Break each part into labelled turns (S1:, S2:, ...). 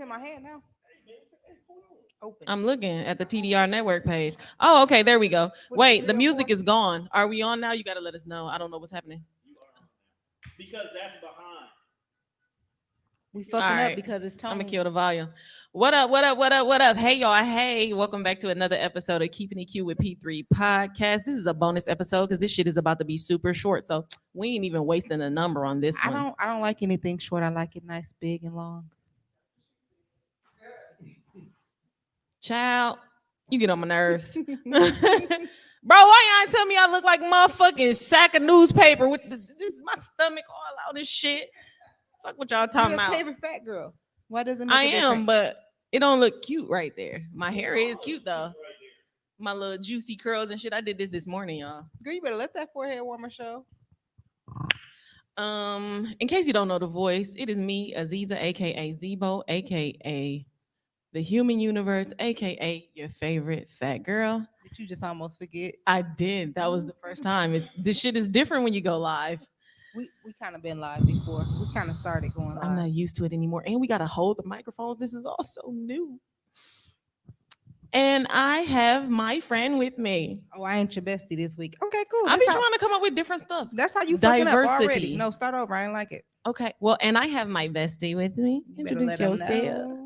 S1: in my hand now. Open.
S2: I'm looking at the TDR network page. Oh, okay, there we go. Wait, the music is gone. Are we on now? You got to let us know. I don't know what's happening.
S3: Because that's behind.
S1: We fucking
S2: All
S1: up
S2: right.
S1: because it's tone.
S2: I'm gonna kill the volume. What up? What up? What up? What up? Hey y'all. Hey, welcome back to another episode of Keeping It Cute with P3 podcast. This is a bonus episode because this shit is about to be super short. So we ain't even wasting a number on this one.
S1: I don't like anything short. I like it nice, big, and long.
S2: Child, you get on my nerves. Bro, why y'all ain't tell me I look like motherfucking sack of newspaper with this my stomach all out and shit? Fuck what y'all talking
S1: You're
S2: about.
S1: your favorite fat girl. Why does it make
S2: I
S1: a
S2: am,
S1: difference?
S2: but it don't look cute right there. My hair is cute though. My little juicy curls and shit. I did this morning, y'all.
S1: Girl, you better let that forehead warmer show.
S2: In case you don't know the voice, it is me, Aziza, aka Zebo, aka the Human Universe, aka your favorite fat girl.
S1: Did you just almost forget?
S2: I did. That was the first time. This shit is different when you go live.
S1: We kind of been live before. We kind of started going live.
S2: I'm not used to it anymore. And we got to hold the microphones. This is all so new. And I have my friend with me.
S1: Oh, I ain't your bestie this week. Okay, cool.
S2: I be trying to come up with different stuff.
S1: That's how you fucking up already.
S2: Diversity.
S1: No, start over. I didn't like it.
S2: Okay. Well, and I have my bestie with me.
S1: You better
S2: Introduce
S1: let 'em
S2: yourself.
S1: know.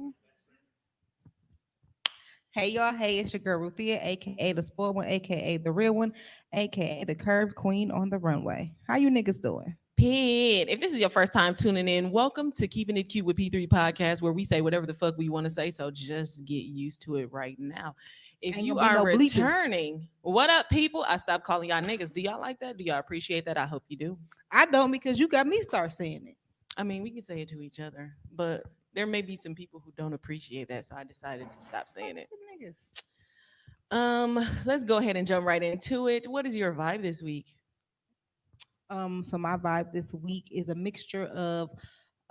S1: Hey y'all, hey, it's your girl Ruthia, aka the spoiled one, aka the real one, aka the curved queen on the runway. How you niggas doing?
S2: Pit. If this is your first time tuning in, welcome to Keeping It Cute with P3 podcast, where we say whatever the fuck we want to say. So just get used to it right now. If
S1: Ain't
S2: you
S1: gonna be
S2: are
S1: no bleeping.
S2: returning, what up, people? I stopped calling y'all niggas. Do y'all like that? Do y'all appreciate that? I hope you do.
S1: I don't, because you got me start saying it.
S2: I mean, we can say it to each other, but there may be some people who don't appreciate that, so I decided to stop saying it.
S1: Them niggas.
S2: Let's go ahead and jump right into it. What is your vibe this week?
S1: So my vibe this week is a mixture of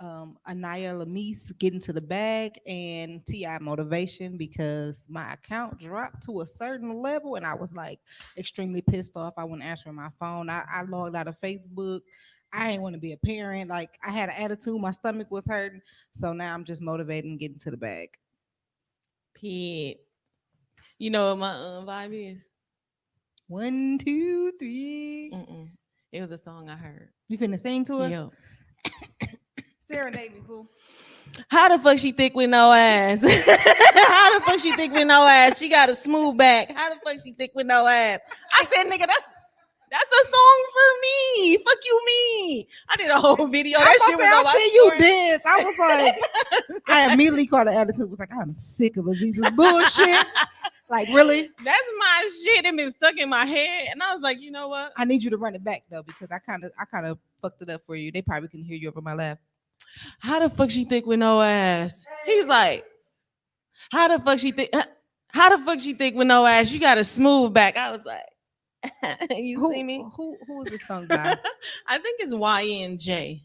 S1: Anaya Lamise getting to the bag and T.I. motivation, because my account dropped to a certain level and I was like extremely pissed off. I wasn't answering my phone. I logged out of Facebook. I ain't want to be a parent. Like, I had an attitude. My stomach was hurting. So now I'm just motivated and getting to the bag.
S2: Pete. You know what my vibe is?
S1: 1, 2, 3.
S2: It was a song I heard.
S1: You finna sing to us?
S2: Yo.
S1: Serenade me, boo.
S2: How the fuck she thick with no ass? How the fuck she thick with no ass? She got a smooth back. How the fuck she thick with no ass? I said, nigga, that's a song for me. Fuck you, me. I did a whole video. That shit was on my
S1: I see you
S2: story.
S1: dance. I was like, I immediately caught the attitude. Was like, I'm sick of Aziza's bullshit. Like, really?
S2: That's my shit. It been stuck in my head, and I was like, you know what?
S1: I need you to run it back though, because I kind of fucked it up for you. They probably can hear you over my laugh.
S2: How the fuck she thick with no ass? He's like, how the fuck she thick? How the fuck she thick with no ass? You got a smooth back. I was like, you see me?
S1: Who is this song by?
S2: I think it's YNJ.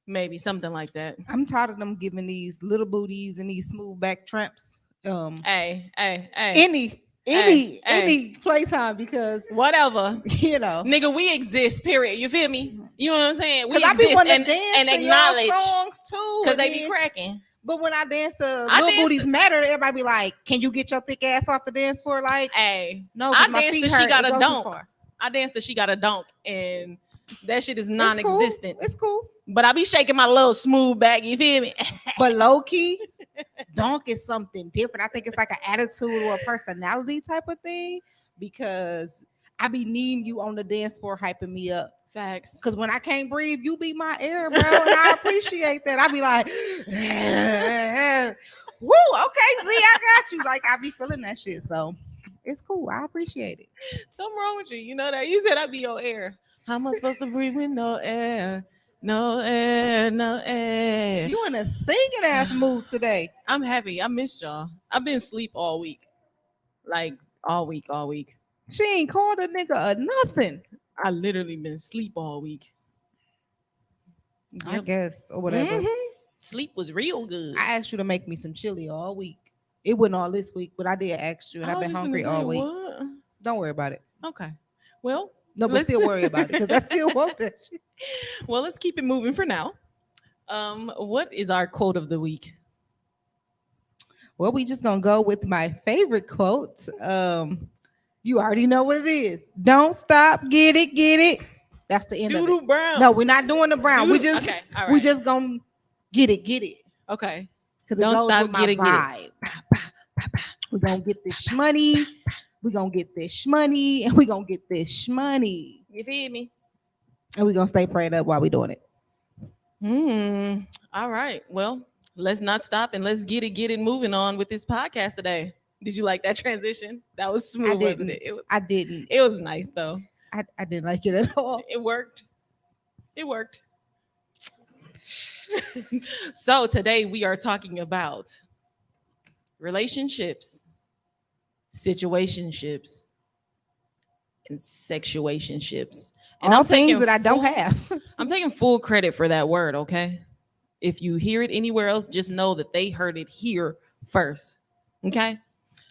S2: Maybe something like that.
S1: I'm tired of them giving these little booties and these smooth back tramps.
S2: Hey.
S1: Any playtime, because
S2: whatever,
S1: you know,
S2: nigga, we exist. Period. You feel me? You know what I'm saying? We
S1: I be
S2: exist
S1: and acknowledge
S2: songs
S1: too,
S2: because they be cracking.
S1: But when I dance to Little Booties Matter, everybody be like, "Can you get your thick ass off the dance floor?" Like,
S2: hey,
S1: no,
S2: I
S1: my
S2: danced
S1: feet
S2: to She
S1: hurt.
S2: Got
S1: It
S2: a
S1: goes
S2: Dunk.
S1: too far.
S2: I danced to She Got a Dunk, and that shit is non-existent.
S1: It's cool.
S2: But I be shaking my little smooth back. You feel me?
S1: But low key, donk is something different. I think it's like an attitude or a personality type of thing, because I be needing you on the dance floor hyping me up.
S2: Facts.
S1: Because when I can't breathe, you be my air, bro. And I appreciate that. I be like, woo, okay, Z, I got you. Like, I be feeling that shit. So it's cool. I appreciate it.
S2: Something wrong with you. You know that? You said I be your air. How am I supposed to breathe with no air? No air, no air.
S1: You in a singing ass mood today.
S2: I'm happy. I missed y'all. I've been asleep all week. Like all week.
S1: She ain't called a nigga or nothing.
S2: I literally been asleep all week.
S1: I guess, or whatever.
S2: Sleep was real good.
S1: I asked you to make me some chili all week. It wasn't all this week, but I did ask you, and I've been hungry all week. What? Don't worry about it.
S2: Okay. Well,
S1: no, but still worry about it, because I still want that shit.
S2: Well, let's keep it moving for now. What is our quote of the week?
S1: Well, we just gonna go with my favorite quote. You already know what it is. Don't stop, get it, get it. That's the end of
S2: Doodle
S1: it.
S2: Brown.
S1: No, we're not doing the brown. We
S2: Doodle-
S1: just
S2: okay, all
S1: we
S2: right.
S1: just gonna get it, get it.
S2: Okay.
S1: Because it
S2: Don't
S1: goes
S2: stop,
S1: with my
S2: get it, get it.
S1: vibe. We're gonna get this money. We're gonna get this money, and we're gonna get this money.
S2: You feel me?
S1: And we're gonna stay prayed up while we're doing it.
S2: All right. Well, let's not stop and let's get it moving on with this podcast today. Did you like that transition? That was smooth, wasn't it?
S1: I didn't.
S2: It was nice though.
S1: I didn't like it at all.
S2: It worked. It worked. So today we are talking about relationships, situationships, and sexuationships. And
S1: All
S2: I'm taking
S1: things that I don't
S2: full-
S1: have.
S2: I'm taking full credit for that word, okay? If you hear it anywhere else, just know that they heard it here first. Okay?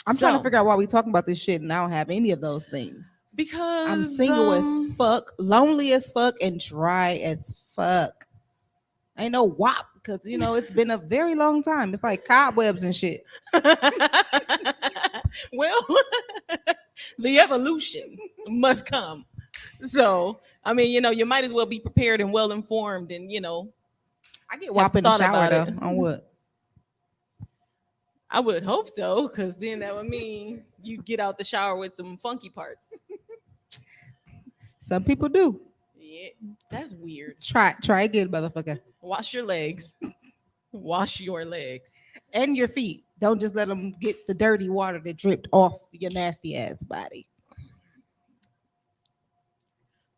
S1: I'm trying to figure out why we talking about this shit and I don't have any of those things.
S2: Because
S1: I'm single as fuck, lonely as fuck, and dry as fuck. Ain't no wop because it's been a very long time. It's like cobwebs and shit.
S2: Well, the evolution must come. So, I mean, you might as well be prepared and well informed and,
S1: I get wop in the
S2: thought
S1: shower
S2: about
S1: though.
S2: it.
S1: On what?
S2: I would hope so, because then that would mean you get out the shower with some funky parts.
S1: Some people do.
S2: Yeah, that's weird.
S1: Try again, motherfucker.
S2: Wash your legs. Wash your legs.
S1: And your feet. Don't just let them get the dirty water that dripped off your nasty ass body.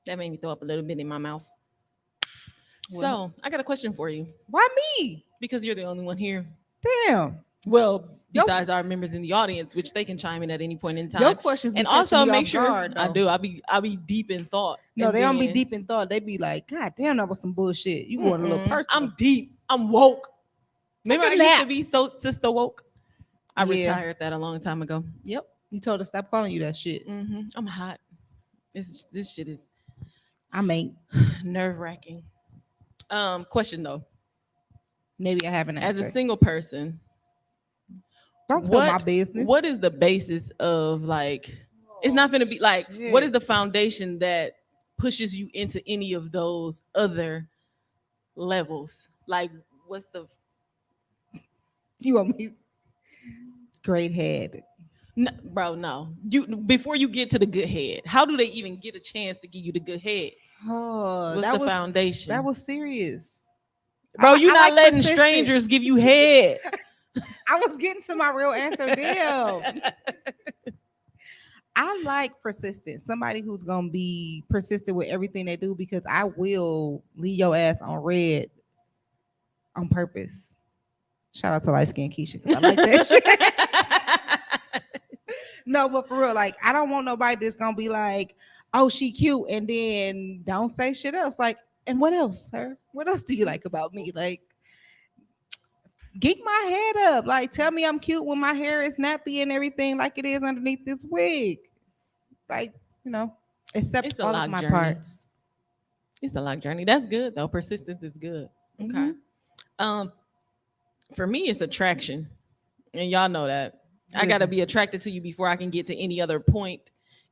S2: That made me throw up a little bit in my mouth.
S1: Well.
S2: So I got a question for you,
S1: Why me?
S2: because you're the only one here.
S1: Damn.
S2: Well,
S1: Yo-
S2: besides our members in the audience, which they can chime in at any point in time.
S1: Your questions be
S2: And
S1: catching
S2: also
S1: me
S2: make
S1: off
S2: sure
S1: guard,
S2: I
S1: though.
S2: do. I'll be deep in thought.
S1: No,
S2: And
S1: they don't be
S2: then-
S1: deep in thought. They be like, God damn, that was some bullshit. You going a little
S2: Mm-mm.
S1: personal.
S2: I'm deep. I'm woke. Remember, I
S1: Take a
S2: used to
S1: nap.
S2: be so sister woke. I
S1: Yeah.
S2: retired that a long time ago.
S1: Yep. You told us stop calling you that shit.
S2: I'm hot. This shit is
S1: I mean,
S2: nerve wracking. Question though,
S1: maybe I haven't
S2: as
S1: answered.
S2: a single person,
S1: Don't tell my business.
S2: what is the basis of like? It's not going to be like.
S1: shit.
S2: What is the foundation that pushes you into any of those other levels? Like, what's the?
S1: You want me? Great head.
S2: No, bro, no. You before you get to the good head, how do they even get a chance to give you the good head?
S1: Oh,
S2: What's
S1: that
S2: the
S1: was
S2: foundation?
S1: that was serious.
S2: Bro, you're
S1: I
S2: not
S1: like
S2: letting
S1: persistence.
S2: strangers give you head.
S1: I was getting to my real answer. Damn. I like persistence. Somebody who's gonna be persistent with everything they do because I will leave your ass on red on purpose. Shout out to light skin Keisha because I like that shit. No, but for real, like I don't want nobody that's gonna be like, oh, she cute, and then don't say shit else. Like, and what else, sir? What else do you like about me? Like, geek my head up. Like, tell me I'm cute when my hair is nappy and everything like it is underneath this wig. Like, accept
S2: It's a
S1: all
S2: long
S1: of my
S2: journey.
S1: parts.
S2: It's a long journey. That's good though. Persistence is good. Okay.
S1: Mhm.
S2: For me, it's attraction, and y'all know that. I gotta be attracted to you before I can get to any other point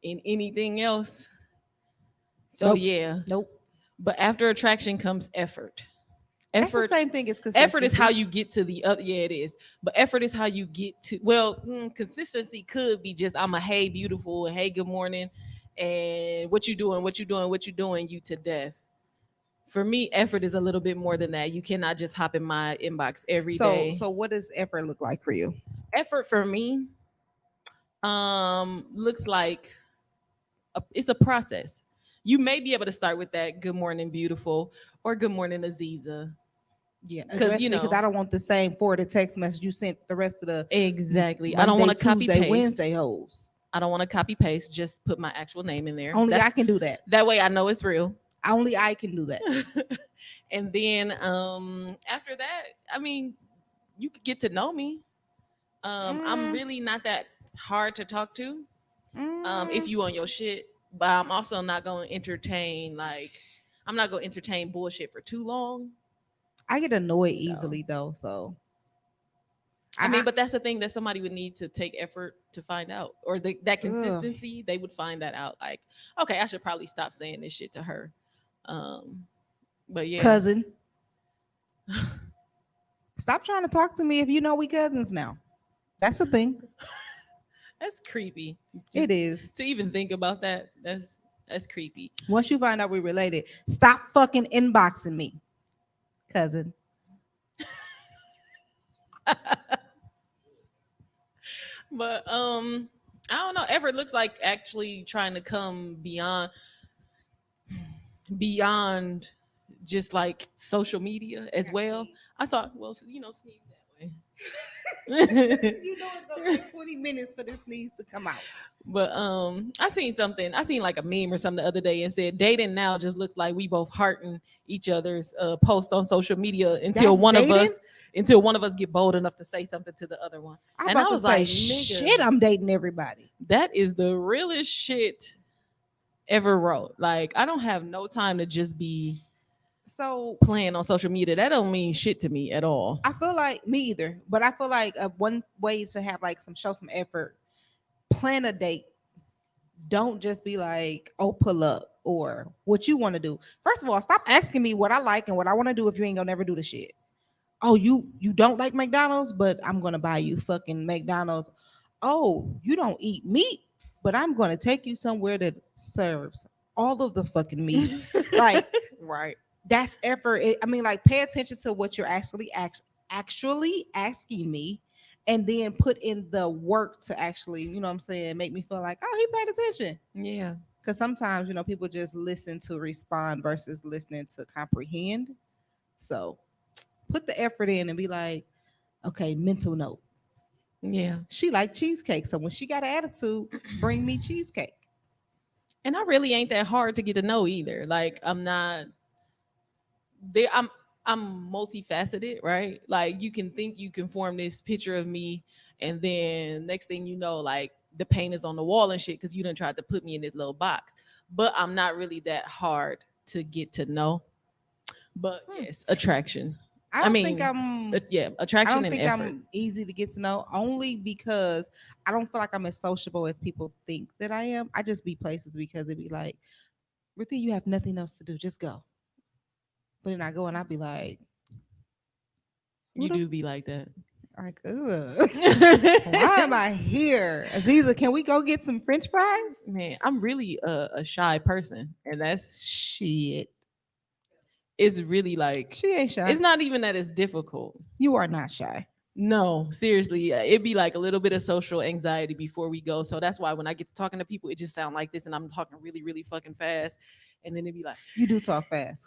S2: in anything else. So
S1: Nope.
S2: yeah.
S1: Nope.
S2: But after attraction comes effort.
S1: That's the
S2: Effort.
S1: same thing as
S2: Effort is how
S1: consistency.
S2: you get to the other. Yeah, it is. But effort is how you get to. Well, consistency could be just I'm a hey beautiful and hey good morning, and what you doing, what you doing, what you doing, you to death. For me, effort is a little bit more than that. You cannot just hop in my inbox every day.
S1: So what does effort look like for you?
S2: Effort for me, looks like it's a process. You may be able to start with that good morning, beautiful, or good morning, Aziza.
S1: Yeah,
S2: 'Cause,
S1: because I don't want the same forwarded text message you sent the rest of the
S2: Exactly. I don't want to copy
S1: Tuesday,
S2: paste.
S1: Wednesday hoes.
S2: I don't want to copy paste. Just put my actual name in there.
S1: Only
S2: That's-
S1: I can do that.
S2: that way I know it's real.
S1: Only I can do that.
S2: And then after that, I mean, you could get to know me. I'm really not that hard to talk to. If you on your shit, but I'm also not going to entertain I'm not going to entertain bullshit for too long.
S1: I get annoyed
S2: So.
S1: easily though, so
S2: I mean, but that's the thing that somebody would need to take effort to find out, or that consistency. They would find that out. Like, okay, I should probably stop saying this shit to her. But yeah,
S1: cousin. Stop trying to talk to me if you know we cousins now. That's the thing.
S2: that's creepy.
S1: It is.
S2: To even think about that. That's creepy.
S1: Once you find out we related, stop fucking inboxing me, cousin.
S2: But I don't know. Everett looks like actually trying to come beyond just like social media as well. I saw, well, sneeze that way.
S1: You know it's gonna take 20 minutes for this needs to come out.
S2: But I seen like a meme or something the other day and said dating now just looks like we both hearting each other's posts on social media until one of us get bold enough to say something to the other one.
S1: And I was like, shit, I'm dating everybody.
S2: That is the realest shit ever wrote. Like, I don't have no time to just be
S1: so
S2: playing on social media. That don't mean shit to me at all.
S1: I feel like me either, but I feel like one way to have like show some effort, plan a date. Don't just be like, oh, pull up or what you want to do. First of all, stop asking me what I like and what I want to do if you ain't gonna never do the shit. Oh, you don't like McDonald's, but I'm gonna buy you fucking McDonald's. Oh, you don't eat meat, but I'm gonna take you somewhere that serves all of the fucking meat. Like,
S2: right.
S1: That's effort. I mean, like, pay attention to what you're actually asking me, and then put in the work to actually, you know what I'm saying, make me feel like, oh, he paid attention.
S2: Yeah.
S1: Because sometimes, people just listen to respond versus listening to comprehend. So put the effort in and be like, okay, mental note.
S2: Yeah.
S1: She liked cheesecake. So when she got an attitude, bring me cheesecake.
S2: And I really ain't that hard to get to know either. Like, I'm not there. I'm multifaceted, right? Like, you can think you can form this picture of me, and then next thing you know, like, the paint is on the wall and shit because you done tried to put me in this little box. But I'm not really that hard to get to know. But yes, attraction.
S1: I think I'm
S2: attraction
S1: and
S2: effort.
S1: I'm easy to get to know, only because I don't feel like I'm as sociable as people think that I am. I just be places because it'd be like, Ruthie, you have nothing else to do, just go. But then I go and I be like,
S2: you do be like that.
S1: Like, why am I here? Aziza, can we go get some French fries?
S2: Man, I'm really a shy person, and that's
S1: shit.
S2: It's really like,
S1: she ain't shy.
S2: It's not even that it's difficult.
S1: You are not shy.
S2: No, seriously, it'd be like a little bit of social anxiety before we go. So that's why when I get to talking to people, it just sound like this, and I'm talking really, really fucking fast, and then it'd be like,
S1: you do talk fast,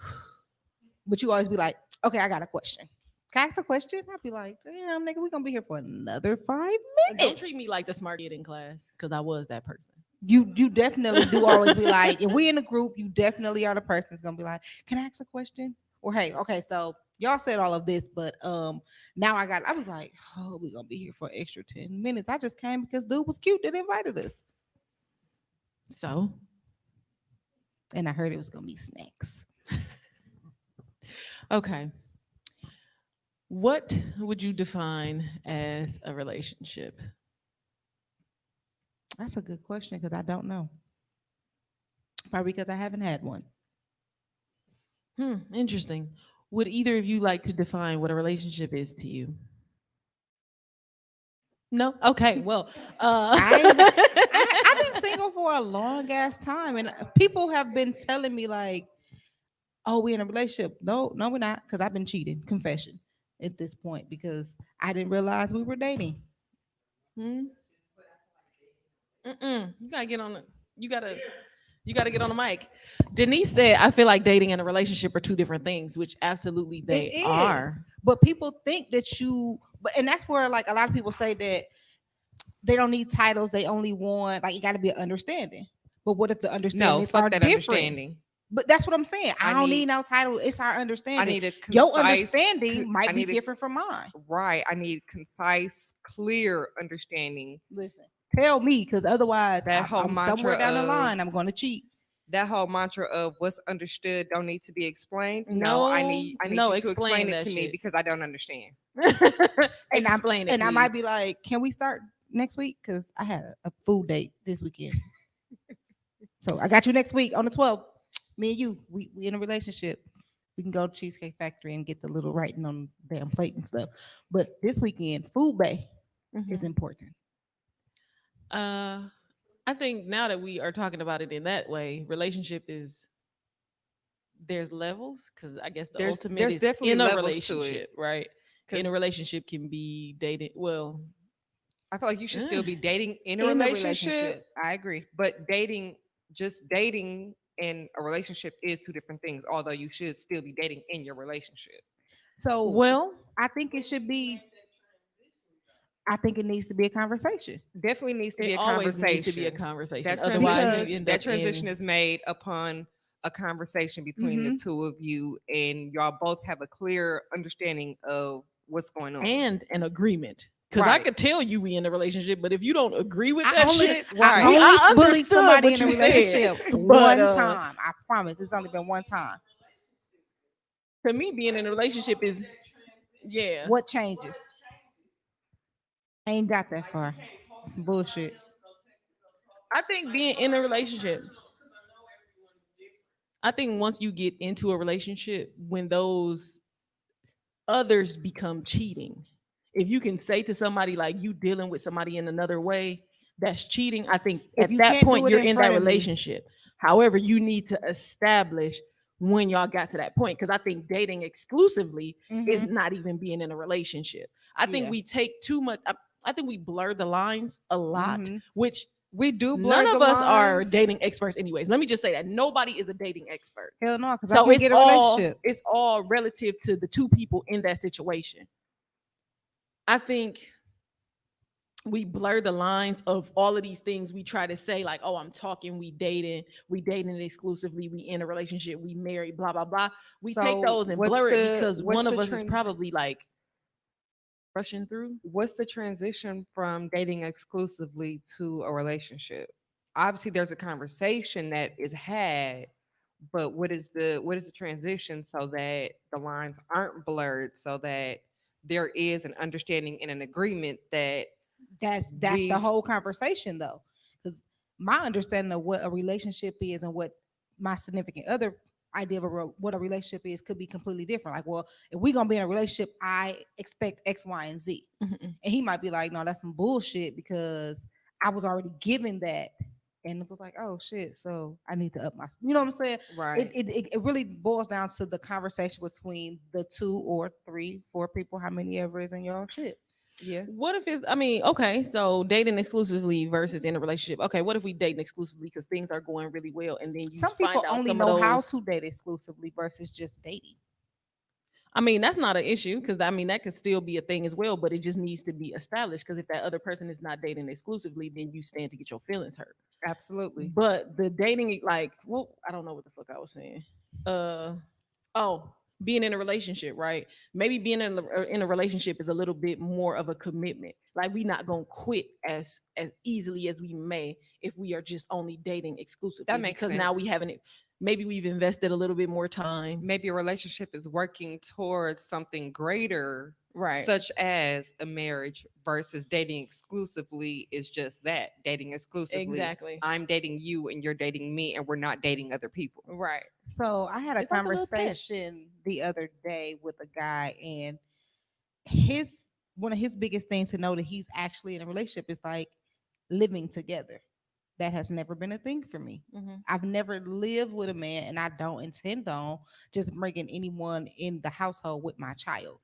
S1: but you always be like, okay, I got a question. Can I ask a question? I'd be like, damn, nigga, we're gonna be here for another 5 minutes.
S2: Don't treat me like the smart kid in class, because I was that person.
S1: You definitely do always be like, if we in a group, you definitely are the person that's gonna be like, can I ask a question? Or hey, okay, so y'all said all of this, but now I was like, oh, we're gonna be here for an extra 10 minutes. I just came because dude was cute that invited us.
S2: So,
S1: and I heard it was gonna be snacks.
S2: Okay. What would you define as a relationship?
S1: That's a good question because I don't know. Probably because I haven't had one.
S2: Interesting. Would either of you like to define what a relationship is to you? No? Okay, well.
S1: I've been single for a long ass time, and people have been telling me like, oh, we're in a relationship. No, we're not, because I've been cheating. Confession at this point, because I didn't realize we were dating.
S2: You gotta get on the you gotta get on the mic. Denise said, I feel like dating and a relationship are two different things, which absolutely they are.
S1: But people think that and that's where like a lot of people say that they don't need titles, they only want, like, it gotta be an understanding. But what if the understanding is different? Understanding. But that's what I'm saying. I don't need no title. It's our understanding. I need a concise, your understanding might be different from mine.
S4: Right. I need concise, clear understanding.
S1: Listen, tell me, because otherwise, I'm somewhere down the line, I'm going to cheat.
S4: that whole mantra of what's understood don't need to be explained. No, I need
S2: no,
S4: you to explain
S2: explain
S4: it
S2: that
S4: to me
S2: shit.
S4: because I don't understand.
S1: And I
S2: Explain it,
S1: and I might
S2: please.
S1: be like, can we start next week? Because I had a food date this weekend. So I got you next week on the 12th. Me and you, we in a relationship. We can go to Cheesecake Factory and get the little writing on the damn plate and stuff. But this weekend, food bay is
S2: Mhm.
S1: important.
S2: Uh, I think now that we are talking about it in that way, relationship is there's levels because I guess the ultimate
S4: There's
S2: is
S4: definitely
S2: in a
S4: levels to it
S2: relationship, right? In
S4: because
S2: a relationship can be dating. Well,
S4: I feel like you should still be dating in a
S1: In a
S4: relationship,
S1: relationship, I agree.
S4: but dating and a relationship is two different things. Although you should still be dating in your relationship.
S1: So
S2: well,
S1: I think it should be. I think it needs to be a conversation
S4: Definitely needs to
S2: it
S4: be a
S2: always needs to be a
S4: conversation.
S2: conversation.
S4: That
S2: Otherwise, you
S1: because
S2: end
S4: that
S2: up
S4: transition
S2: in
S4: is made upon a conversation between the
S1: mhm,
S4: two of you, and y'all both have a clear understanding of what's going on.
S2: and an agreement. Because I
S4: Right.
S2: could tell you we in a relationship, but if you don't agree with
S1: I
S2: that
S1: only
S2: shit,
S4: Right.
S1: I only
S2: I
S1: bullied
S2: understood
S1: somebody
S2: what
S1: in a
S2: you said.
S1: relationship
S2: But
S1: one time. I promise. It's only been one time.
S2: to me, being in a relationship is yeah.
S1: What changes? I ain't got that far. Some bullshit.
S2: I think being in a relationship, I think once you get into a relationship, when those others become cheating, if you can say to somebody like you dealing with somebody in another way, that's cheating. I think
S1: If
S2: at
S1: you
S2: that
S1: can't do
S2: point
S1: it
S2: you're
S1: in
S2: in that
S1: front of me,
S2: relationship. However, you need to establish when y'all got to that point because I think dating exclusively is
S1: hmm
S2: not even being in a relationship. I think
S1: yeah,
S2: we take too much. I think we blur the lines a lot,
S1: hmm
S2: which
S4: We do blur
S2: none
S4: the
S2: of us are
S4: lines.
S2: dating experts anyways. Let me just say that nobody is a dating expert.
S1: hell no, because I
S2: So
S1: can't get a relationship.
S2: it's all relative to the two people in that situation. I think we blur the lines of all of these things we try to say like, oh, I'm talking, we dating exclusively, we in a relationship, we married, blah blah blah. We take
S4: So
S2: those and blur it because
S4: what's
S2: one
S4: the
S2: of us is probably like rushing through.
S4: what's the transition from dating exclusively to a relationship? Obviously there's a conversation that is had, but what is the transition so that the lines aren't blurred, so that there is an understanding and an agreement that
S1: That's the
S4: we've
S1: whole conversation though, because my understanding of what a relationship is and what my significant other idea of what a relationship is could be completely different. Like, well, if we're gonna be in a relationship, I expect X, Y, and Z,
S2: Mhm.
S1: and he might be like, no, that's some bullshit because I was already given that. And it was like, oh shit, so I need to up my, you know what I'm saying? It,
S4: right.
S1: it it it really boils down to the conversation between the two or three, four people, how many ever is in your shit.
S4: Yeah.
S2: What if it's, I mean, okay, so dating exclusively versus in a relationship. Okay, what if we dating exclusively because things are going really well and then you
S1: Some
S2: find
S1: people
S2: out
S1: only
S2: some of
S1: know how
S2: those.
S1: to date exclusively versus just dating.
S2: I mean, that's not an issue because I mean that could still be a thing as well, but it just needs to be established because if that other person is not dating exclusively, then you stand to get your feelings hurt.
S4: Absolutely.
S2: But the dating, like, well, I don't know what the fuck I was saying. Uh, oh, being in a relationship, right? Maybe being in a relationship is a little bit more of a commitment. Like we not gonna quit as easily as we may if we are just only dating exclusively
S4: That makes
S2: because now we
S4: sense.
S2: haven't. Maybe we've invested a little bit more time.
S4: Maybe a relationship is working towards something greater,
S2: Right.
S4: such as a marriage, versus dating exclusively is just that, dating exclusively.
S2: Exactly.
S4: I'm dating you and you're dating me, and we're not dating other people.
S2: Right.
S1: So I had a
S2: It's like a little test.
S1: conversation the other day with a guy, and his one of his biggest things to know that he's actually in a relationship is like living together. That has never been a thing for me.
S2: Mm-hmm.
S1: I've never lived with a man, and I don't intend on just bringing anyone in the household with my child.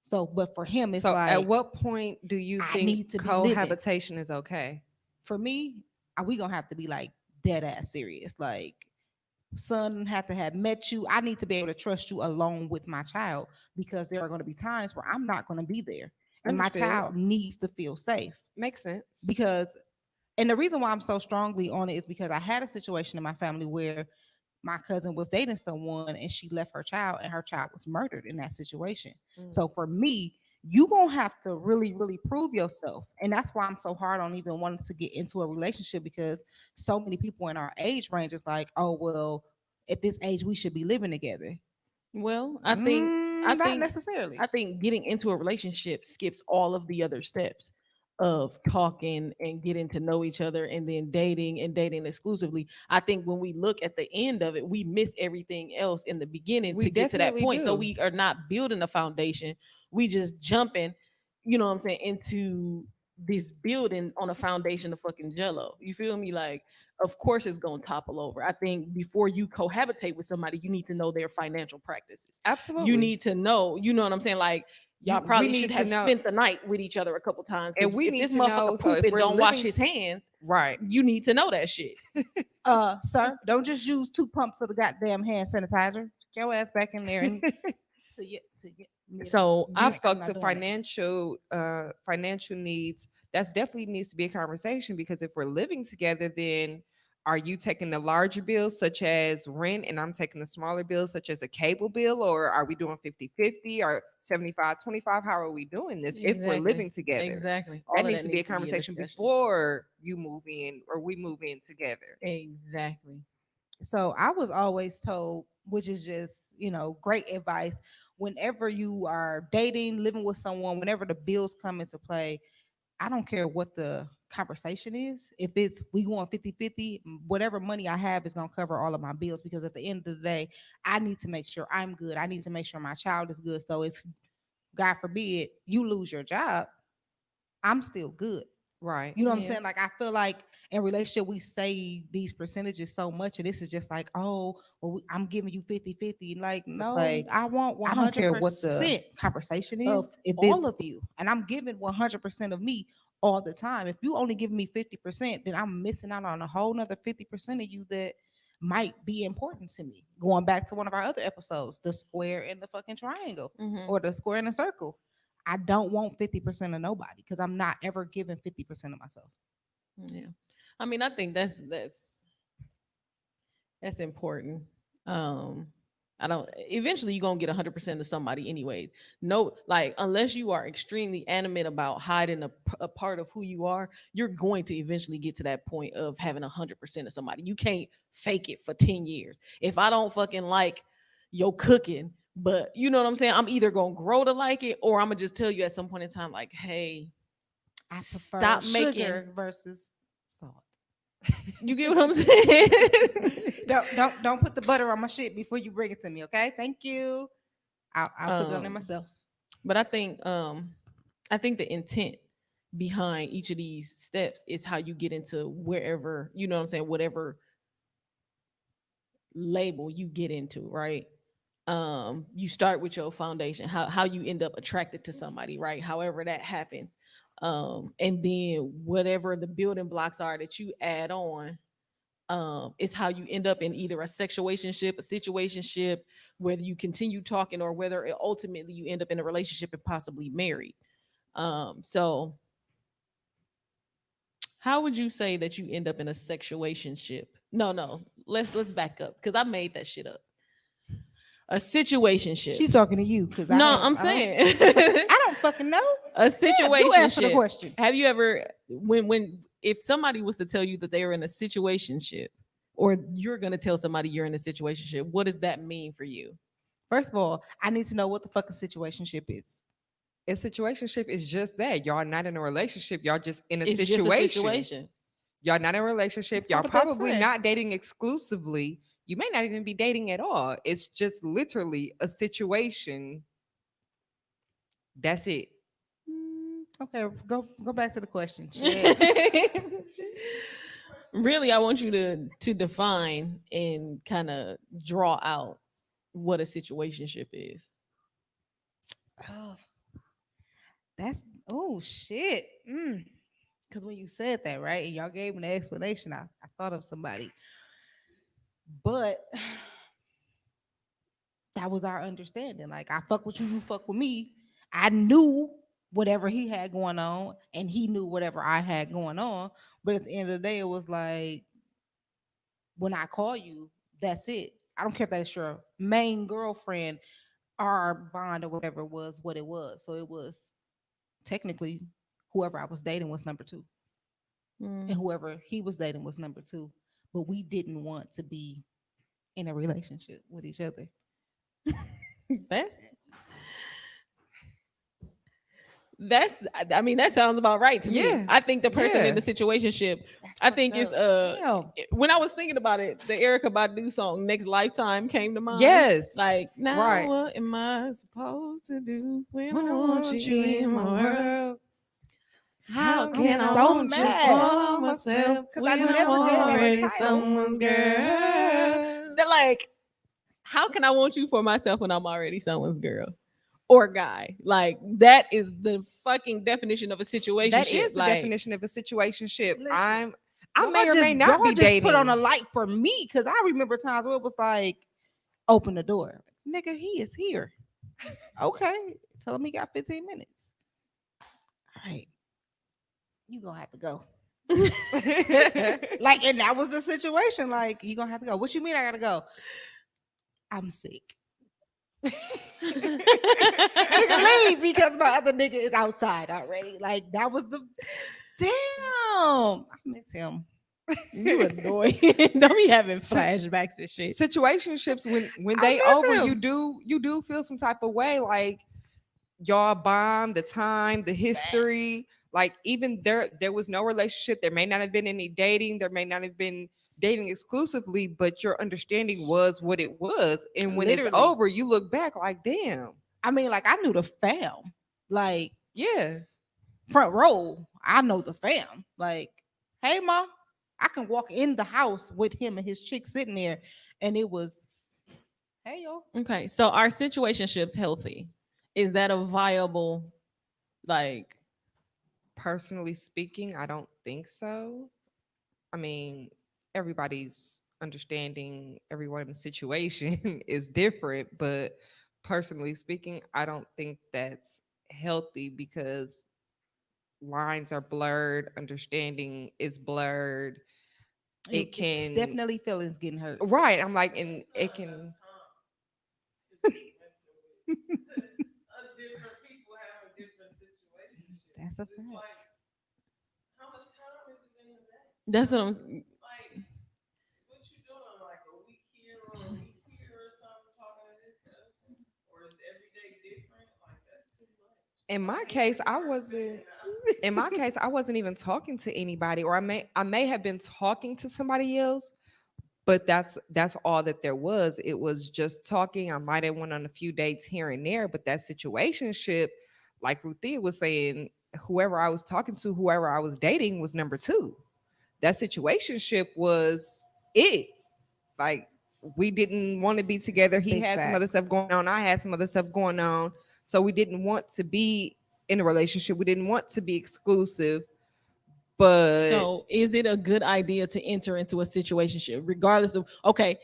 S1: So, but for him, it's
S4: So, at
S1: like
S4: what point do you
S1: I
S4: think
S1: need to be living.
S4: cohabitation is okay?
S1: For me, we gonna have to be like dead ass serious. Like, son have to have met you. I need to be able to trust you alone with my child because there are going to be times where I'm not going to be there, and my
S4: Understood.
S1: child needs to feel safe.
S4: Makes sense.
S1: Because, and the reason why I'm so strongly on it is because I had a situation in my family where my cousin was dating someone and she left her child and her child was murdered in that situation.
S4: Mm.
S1: So for me, you gonna have to really, really prove yourself. And that's why I'm so hard on even wanting to get into a relationship, because so many people in our age range is like, oh well, at this age we should be living together.
S2: Well, I
S1: Not
S2: think
S1: necessarily.
S2: I think getting into a relationship skips all of the other steps of talking and getting to know each other and then dating and dating exclusively. I think when we look at the end of it, we miss everything else in the beginning
S4: We
S2: to get to that
S4: definitely
S2: point. So
S4: do.
S2: we are not building a foundation. We just jumping, you know what I'm saying, into this building on a foundation of fucking jello. You feel me? Like, of course it's gonna topple over. I think before you cohabitate with somebody, you need to know their financial practices. You
S4: Absolutely.
S2: need to know, you know what I'm saying? Like, y'all
S4: We
S2: probably should
S4: need to
S2: have
S4: know,
S2: spent the night with each other a couple times.
S4: and
S2: Because
S4: we
S2: if
S4: need
S2: this
S4: to know.
S2: motherfucker
S4: So
S2: poop
S4: if
S2: and
S4: we're
S2: don't wash
S4: living
S2: his hands,
S4: right,
S2: you need to know that shit.
S1: Sir, don't just use 2 pumps of the goddamn hand sanitizer. Get your ass back in there and to get
S2: So
S4: you
S2: I
S1: I'm
S4: spoke
S1: not
S4: to
S1: doing it.
S4: financial needs. That's definitely needs to be a conversation, because if we're living together, then are you taking the larger bills such as rent and I'm taking the smaller bills such as a cable bill, or are we doing 50-50 or 75-25? How are we doing this if we're
S2: exactly,
S4: living together?
S2: exactly.
S4: That
S2: All of
S4: needs
S2: that
S4: to be
S2: needs
S4: a
S2: to be a
S4: conversation
S2: discussion.
S4: before you move in or we move in together.
S2: Exactly.
S1: So I was always told, which is just, great advice. Whenever you are dating, living with someone, whenever the bills come into play, I don't care what the conversation is. If it's we going 50-50, whatever money I have is going to cover all of my bills, because at the end of the day, I need to make sure I'm good. I need to make sure my child is good. So if God forbid you lose your job, I'm still good.
S4: Right.
S1: You know what I'm
S2: Yeah.
S1: saying? Like I feel like in relationship we say these percentages so much, and this is just like, oh, well, I'm giving you 50-50. Like,
S2: To
S1: no,
S2: play. I want
S1: I don't care what the
S2: 100%
S1: conversation
S2: of
S1: is. If
S2: all
S1: it's
S2: of you.
S1: and I'm giving 100% of me all the time. If you only give me 50%, then I'm missing out on a whole nother 50% of you that might be important to me. Going back to one of our other episodes, the square and the fucking triangle,
S2: Mm-hmm.
S1: or the square and the circle. I don't want 50% of nobody, because I'm not ever giving 50% of myself.
S2: Yeah. I mean, I think that's important. Um, I don't. Eventually, you're gonna get 100% of somebody, anyways. No, like unless you are extremely animate about hiding a part of who you are, you're going to eventually get to that point of having 100% of somebody. You can't fake it for 10 years. If I don't fucking like your cooking, but you know what I'm saying, I'm either gonna grow to like it, or I'm gonna just tell you at some point in time, like, hey,
S1: I prefer
S2: stop making.
S1: sugar versus salt.
S2: You get what I'm saying?
S1: Don't put the butter on my shit before you bring it to me, okay? Thank you. I'll put it on there
S2: um
S1: myself.
S2: But I think the intent behind each of these steps is how you get into wherever, you know what I'm saying, whatever label you get into, right? You start with your foundation, how you end up attracted to somebody, right? However that happens. And then whatever the building blocks are that you add on, is how you end up in either a sexuationship, a situationship, whether you continue talking or whether ultimately you end up in a relationship and possibly married. So how would you say that you end up in a sexuationship? No, let's back up because I made that shit up. A situationship.
S1: She's talking to you because
S2: No, I'm saying
S1: I don't fucking know.
S2: a
S1: Yeah, you answer the
S2: situationship.
S1: question.
S2: Have you ever when if somebody was to tell you that they are in a situationship, or you're gonna tell somebody you're in a situationship, what does that mean for you?
S1: First of all, I need to know what the fucking situationship is.
S4: A situationship is just that. Y'all not in a relationship. Y'all just in a
S2: It's just a
S4: situation.
S2: situation.
S4: Y'all not in a relationship.
S1: It's
S4: Y'all
S1: called a best
S4: probably
S1: friend.
S4: not dating exclusively. You may not even be dating at all. It's just literally a situation. That's it.
S1: Okay, go back to the question. Shit.
S2: Really, I want you to define and kind of draw out what a situationship is.
S1: Oh, that's oh shit. Because when you said that, right, and y'all gave me the explanation, I thought of somebody. But that was our understanding. Like I fuck with you, you fuck with me. I knew whatever he had going on, and he knew whatever I had going on. But at the end of the day, it was like when I call you, that's it. I don't care if that's your main girlfriend, our bond or whatever was what it was. So it was. technically whoever I was dating was number two, and
S2: Mm.
S1: whoever he was dating was number two. But we didn't want to be in a relationship with each other.
S2: That's I mean, that sounds about right to me.
S4: Yeah.
S2: I think the person in
S4: Yeah.
S2: the situationship,
S1: That's
S2: I
S1: fucked
S2: think it's
S1: up. Damn.
S2: when I was thinking about it, the Erica Badu song Next Lifetime came to mind.
S4: Yes.
S2: Like, now
S4: Right.
S2: what am I supposed to do when I
S4: When I
S2: want
S4: want
S2: you
S4: you
S2: in
S4: in
S2: my
S4: my
S2: world?
S4: world,
S2: How
S1: I'm
S2: can I
S1: so
S2: want you
S1: mad
S2: for myself
S1: because I
S2: when I'm
S1: never gave her a
S2: already
S1: title.
S2: someone's girl? They're like, how can I want you for myself when I'm already someone's girl or guy? Like, that is the fucking definition of a
S4: That
S2: situationship.
S4: is the
S2: Like,
S4: definition of a situationship.
S1: Listen,
S4: I may or may not
S1: y'all
S4: be
S1: just
S4: dating.
S1: put on a light for me because I remember times where it was like, open the door, nigga. He is here. Okay, tell him he got 15 minutes. All right, you gonna have to go. Like, and that was the situation. Like, you gonna have to go. What you mean I gotta go? I'm sick. Nigga leave because my other nigga is outside already. Like, that was the damn. I miss him.
S2: you annoying. Don't be having flashbacks and shit.
S4: Situationships when
S1: I
S4: they
S1: miss
S4: over,
S1: him.
S4: you do feel some type of way, like y'all bond, the time, the history. Like, even there was no relationship, there may not have been any dating, there may not have been dating exclusively, but your understanding was what it was. And when it's
S1: Literally.
S4: over, you look back like, damn.
S1: I mean, like, I knew the fam. Like,
S4: Yeah.
S1: front row, I know the fam. Like, hey, ma, I can walk in the house with him and his chick sitting there, and it was, hey, yo.
S2: Okay, so are situationships healthy? Is that a viable, like,
S4: Personally speaking, I don't think so. I mean, everybody's understanding everyone's situation is different, but personally speaking, I don't think that's healthy because lines are blurred, understanding is blurred. It
S1: It's
S4: can
S1: definitely feelings getting hurt.
S4: right. I'm like, and it can
S1: That's a fact.
S2: that's what I'm
S4: in my case, I wasn't even talking to anybody, or I may have been talking to somebody else, but that's all that there was. It was just talking. I might have went on a few dates here and there, but that situationship, like Ruthia was saying, whoever I was talking to, whoever I was dating was number two. That situationship was it. Like, we didn't want to be together. He
S1: Big
S4: had some other stuff
S1: facts.
S4: going on. I had some other stuff going on. So we didn't want to be in a relationship. We didn't want to be exclusive. But
S2: so is it a good idea to enter into a situationship, regardless of, okay,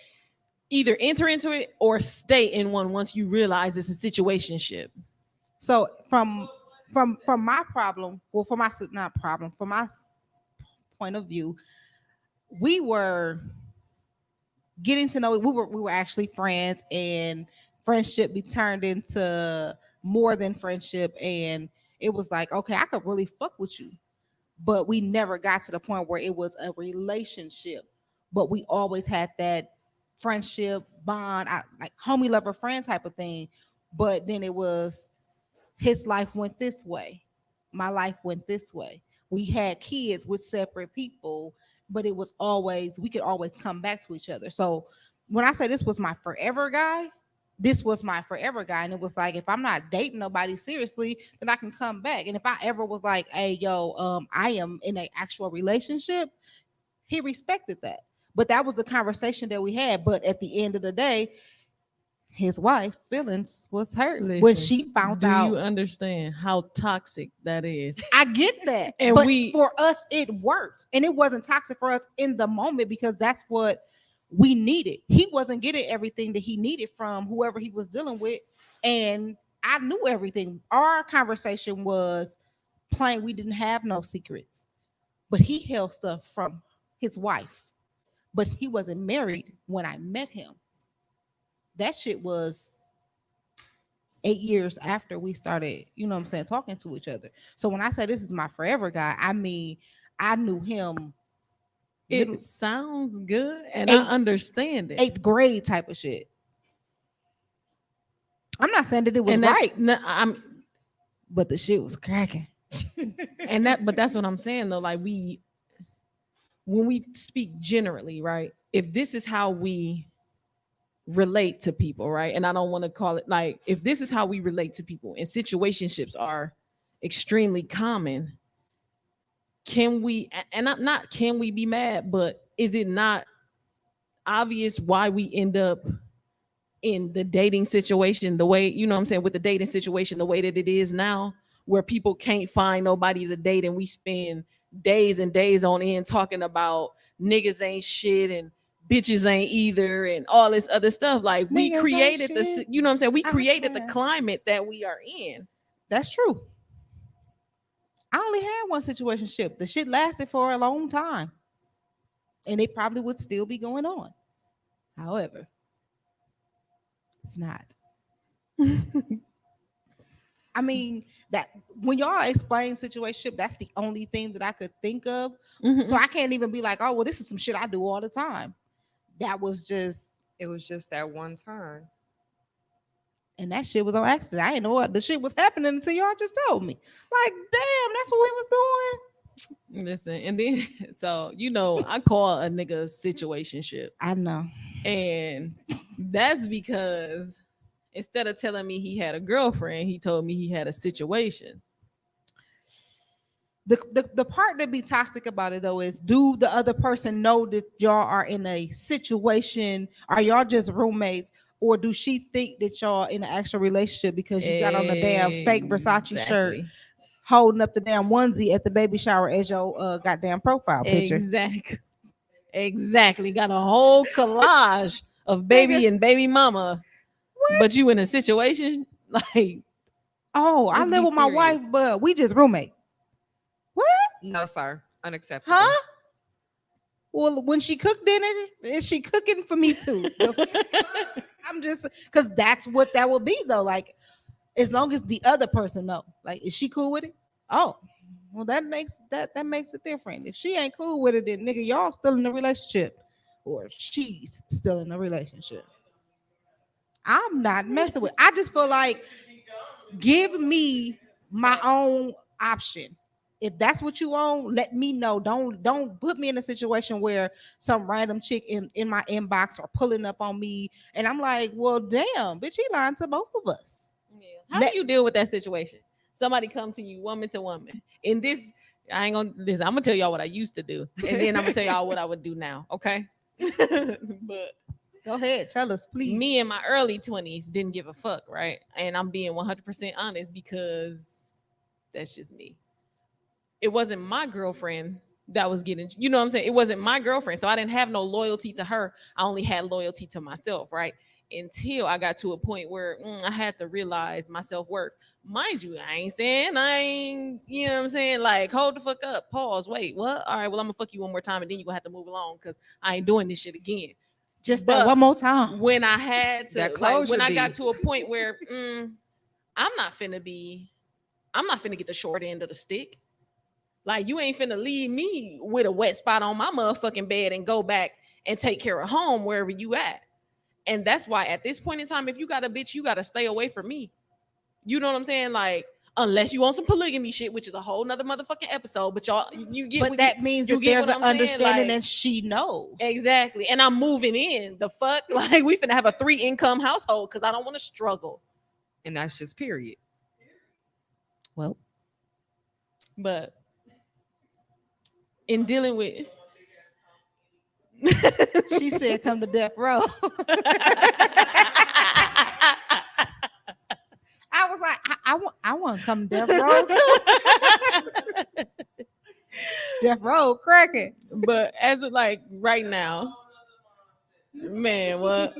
S2: either enter into it or stay in one once you realize it's a situationship?
S1: So from my problem, well, for my not problem, from my point of view, we were getting to know. We were actually friends, and friendship be turned into more than friendship, and it was like, okay, I could really fuck with you, but we never got to the point where it was a relationship. But we always had that friendship bond, like homie lover friend type of thing. But then it was his life went this way, my life went this way. We had kids with separate people, but it was always, we could always come back to each other. So when I say this was my forever guy, this was my forever guy. And it was like, if I'm not dating nobody seriously, then I can come back. And if I ever was like, hey, yo, I am in an actual relationship, he respected that. But that was the conversation that we had. But at the end of the day, his wife feelings was hurt when
S2: Listen,
S1: she found
S2: do
S1: out.
S2: you understand how toxic that is?
S1: I get that.
S2: And
S1: but
S2: we-
S1: for us it worked, and it wasn't toxic for us in the moment because that's what we needed. He wasn't getting everything that he needed from whoever he was dealing with, and I knew everything. Our conversation was plain. We didn't have no secrets, but he held stuff from his wife, but he wasn't married when I met him. That shit was 8 years after we started, you know what I'm saying, talking to each other. So when I say this is my forever guy, I mean I knew him
S2: It
S1: middle
S2: sounds good, and I
S1: eighth
S2: understand it.
S1: eighth grade type of shit. I'm not saying that it was
S2: And that,
S1: right,
S2: no, I'm,
S1: but the shit was cracking.
S2: and that, but that's what I'm saying though. Like when we speak generally, right? If this is how we relate to people, right? And I don't want to call it like if this is how we relate to people, and situationships are extremely common. Can we? And not can we be mad, but is it not obvious why we end up in the dating situation the way, you know what I'm saying, with the dating situation the way that it is now, where people can't find nobody to date and we spend days and days on end talking about niggas ain't shit and bitches ain't either and all this other stuff. Like we
S1: Niggas ain't
S2: created the,
S1: shit.
S2: you know what I'm saying, we
S1: I'm
S2: created the
S1: saying.
S2: climate that we are in.
S1: That's true. I only had one situationship. The shit lasted for a long time. And it probably would still be going on. However, it's not. I mean, that when y'all explain situationship, that's the only thing that I could think of.
S2: Mhm.
S1: So I can't even be like, oh, well, this is some shit I do all the time. That was just,
S4: It was just that one time.
S1: and that shit was on accident. I didn't know what the shit was happening until y'all just told me. Like, damn, that's what we was doing.
S2: Listen, and then so you know, I call a nigga situationship.
S1: I know.
S2: And that's because instead of telling me he had a girlfriend, he told me he had a situation.
S1: The part that be toxic about it though is, do the other person know that y'all are in a situation? Are y'all just roommates, or do she think that y'all in an actual relationship because you got on the damn fake Versace shirt,
S2: Exactly.
S1: holding up the damn onesie at the baby shower as your goddamn profile picture?
S2: Exactly. Exactly. Got a whole collage of baby
S1: Nigga.
S2: and baby mama. But you in a situation like,
S1: Oh, I
S2: let's
S1: live
S2: be
S1: with my
S2: serious.
S1: wife, but we just roommates. What?
S4: No, sir. Unacceptable.
S1: Huh? Well, when she cook dinner, is she cooking for me too? I'm just, because that's what that would be though. Like, as long as the other person know, like, is she cool with it? Oh, well, that makes it different. If she ain't cool with it, then nigga, y'all still in a relationship, or she's still in a relationship. I'm not messing with. I just feel like, give me my own option. If that's what you want, let me know. Don't put me in a situation where some random chick in my inbox are pulling up on me, and I'm like, well, damn, bitch, he lying to both of us.
S2: Yeah. How do you deal with that situation? Somebody come to you, woman to woman. In this, I ain't gonna this. I'm gonna tell y'all what I used to do, and then I'm gonna tell y'all what I would do now. Okay. But
S1: Go ahead, tell us, please.
S2: me in my early 20s didn't give a fuck, right? And I'm being 100% honest because that's just me. It wasn't my girlfriend that was getting, you know what I'm saying? It wasn't my girlfriend. So I didn't have no loyalty to her. I only had loyalty to myself, right? Until I got to a point where I had to realize my self-worth. Mind you, I ain't saying I ain't, you know what I'm saying? Like, hold the fuck up, pause, wait, what? All right, well, I'm gonna fuck you one more time and then you're gonna have to move along because I ain't doing this shit again.
S1: Just
S2: But
S1: that one more time.
S2: when I had to,
S4: That
S2: like, when
S4: closure
S2: I got
S4: beat.
S2: to a point where I'm not finna get the short end of the stick. Like, you ain't finna leave me with a wet spot on my motherfucking bed and go back and take care of home wherever you at. And that's why at this point in time, if you got a bitch, you gotta stay away from me. You know what I'm saying? Like, unless you want some polygamy shit, which is a whole nother motherfucking episode. But y'all, you get.
S1: But that means
S2: you
S1: that
S2: get
S1: there's
S2: what
S1: an
S2: I'm saying?
S1: understanding
S2: Like,
S1: and she knows.
S2: exactly. And I'm moving in. The fuck? Like, we finna have a 3-income household because I don't want to struggle.
S4: And that's just period.
S1: Well,
S2: But in dealing with
S1: she said, "Come to death row." I was like, I want to come to death row too. Death row cracking.
S2: But as of like right now, man, what?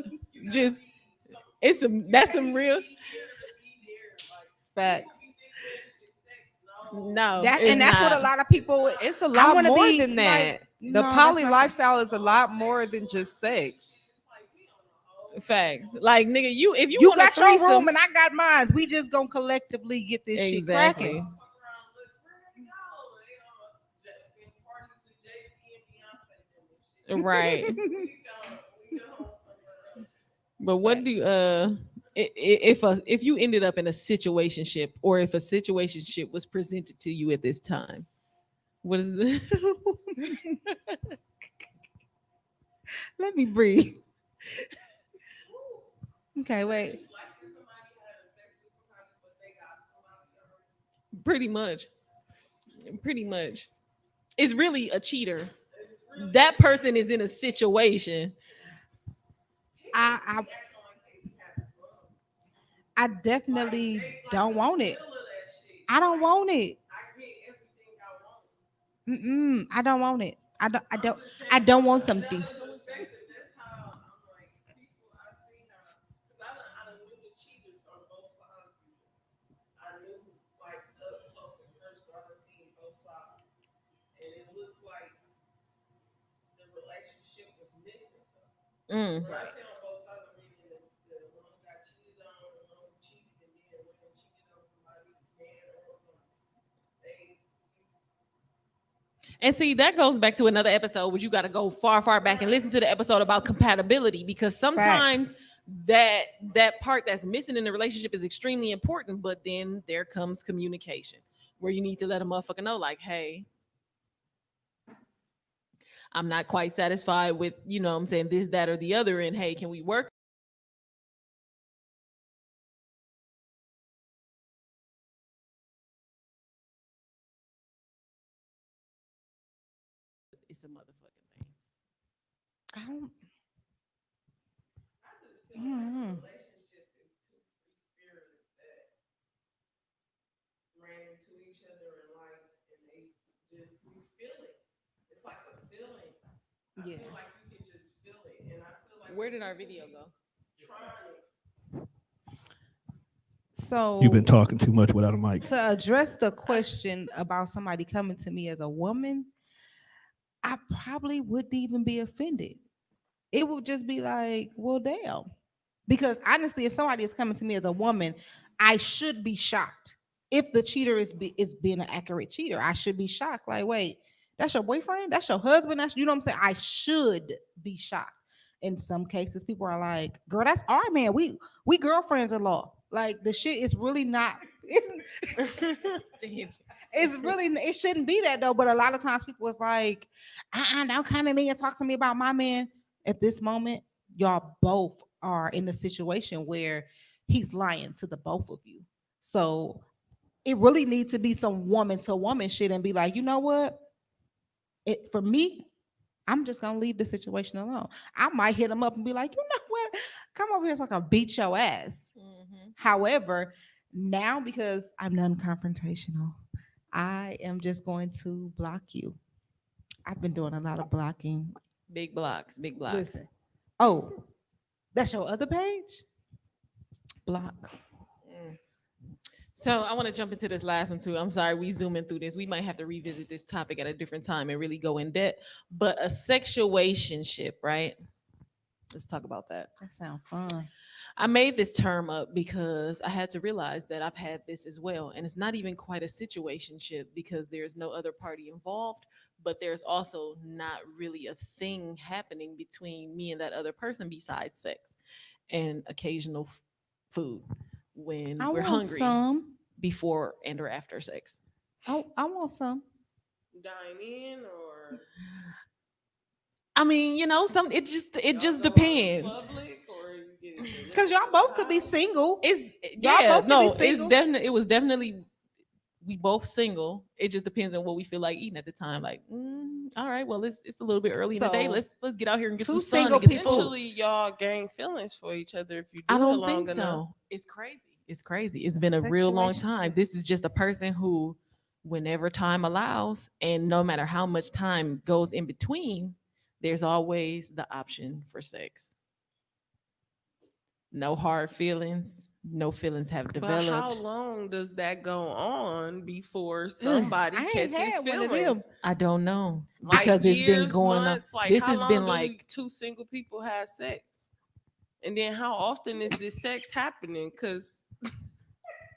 S2: Just that's some real
S1: Facts.
S2: no.
S1: And that's what a lot of people.
S4: It's a
S1: I
S4: lot
S1: wanna
S4: more
S1: be
S4: than that.
S1: like,
S4: The
S1: no, that's
S4: poly
S1: not-
S4: lifestyle is a lot more than just sex.
S2: Facts. Like nigga, if you
S1: You
S2: want a
S1: got your
S2: threesome,
S1: room and I got mine. We just gonna collectively get this shit
S2: exactly.
S1: cracking.
S2: Right. But what do if you ended up in a situationship, or if a situationship was presented to you at this time, what is it?
S1: Let me breathe. Okay, wait.
S2: Pretty much. Pretty much. It's really a cheater. That person is in a situation.
S1: I I definitely don't want it. I don't want it. I don't want it. I don't want something.
S2: Mm. And see, that goes back to another episode where you got to go far, far back and listen to the episode about compatibility, because sometimes
S1: Facts.
S2: that part that's missing in the relationship is extremely important. But then there comes communication, where you need to let a motherfucker know, like, hey, I'm not quite satisfied with, what I'm saying, this, that, or the other. And hey, can we work? It's a motherfucking thing.
S1: I don't. Mm. Yeah.
S2: Where did our video go?
S1: So
S3: You've been talking too much without a mic.
S1: to address the question about somebody coming to me as a woman, I probably wouldn't even be offended. It would just be like, well, damn. Because honestly, if somebody is coming to me as a woman, I should be shocked. If the cheater is being an accurate cheater, I should be shocked. Like, wait, that's your boyfriend? That's your husband? That's, you know what I'm saying? I should be shocked. In some cases, people are like, girl, that's our man. We girlfriends in law. Like the shit is really not. It's really, it shouldn't be that though. But a lot of times people is like, don't come at me and talk to me about my man. At this moment, y'all both are in a situation where he's lying to the both of you. So it really needs to be some woman to woman shit and be like, you know what? It for me, I'm just gonna leave the situation alone. I might hit him up and be like, you know what? Come over here so I can beat your ass.
S2: Mm-hmm.
S1: However, now because I'm non-confrontational, I am just going to block you. I've been doing a lot of blocking.
S2: Big blocks, big blocks.
S1: Listen. Oh, that's your other page? Block.
S2: So I want to jump into this last one too. I'm sorry, we zooming through this. We might have to revisit this topic at a different time and really go in depth. But a sexuationship, right? Let's talk about that.
S1: That sounds fun.
S2: I made this term up because I had to realize that I've had this as well. And it's not even quite a situationship because there's no other party involved, but there's also not really a thing happening between me and that other person besides sex and occasional food when
S1: I
S2: we're
S1: want
S2: hungry
S1: some.
S2: before and or after sex.
S1: I want some.
S4: Dine in or
S2: I mean, it just depends.
S4: public or you get it
S1: Because y'all both could be single.
S2: It's
S1: Y'all
S2: yeah,
S1: both
S2: no,
S1: could be
S2: it's
S1: single.
S2: definitely it was definitely we both single. It just depends on what we feel like eating at the time. Like, all right, well, it's a little bit early in the day.
S1: So,
S2: Let's get out here and get
S1: two
S2: some sun
S1: single
S2: and get some
S1: people-
S2: food.
S4: eventually y'all gain feelings for each other if you do
S2: I
S4: it
S2: don't
S4: long
S2: think
S4: enough.
S2: so. It's crazy. It's crazy. It's been a real long time.
S1: Situationship.
S2: This is just a person who, whenever time allows, and no matter how much time goes in between, there's always the option for sex. No hard feelings. No feelings have
S4: But how
S2: developed.
S4: long does that go on before somebody
S1: I ain't
S4: catches
S1: had one of
S4: feelings?
S1: them.
S2: I don't know
S4: Like
S2: because it's been
S4: years,
S2: going
S4: months,
S2: on.
S4: like
S2: This
S4: how
S2: has
S4: long
S2: been
S4: do
S2: like
S4: two single people have sex?
S5: And then how often is this sex happening? Because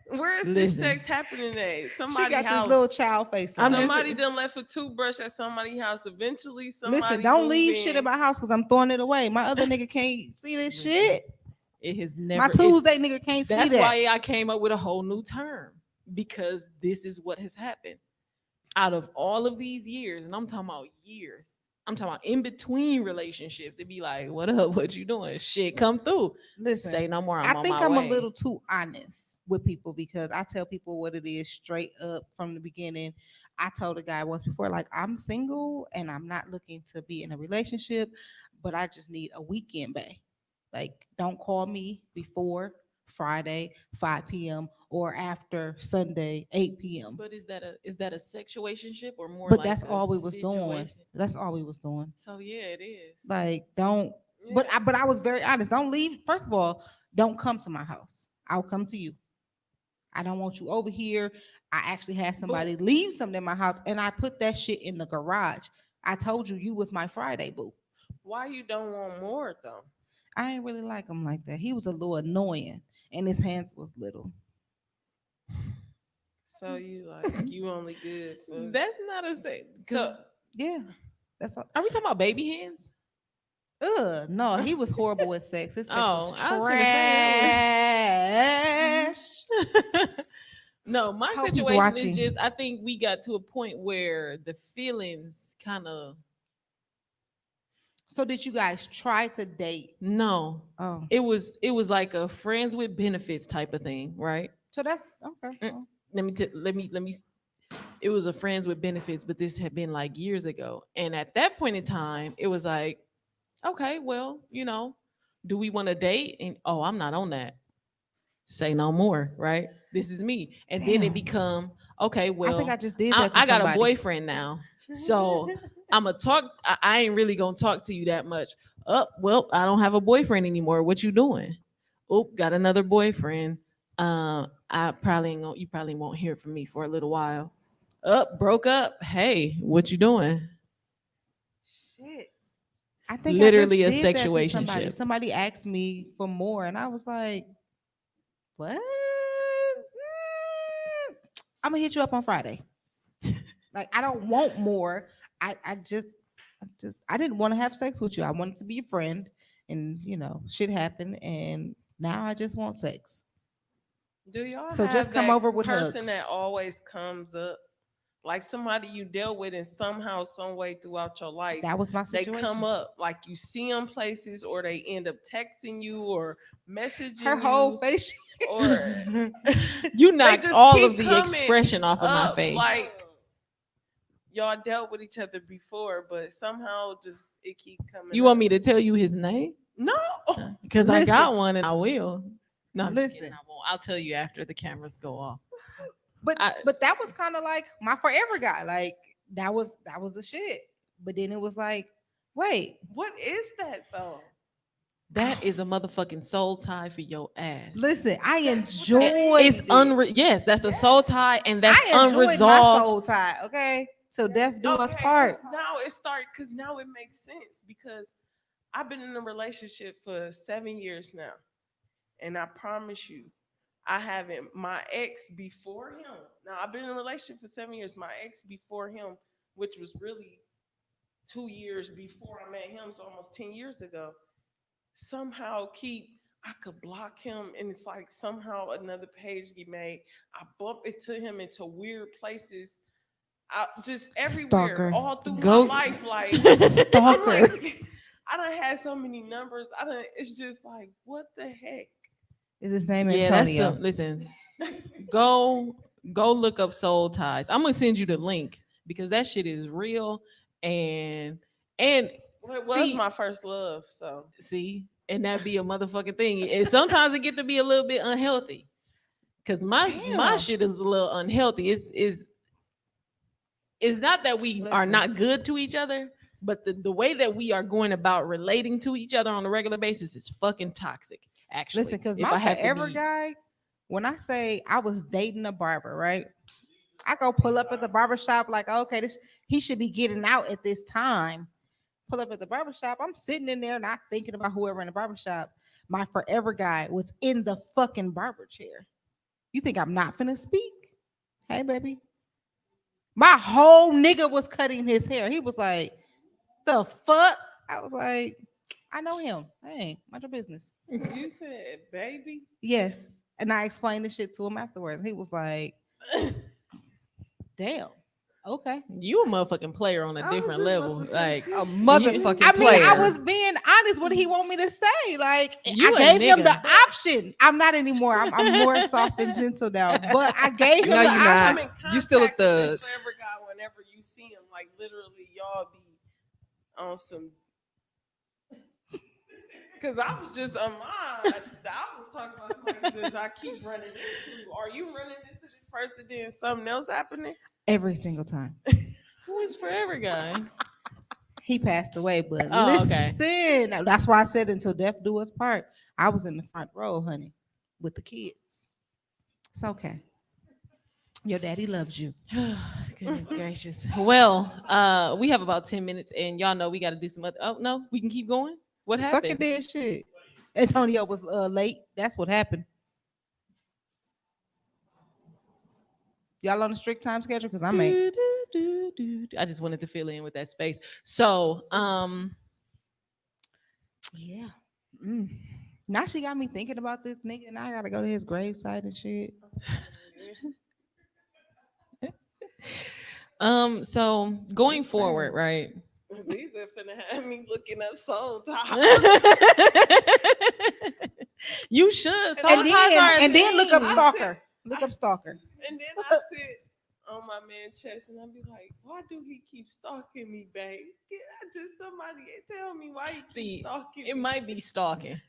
S5: where is this
S2: Listen.
S5: sex happening at?
S1: She
S5: Somebody's
S1: got
S5: house.
S1: this little child face.
S2: I'm
S1: on.
S2: just-
S5: Somebody done left a toothbrush at somebody's house. Eventually, somebody
S1: Listen, don't leave
S5: move
S1: shit
S5: in.
S1: in my house because I'm throwing it away. My other nigga can't see this
S2: Listen,
S1: shit.
S2: It has never.
S1: My
S2: it's-
S1: Tuesday nigga can't see
S2: That's
S1: that.
S2: why I came up with a whole new term, because this is what has happened out of all of these years, and I'm talking about years. I'm talking about in between relationships. It'd be like, "What up? What you doing? Shit, come through.
S1: Listen,
S2: Say no more.
S1: I
S2: I'm
S1: think
S2: on my
S1: I'm
S2: way."
S1: a little too honest with people because I tell people what it is straight up from the beginning. I told a guy once before, like, I'm single and I'm not looking to be in a relationship, but I just need a weekend bae. Like, don't call me before Friday, 5 p.m. or after Sunday, 8 p.m.
S2: But is that a sexuationship or more?
S1: But
S2: like
S1: that's
S2: a
S1: all we was doing.
S2: situation?
S1: That's all we was doing.
S2: So yeah, it is.
S1: Like, don't.
S5: Yeah.
S1: But I was very honest. Don't leave. First of all, don't come to my house. I'll come to you. I don't want you over here. I actually had somebody leave something in my house, and I put that shit in the garage. I told you you was my Friday boo.
S5: Why you don't want more though?
S1: I ain't really like him like that. He was a little annoying, and his hands was little.
S5: So you like you only good for
S2: That's not a sex.
S5: so
S1: Yeah, that's all.
S2: Are we talking about baby hands?
S1: No, he was horrible with sex. His sex
S2: Oh,
S1: was
S2: I was
S1: trash.
S2: No, my
S1: Hope he's
S2: situation
S1: watching.
S2: is just I think we got to a point where the feelings kind of
S1: So did you guys try to date?
S2: no.
S1: Oh,
S2: It was like a friends with benefits type of thing, right?
S1: so that's okay.
S2: Mm. Let me it was a friends with benefits, but this had been like years ago. And at that point in time, it was like, okay, well, do we want to date? And oh, I'm not on that. Say no more, right? This is me. And then it
S1: Damn.
S2: become, okay, well,
S1: I think I just did that. To
S2: I got a
S1: somebody.
S2: boyfriend now. So I'm gonna talk. I ain't really gonna talk to you that much. Well, I don't have a boyfriend anymore. What you doing? Oh, got another boyfriend. I probably ain't gonna, you probably won't hear from me for a little while. Broke up. Hey, what you doing?
S1: Shit. I think
S2: Literally
S1: I
S2: a
S1: just did that to
S2: sexuationship.
S1: somebody. Somebody asked me for more, and I was like, "What? I'm gonna hit you up on Friday." Like, I don't want more. I just I didn't want to have sex with you. I wanted to be your friend, and shit happened, and now I just want sex.
S5: do y'all
S1: So
S5: have
S1: just come
S5: that
S1: over with
S5: person
S1: hugs.
S5: that always comes up? Like somebody you dealt with in somehow, some way throughout your life.
S1: That was my
S5: They
S1: situation.
S5: come up like you see them places, or they end up texting you or messaging
S1: Her whole
S5: you,
S1: face.
S5: or
S2: You knocked
S5: just
S2: all
S5: keep
S2: of the
S5: coming
S2: expression off of my
S5: up,
S2: face.
S5: like y'all dealt with each other before, but somehow just it keep coming.
S2: You want
S5: up.
S2: me to tell you his name?
S5: No.
S2: Because I got
S1: Listen.
S2: one and I will. No, I'm just kidding,
S1: Listen.
S2: I won't. I'll tell you after the cameras go off.
S1: But that was kind of like my forever guy. Like that was the shit. But then it was like, wait,
S5: What is that though?
S2: That is a motherfucking soul tie for your ass.
S1: listen, I
S5: That's
S1: enjoyed
S2: It's
S1: it.
S2: yes, that's a soul tie, and that's
S1: I enjoyed my
S2: unresolved.
S1: soul tie. Okay, till death do us part.
S5: 'Cause now it started because now it makes sense because I've been in a relationship for 7 years now, and I promise you, I haven't. My ex before him. Now I've been in a relationship for 7 years. My ex before him, which was really 2 years before I met him, so almost 10 years ago. Somehow I could block him, and it's like somehow another page get made. I bump into him into weird places. I just everywhere,
S1: Stalker.
S5: all through
S2: Go-
S5: my life. Like
S1: Stalker.
S5: I'm like, I done had so many numbers. It's just like, what the heck?
S1: Is his name
S2: Yeah, that's
S1: Antonio?
S2: listen. Go look up soul ties. I'm gonna send you the link because that shit is real and
S5: Well, it was
S2: see,
S5: my first love, so
S2: and that be a motherfucking thing. And sometimes it get to be a little bit unhealthy. Cause my
S1: Damn.
S2: shit is a little unhealthy. It's not that we are
S1: Listen.
S2: not good to each other, but the way that we are going about relating to each other on a regular basis is fucking toxic. Actually,
S1: Listen, because
S2: if I
S1: my
S2: have to
S1: forever
S2: be-
S1: guy, when I say I was dating a barber, right? I go pull up at the barber shop like, okay, he should be getting out at this time. Pull up at the barber shop. I'm sitting in there not thinking about whoever in the barber shop. My forever guy was in the fucking barber chair. You think I'm not finna speak? Hey, baby. My whole nigga was cutting his hair. He was like, the fuck? I was like, I know him. Hey, mind your business.
S5: You said, baby.
S1: Yes. And I explained the shit to him afterwards. He was like, damn. Okay.
S2: You a motherfucking player on a
S5: I was
S2: different
S5: just about
S2: level.
S5: to say,
S2: Like
S4: A motherfucking
S1: I mean,
S4: player.
S1: I was being honest. What did he want me to say? Like,
S2: You
S1: I
S2: a
S1: gave him the
S2: nigga.
S1: option. I'm not anymore. I'm more soft and gentle now. But I gave him
S4: No,
S1: the
S4: you're not.
S5: I'm in
S4: You still a
S5: contact with this
S4: thug.
S5: forever guy whenever you see him. Like literally, y'all be on some. Cause I was just on mine. I was talking about somebody just I keep running into. Are you running into this person? Then something else happening?
S1: every single time.
S2: Who is forever guy?
S1: He passed away, but
S2: Oh, okay.
S1: listen, that's why I said until death do us part. I was in the front row, honey, with the kids. It's okay. Your daddy loves you.
S2: Goodness gracious. Well, we have about 10 minutes, and y'all know we got to do some other. Oh no, we can keep going. What
S1: Fucking
S2: happened?
S1: dead shit. Antonio was late. That's what happened. Y'all on a strict time schedule? Because I'm ain't.
S2: I just wanted to fill in with that space. So,
S1: Yeah. Mm. Now she got me thinking about this nigga, and I gotta go to his gravesite and shit.
S2: so going
S1: Just
S2: forward,
S1: saying.
S2: right?
S5: These are finna have me looking up soul ties.
S2: You should. Soul
S1: And
S2: ties are a
S1: then look up
S2: thing.
S1: stalker. Look up stalker.
S5: And then I sit on my man's chest and I be like, why do he keep stalking me, babe? Somebody tell me why he keeps
S2: See,
S5: stalking
S2: it
S5: me.
S2: might be stalking.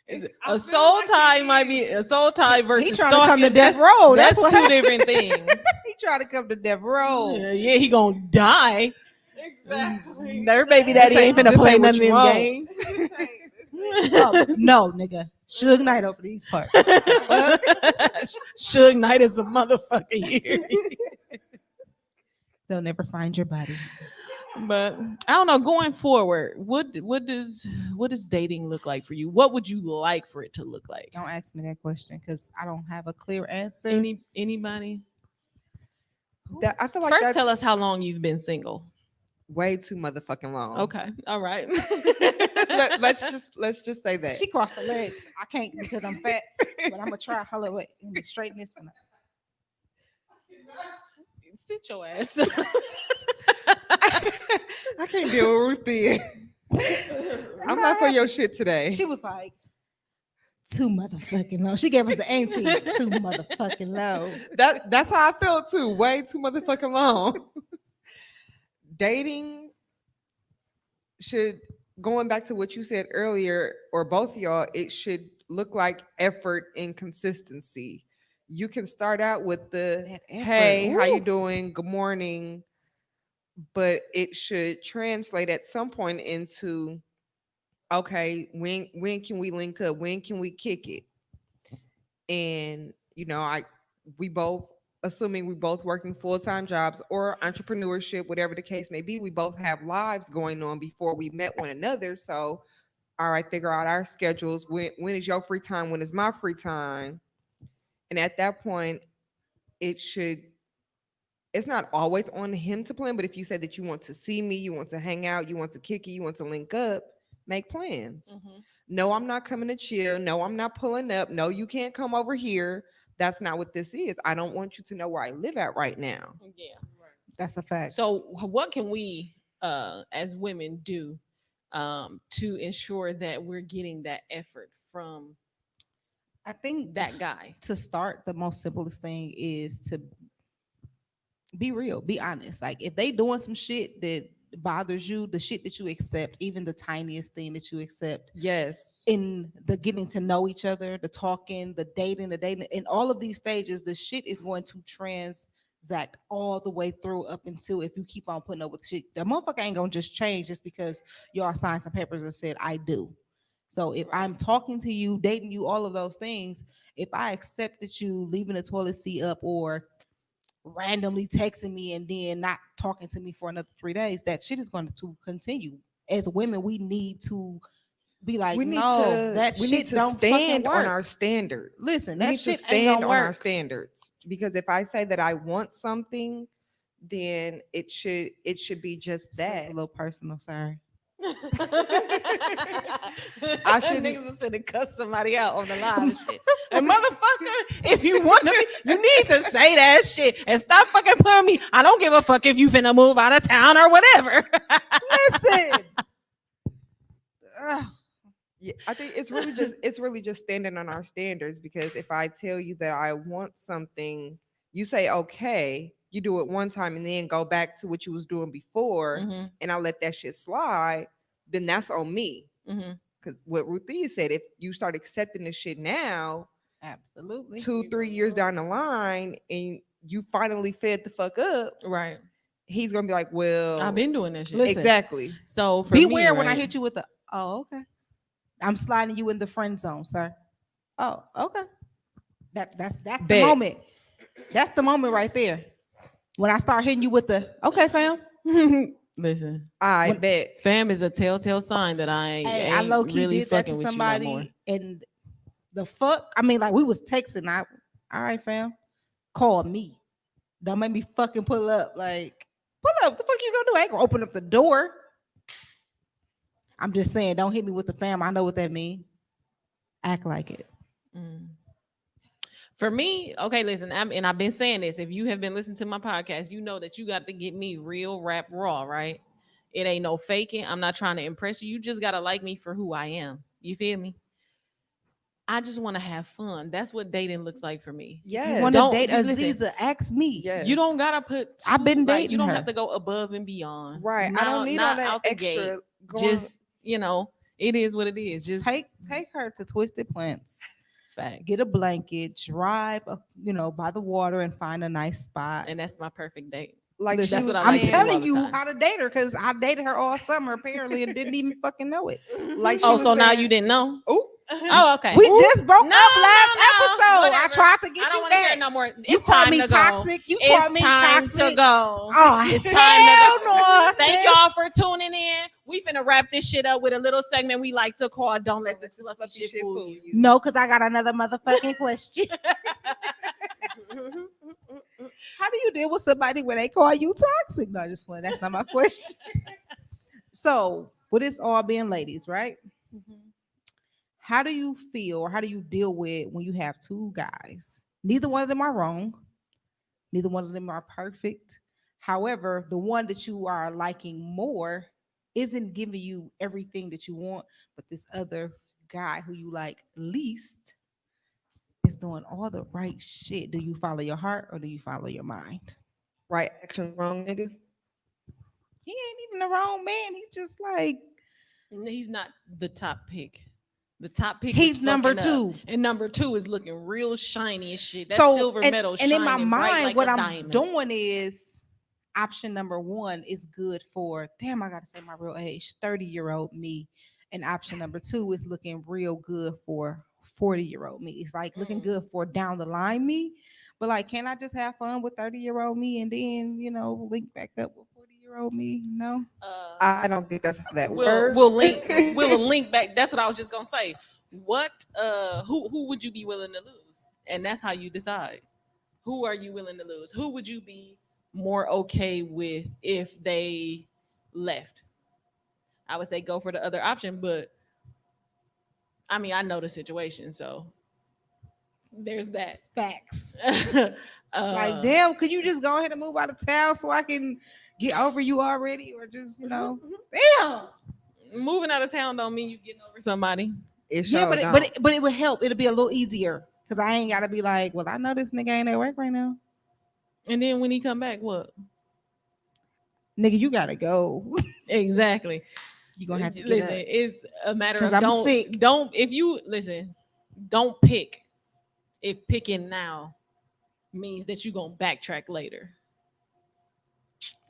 S5: I
S2: A
S5: feel
S2: soul
S5: like
S2: tie
S5: it
S2: might be
S5: is.
S2: a soul tie versus
S1: He trying to
S2: stalking.
S1: come to death row.
S2: That's
S1: That's what
S2: two different things.
S1: he trying to come to death row.
S2: Yeah, he gonna die.
S5: Exactly.
S2: Their baby
S5: That's-
S2: daddy ain't finna
S4: this
S2: play
S4: ain't
S2: none
S4: what
S2: of
S4: you
S2: them
S4: want.
S2: games.
S5: This ain't-
S1: No, nigga. Suge Knight over these parts. Fuck.
S2: Suge Knight is a motherfucker here.
S1: They'll never find your body.
S2: But I don't know. Going forward, what does dating look like for you? What would you like for it to look like?
S1: Don't ask me that question because I don't have a clear answer.
S2: Anybody?
S4: That, I feel like
S2: First,
S4: that's
S2: tell us how long you've been single.
S4: way too motherfucking long.
S2: Okay, all right.
S4: Let's just say that.
S1: She crossed her legs. I can't because I'm fat, but I'm gonna try. Hello, wait, let me straighten this one up.
S2: Sit your ass.
S4: I can't deal with Ruth then. I'm not for your shit today.
S1: She was like, too motherfucking low. She gave us an auntie, too motherfucking low.
S4: That's how I felt too. Way too motherfucking long. Dating should, going back to what you said earlier, or both of y'all, it should look like effort and consistency. You can start out with the
S1: That effort,
S4: hey, how you
S1: ooh.
S4: doing? Good morning. But it should translate at some point into okay, when can we link up? When can we kick it? And we both, assuming we both working full-time jobs or entrepreneurship, whatever the case may be, we both have lives going on before we met one another. So all right, figure out our schedules. When is your free time? When is my free time? And at that point, it's not always on him to plan, but if you said that you want to see me, you want to hang out, you want to kick it, you want to link up, make plans. No, I'm not coming to chill. No, I'm not pulling up. No, you can't come over here. That's not what this is. I don't want you to know where I live at right now.
S2: Yeah.
S1: That's a fact.
S2: So, what can we, as women, do to ensure that we're getting that effort from
S1: I think
S2: that guy?
S1: to start, the most simplest thing is to be real, be honest. Like if they doing some shit that bothers you, the shit that you accept, even the tiniest thing that you accept
S4: Yes.
S1: in the getting to know each other, the talking, the dating, in all of these stages, the shit is going to transact all the way through up until if you keep on putting up with shit, the motherfucker ain't gonna just change just because y'all signed some papers and said I do. So if I'm talking to you, dating you, all of those things, if I accepted you leaving the toilet seat up or randomly texting me and then not talking to me for another 3 days, that shit is going to continue. As women, we need to be like,
S4: we need
S1: no,
S4: to
S1: that
S4: we
S1: shit
S4: need to
S1: don't
S4: stand
S1: fucking
S4: on
S1: work.
S4: our standards.
S1: Listen,
S4: we
S1: that
S4: need to
S1: shit ain't
S4: stand
S1: gonna
S4: on our
S1: work.
S4: standards, because if I say that I want something, then it should be just
S1: That
S4: that.
S1: a little personal. Sorry.
S4: I shouldn't-
S2: Niggas should have cussed somebody out on the live and shit. And motherfucker, if you want to be, you need to say that shit and stop fucking putting me. I don't give a fuck if you finna move out of town or whatever.
S1: Listen. Ugh.
S4: Yeah, I think it's really just standing on our standards, because if I tell you that I want something, you say okay, you do it one time and then go back to what you was doing before,
S2: Mhm,
S4: and I let that shit slide, then that's on me.
S2: mhm.
S4: Because what Ruthia said, if you start accepting this shit now,
S1: Absolutely.
S4: 2-3 years down the line, and you finally fed the fuck up,
S2: Right.
S4: he's gonna be like, well,
S2: I've been doing that shit.
S1: Listen.
S4: exactly.
S2: So for
S1: Beware
S2: me,
S1: when I
S2: right,
S1: hit you with the, oh, okay. I'm sliding you in the friend zone, sir. Oh, okay. That's the
S4: Bet.
S1: moment. That's the moment right there. When I start hitting you with the, okay, fam.
S2: listen,
S4: I
S1: When-
S4: bet.
S2: fam is a telltale sign that I ain't,
S1: Hey, I
S2: ain't
S1: low key
S2: really
S1: did that
S2: fucking
S1: to
S2: with you no more.
S1: somebody, and the fuck. I mean, like we was texting. All right, fam. Call me. Don't make me fucking pull up. Like, pull up. The fuck you gonna do? I ain't gonna open up the door. I'm just saying, don't hit me with the fam. I know what that mean. Act like it.
S2: Mm. For me, okay, listen, and I've been saying this. If you have been listening to my podcast, you know that you got to get me real rap raw, right? It ain't no faking. I'm not trying to impress you. You just got to like me for who I am. You feel me? I just want to have fun. That's what dating looks like for me.
S1: You
S4: Yes.
S1: want to
S2: Don't-
S1: date
S2: listen.
S1: Aziza? Ask me.
S4: Yes.
S2: You don't gotta put.
S1: I've been
S2: like, you
S1: dating
S2: don't
S1: her.
S2: have to go above and beyond.
S4: Right. I
S2: Not-
S4: don't need
S2: not
S4: all that
S2: out the
S4: extra
S2: gate.
S4: going.
S2: Just it is what it is. Just
S1: Take her to Twisted Plants.
S2: fact.
S1: Get a blanket, drive, by the water, and find a nice spot.
S2: And that's my perfect date.
S4: like
S1: Listen,
S4: she
S2: that's
S4: was
S2: what I like
S1: I'm
S2: to do
S1: telling
S2: all the
S1: you
S2: time.
S1: how to date her because I dated her all summer apparently and didn't even fucking know it.
S4: Like she
S2: Oh,
S4: was
S2: so now
S4: saying-
S2: you didn't know?
S4: Oh,
S2: Oh, okay.
S1: We just broke
S2: No,
S1: up last
S2: no, no,
S1: episode.
S2: whatever.
S1: I tried to
S2: I
S1: get
S2: don't
S1: you
S2: want to hear
S1: back.
S2: no more. It's
S1: You called
S2: time
S1: me
S2: to go.
S1: toxic. You
S2: It's
S1: called me
S2: time
S1: toxic.
S2: to go.
S1: Oh,
S2: It's time to go.
S1: hell no,
S2: Thank
S1: sis.
S2: y'all for tuning in. We finna wrap this shit up with a little segment we like to call "Don't Let This Fluffy Shit Fool You."
S1: No, because I got another motherfucking question. How do you deal with somebody when they call you toxic? No, just one. That's not my question. So, with this all being ladies, right? How do you feel or how do you deal with when you have two guys? Neither one of them are wrong. Neither one of them are perfect. However, the one that you are liking more isn't giving you everything that you want, but this other guy who you like least is doing all the right shit. Do you follow your heart or do you follow your mind?
S4: right actions, wrong nigga.
S1: He ain't even the wrong man. He just like
S2: He's not the top pick. The top pick.
S1: he's
S2: is
S1: number
S2: fucking up.
S1: two.
S2: And number two is looking real shiny as shit. That
S1: So
S2: silver
S1: and,
S2: metal
S1: and in my
S2: shining bright
S1: mind,
S2: like
S1: what
S2: a
S1: I'm
S2: diamond.
S1: doing is option number one is good for damn, I gotta say my real age, 30-year-old me. And option number two is looking real good for 40-year-old me. It's like looking good for down the line me. But like, can I just have fun with 30-year-old me and then, link back up with 40-year-old me? No.
S4: I don't think that's how that
S2: We'll
S4: works.
S2: we'll link back. That's what I was just gonna say. What who would you be willing to lose? And that's how you decide. Who are you willing to lose? Who would you be more okay with if they left? I would say go for the other option, but I mean I know the situation, so there's that.
S1: Facts.
S2: Like
S1: Like, damn, could you just go ahead and move out of town so I can get over you already? Or just, damn.
S2: moving out of town don't mean you getting over somebody.
S4: It
S1: Yeah,
S4: sure
S1: but
S4: don't.
S1: it would help. It'll be a little easier because I ain't gotta be like, well, I know this nigga ain't at work right now.
S2: And then when he come back, what?
S1: Nigga, you gotta go.
S2: Exactly.
S1: You gonna have to get
S2: listen.
S1: up.
S2: It's a matter
S1: 'Cause
S2: of
S1: I'm
S2: don't
S1: sick.
S2: don't if you listen. Don't pick if picking now means that you're gonna backtrack later.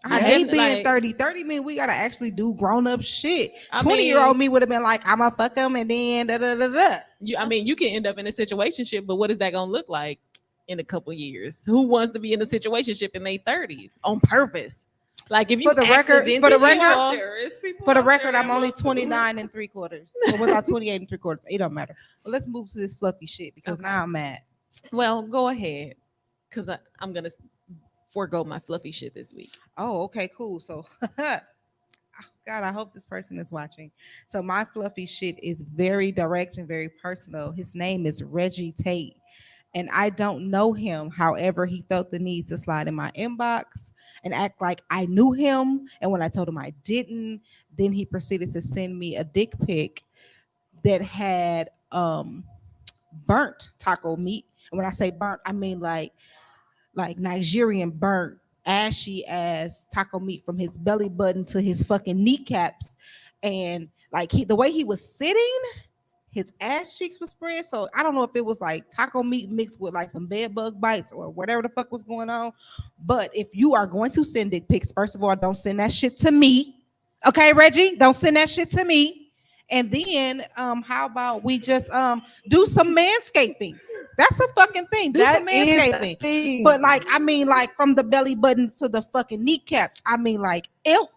S1: I
S2: I
S1: hate
S2: definitely,
S1: being
S2: like-
S1: 30. 30 mean we gotta actually do grown up shit.
S2: I
S1: 20-year-old
S2: mean-
S1: me would have been like, I'ma fuck him and then da da da da.
S2: I mean, you can end up in a situationship, but what is that gonna look like in a couple years? Who wants to be in a situationship in their 30s on purpose? Like if you
S1: For the record-
S2: accidentally
S1: for the record-
S2: fall-
S5: There is people
S1: For the
S5: out there
S1: record,
S5: that
S1: I'm only
S5: want to.
S1: 29 and 3/4. Or was I 28 and 3/4? It don't matter. But let's move to this fluffy shit because
S2: Okay.
S1: now I'm mad.
S2: well, go ahead, because I'm gonna forego my fluffy shit this week.
S1: Oh, okay, cool. So, God, I hope this person is watching. So, my fluffy shit is very direct and very personal. His name is Reggie Tate, and I don't know him. However, he felt the need to slide in my inbox and act like I knew him. And when I told him I didn't, then he proceeded to send me a dick pic that had burnt taco meat. And when I say burnt, I mean like Nigerian burnt, ashy ass taco meat from his belly button to his fucking kneecaps. And like the way he was sitting, his ass cheeks were spread. So I don't know if it was like taco meat mixed with like some bed bug bites or whatever the fuck was going on. But if you are going to send dick pics, first of all, don't send that shit to me. Okay, Reggie, don't send that shit to me. And then how about we just do some manscaping? That's a fucking thing. Do some manscaping. But like, I mean, like from the belly button to the fucking kneecaps. I mean, like, ew.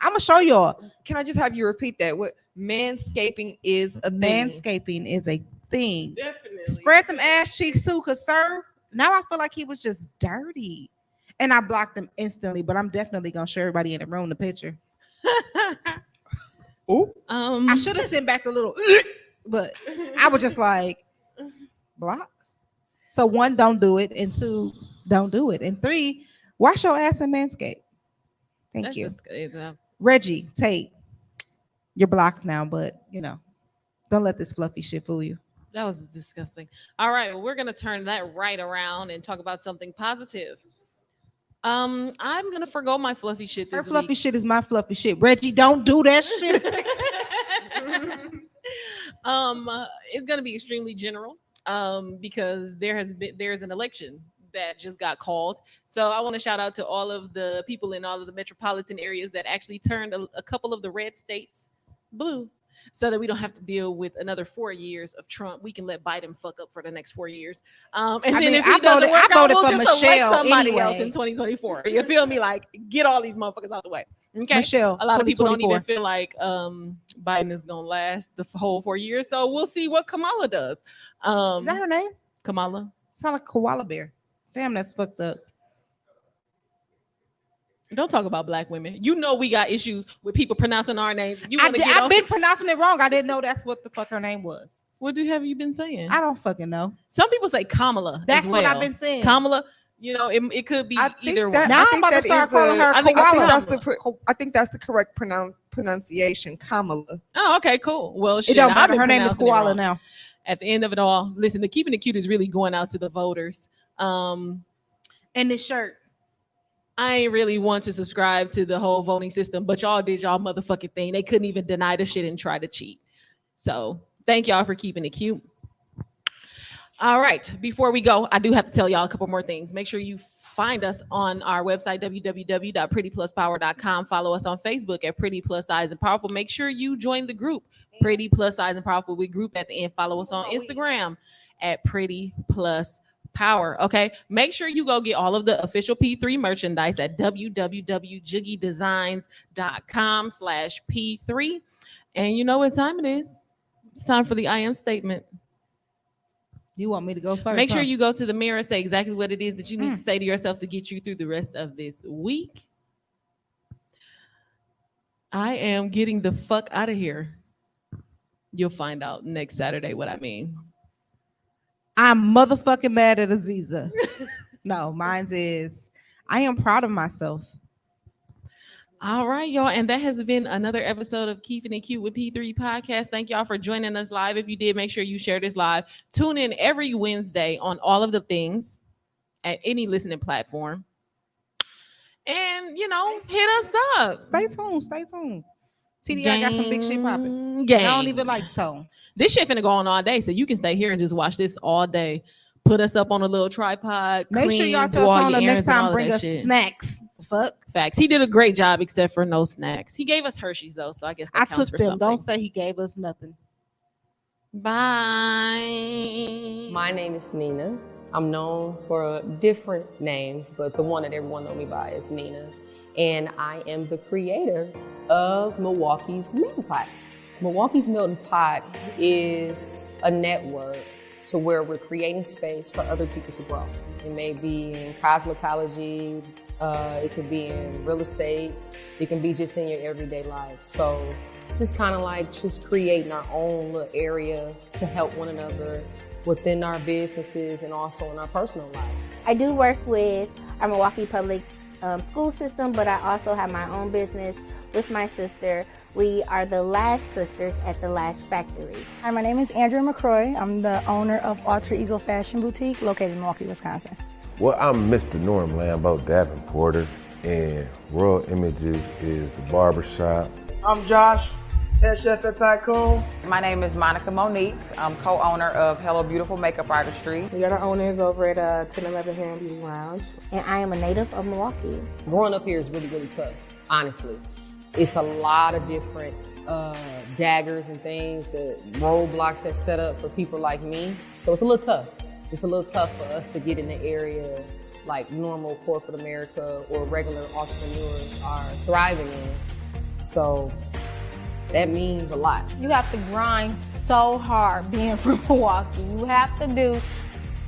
S1: I'm gonna show y'all.
S4: Can I just have you repeat that? What manscaping is a thing?
S1: Manscaping is a thing.
S5: Definitely.
S1: Spread them ass cheeks too, cause sir, now I feel like he was just dirty. And I blocked him instantly, but I'm definitely gonna show everybody in the room the picture. I should have sent back a little, but I was just like, block. So 1, don't do it, and 2, don't do it, and 3, wash your ass and manscape. Thank you, Reggie Tate. You're blocked now, but you know, don't let this fluffy shit fool you.
S2: That was disgusting. All right, well, we're gonna turn that right around and talk about something positive. I'm gonna forgo my fluffy shit
S1: Her
S2: this
S1: fluffy
S2: week.
S1: shit is my fluffy shit. Reggie, don't do that shit.
S2: It's gonna be extremely general. Because there's an election that just got called. So I want to shout out to all of the people in all of the metropolitan areas that actually turned a couple of the red states blue, so that we don't have to deal with another 4 years of Trump. We can let Biden fuck up for the next 4 years. And
S1: I
S2: then
S1: mean,
S2: if he
S1: I
S2: doesn't
S1: voted-
S2: work
S1: I
S2: out,
S1: voted
S2: we'll
S1: for
S2: just elect
S1: Michelle
S2: somebody else
S1: anyway.
S2: in 2024. You feel me? Like, get all these motherfuckers out the way. Okay.
S1: Michelle,
S2: A lot of people don't
S1: 2024.
S2: even feel like Biden is gonna last the whole 4 years. So we'll see what Kamala does.
S1: Is that her name?
S2: Kamala.
S1: Sound like a koala bear. Damn, that's fucked up.
S2: Don't talk about black women. You know we got issues with people pronouncing our names. You want to get
S1: I've
S2: off?
S1: been pronouncing it wrong. I didn't know that's what the fuck her name was.
S2: What have you been saying?
S1: I don't fucking know.
S2: Some people say Kamala.
S1: That's
S2: as
S1: what
S2: well.
S1: I've been saying.
S2: Kamala. You know, it could be
S6: I think
S2: either
S6: that-
S2: one.
S1: Now
S6: I
S1: I'm
S6: think
S1: about to
S6: that
S1: start
S6: is
S1: calling her
S2: I think
S1: koala.
S6: I think that's the correct pronunciation, Kamala.
S2: Oh, okay, cool. Well, shit,
S1: It don't
S2: I've
S1: matter.
S2: been
S1: Her name is
S2: pronouncing it
S1: Koala
S2: wrong.
S1: now.
S2: At the end of it all, listen, the keeping it cute is really going out to the voters.
S1: And this shirt.
S2: I ain't really want to subscribe to the whole voting system, but y'all did y'all motherfucking thing. They couldn't even deny the shit and try to cheat. So thank y'all for keeping it cute. All right, before we go, I do have to tell y'all a couple more things. Make sure you find us on our website, www.prettypluspower.com. Follow us on Facebook at Pretty Plus Size and Powerful. Make sure you join the group, Pretty Plus Size and Powerful. We group at the end. Follow us on Instagram at Pretty Plus Power. Okay, make sure you go get all of the official P3 merchandise at www.jiggydesigns.com/P3. And you know what time it is? It's time for the I am statement.
S1: You want me to go first?
S2: Make sure
S1: huh?
S2: you go to the mirror and say exactly what it is that you need to say to yourself to get you through the rest of this week. I am getting the fuck out of here. You'll find out next Saturday what I mean.
S1: I'm motherfucking mad at Aziza. No, mine's is I am proud of myself.
S2: All right, y'all. And that has been another episode of Keeping It Cute with P3 Podcast. Thank y'all for joining us live. If you did, make sure you share this live. Tune in every Wednesday on all of the things at any listening platform. And, you know, hit us up.
S1: Stay tuned. Stay tuned. TDR got some big shit popping.
S2: Gang.
S1: I don't even like tone.
S2: This shit finna go on all day, so you can stay here and just watch this all day. Put us up on a little tripod.
S1: Make sure y'all
S2: do
S1: tell
S2: all
S1: Tone
S2: your
S1: the next
S2: errands and all
S1: time
S2: of
S1: bring
S2: that
S1: us
S2: shit.
S1: snacks. Fuck.
S2: Facts. He did a great job, except for no snacks. He gave us Hershey's though, so I guess that
S1: I
S2: counts
S1: took
S2: for
S1: them.
S2: something.
S1: Don't say he gave us nothing.
S2: Bye.
S7: My name is Nina. I'm known for different names, but the one that everyone know me by is Nina. and I am the creator of Milwaukee's Melting Pot. Milwaukee's Melting Pot is a network to where we're creating space for other people to grow. It may be in cosmetology, it could be in real estate, it can be just in your everyday life. So just kind of like just creating our own little area to help one another within our businesses and also in our personal life.
S8: I do work with our Milwaukee Public School System, but I also have my own business with my sister. We are the Last Sisters at the Last Factory.
S9: Hi, my name is Andrea McCroy. I'm the owner of Alter Ego Fashion Boutique located in Milwaukee, Wisconsin.
S10: Well, I'm Mr. Norm Lambo Davenporter, and Royal Images is the barbershop.
S11: I'm Josh, head chef at Tycoon.
S12: My name is Monica Monique. I'm co-owner of Hello Beautiful Makeup Artistry.
S13: We are the owners over at 1011 Hair and Beauty Lounge.
S8: And I am a native of Milwaukee.
S7: Growing up here is really, really tough, honestly. It's a lot of different daggers and things, the roadblocks that's set up for people like me. So it's a little tough. It's a little tough for us to get in the area like normal corporate America or regular entrepreneurs are thriving in. So that means a lot.
S14: You have to grind so hard being from Milwaukee. You have to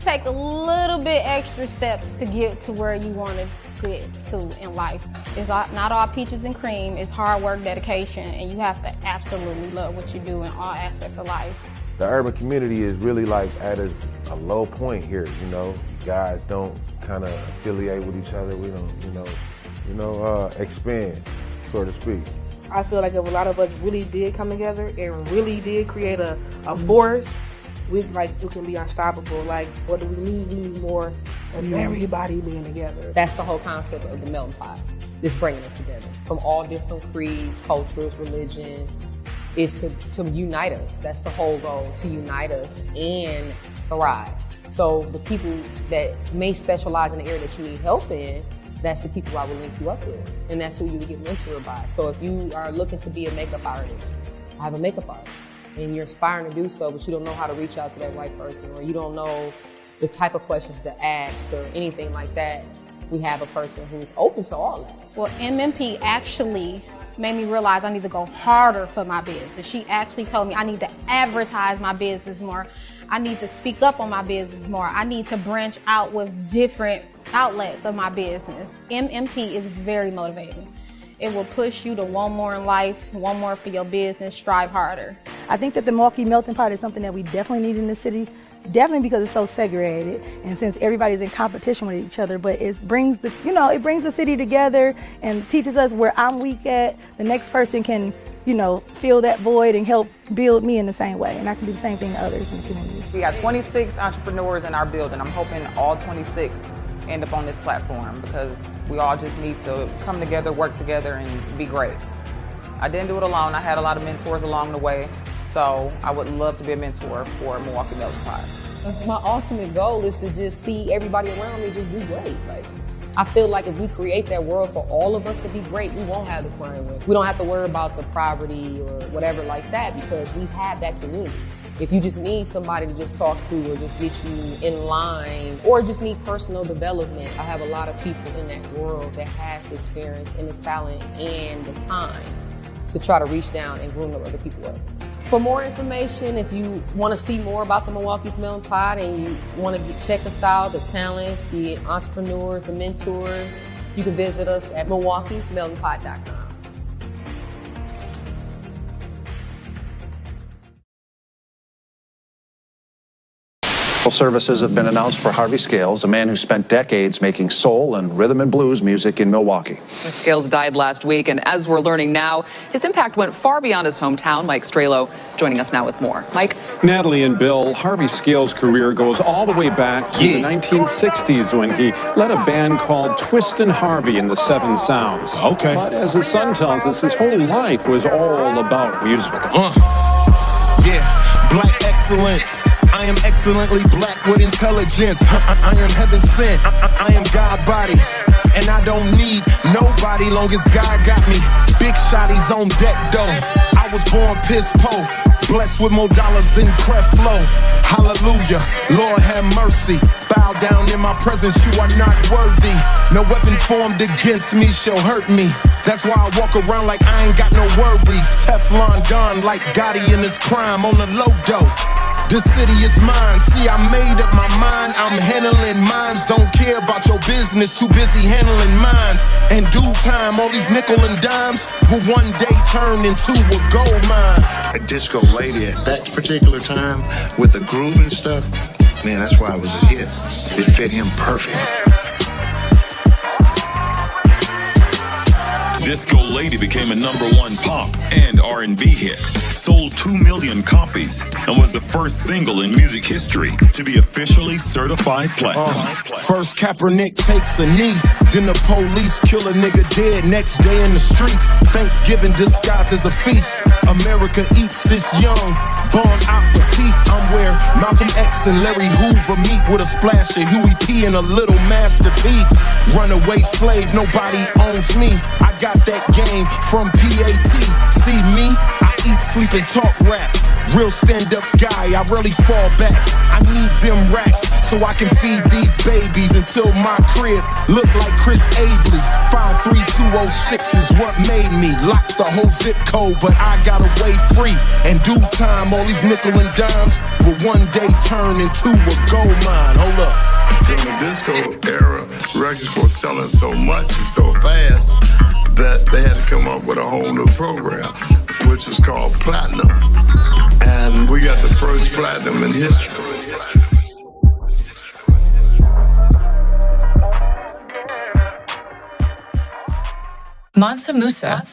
S14: take a little bit extra steps to get to where you want to get to in life. It's not all peaches and cream. It's hard work, dedication, and you have to absolutely love what you do in all aspects of life.
S10: The urban community is really like at a low point here, you know. You guys don't kind of affiliate with each other. We don't, expand, so to speak.
S13: I feel like if a lot of us really did come together and really did create a force, we can be unstoppable. Like, what do we need? We need more of everybody being together.
S7: That's the whole concept of the melting pot. It's bringing us together from all different creeds, cultures, religion. Is to unite us. That's the whole goal, to unite us and thrive. So the people that may specialize in the area that you need help in, that's the people I will link you up with. And that's who you will get mentored by. So if you are looking to be a makeup artist, I have a makeup artist. And you're aspiring to do so, but you don't know how to reach out to that right person, or you don't know the type of questions to ask or anything like that, we have a person who's open to all that.
S14: Well, MMP actually made me realize I need to go harder for my business. She actually told me I need to advertise my business more. I need to speak up on my business more. I need to branch out with different outlets of my business. MMP is very motivating. It will push you to want more in life, want more for your business, strive harder.
S9: I think that the Milwaukee Melting Pot is something that we definitely need in the city. Definitely because it's so segregated, and since everybody's in competition with each other, but it brings the city together and teaches us where I'm weak at. The next person can, fill that void and help build me in the same way, and I can do the same thing to others in the community.
S12: We got 26 entrepreneurs in our building. I'm hoping all 26 end up on this platform because we all just need to come together, work together, and be great. I didn't do it alone. I had a lot of mentors along the way. So I would love to be a mentor for Milwaukee Melting Pot.
S7: My ultimate goal is to just see everybody around me just be great. Like, I feel like if we create that world for all of us to be great, we won't have the crime rate. We don't have to worry about the poverty or whatever like that because we have that community. If you just need somebody to just talk to or just get you in line or just need personal development, I have a lot of people in that world that has the experience and the talent and the time to try to reach down and groom other people up. For more information, if you want to see more about the Milwaukee's Melting Pot and you want to check us out, the talent, the entrepreneurs, the mentors, you can visit us at milwaukeesmeltingpot.com.
S15: Services have been announced for Harvey Scales, a man who spent decades making soul and rhythm and blues music in Milwaukee.
S16: Scales died last week, and as we're learning now, his impact went far beyond his hometown. Mike Strelo joining us now with more. Mike?
S17: Natalie and Bill, Harvey Scales' career goes all the way back to the 1960s when he led a band called Twist and Harvey in the Seven Sounds.
S18: Okay.
S17: But as his son tells us, his whole life was all about music.
S18: Yeah, black excellence. I am excellently black with intelligence. I am heaven sent. I am God body. And I don't need nobody long as God got me. Big shotties on deck though. I was born piss po. Blessed with more dollars than Creflo. Hallelujah. Lord have mercy. Bow Bow down in my presence, you are not worthy. No weapon formed against me shall hurt me. That's why I walk around like I ain't got no worries. Teflon Don like Gotti in his prime on the low dough. The city is mine, see I made up my mind. I'm handling mines, don't care about your business. Too busy handling mines. In due time, all these nickel and dimes will one day turn into a gold mine.
S19: A disco lady at that particular time with the groove and stuff, man, that's why it was a hit. It fit him perfect.
S20: Disco Lady became a #1 pop and R&B hit, sold 2 million copies, and was the first single in music history to be officially certified platinum.
S18: First Kaepernick takes a knee, then the police kill a nigga dead next day in the streets. Thanksgiving disguised as a feast. America eats its young, bon appetit. I'm where Malcolm X and Larry Hoover meet with a splash of Huey P and a little Master P. Runaway slave, nobody owns me. I got that game from PAT. See me? I eat, sleep, and talk rap. Real stand-up guy, I rarely fall back. I need them racks so I can feed these babies until my crib look like Chris Abley's. 53206 is what made me. Lock the whole zip code, but I got away free. In due time, all these nickel and dimes will one day turn into a gold mine. Hold up.
S21: During the disco era, records were selling so much and so fast that they had to come up with a whole new program, which was called platinum. And we got the first platinum in history.
S16: Mansa Musa.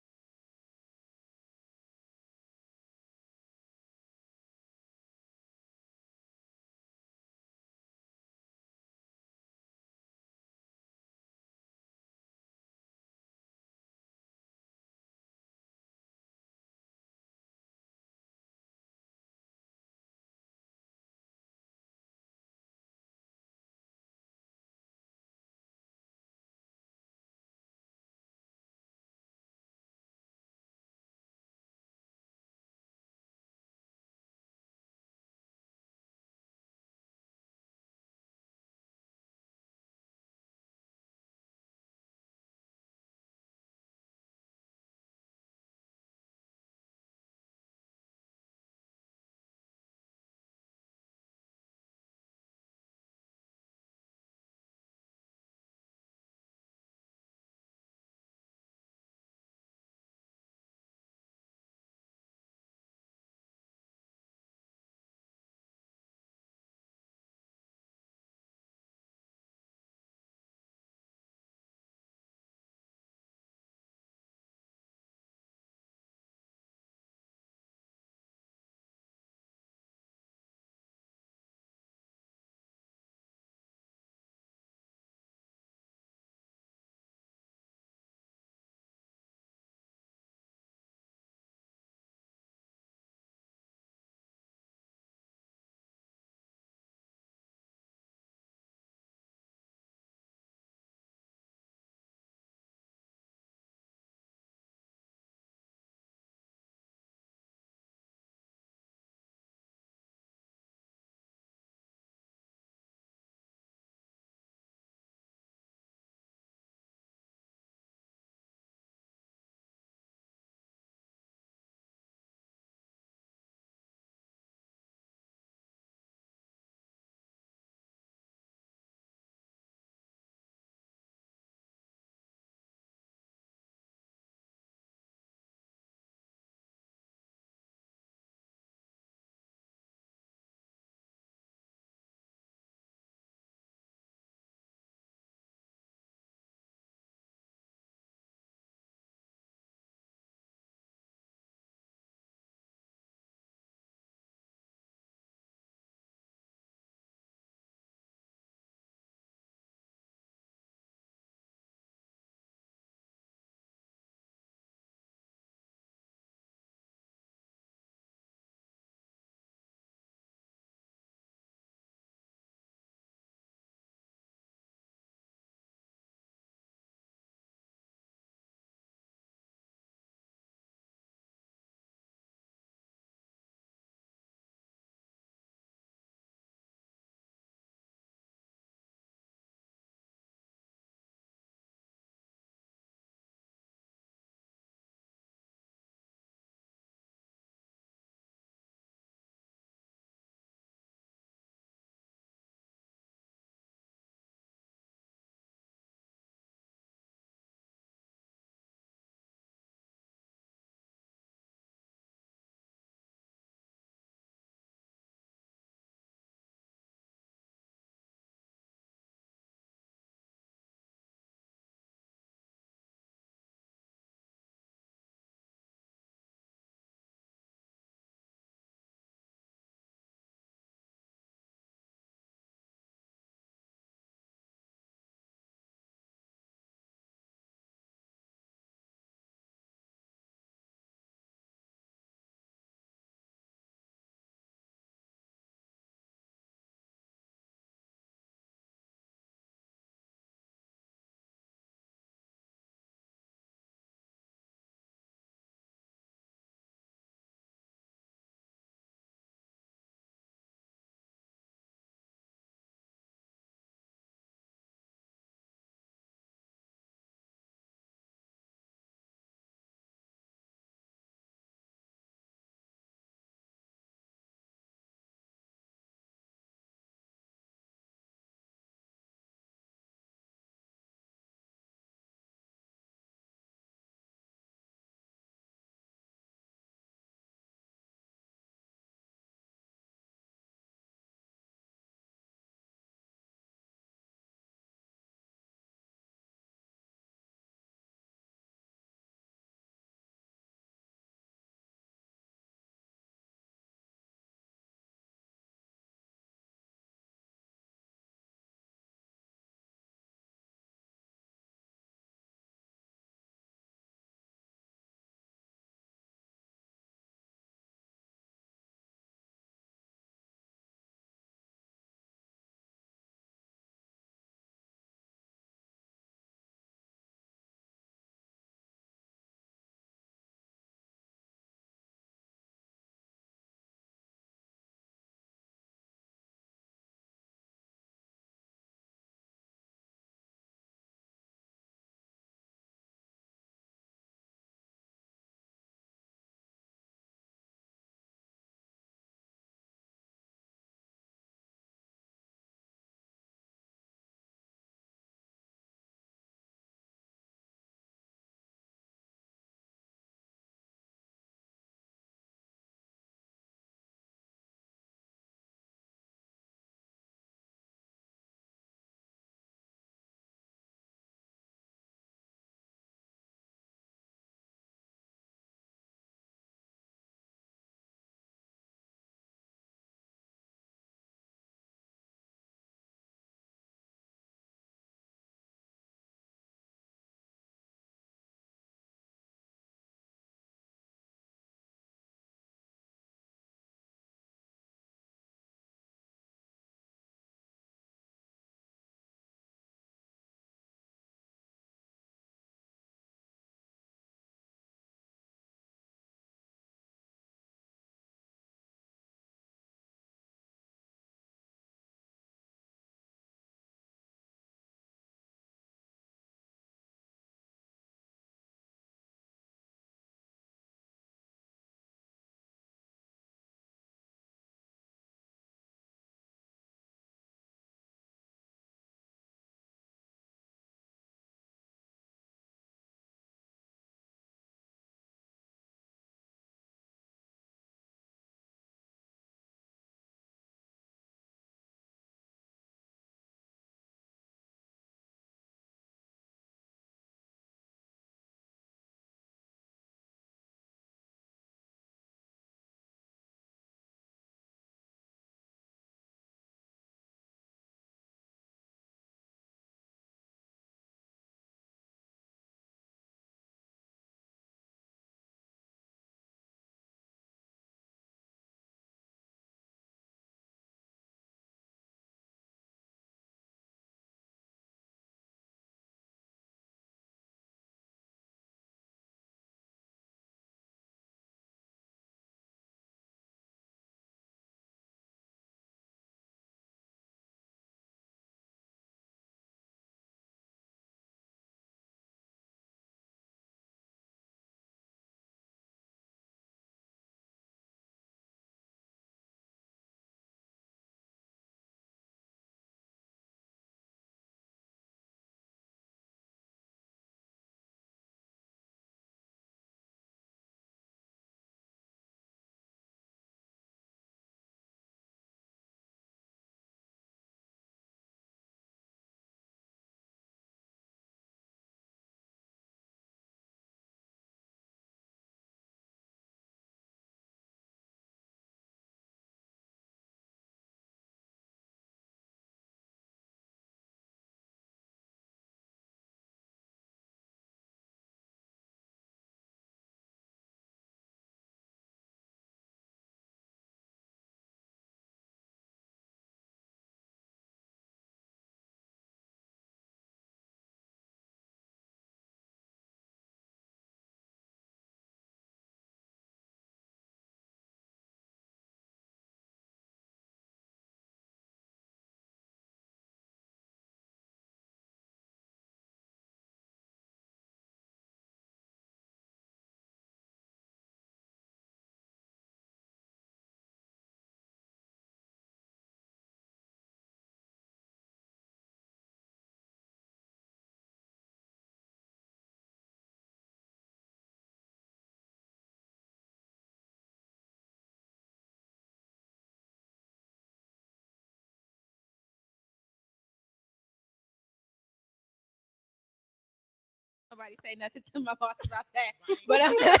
S2: Nobody say nothing to my boss about that, but I'm just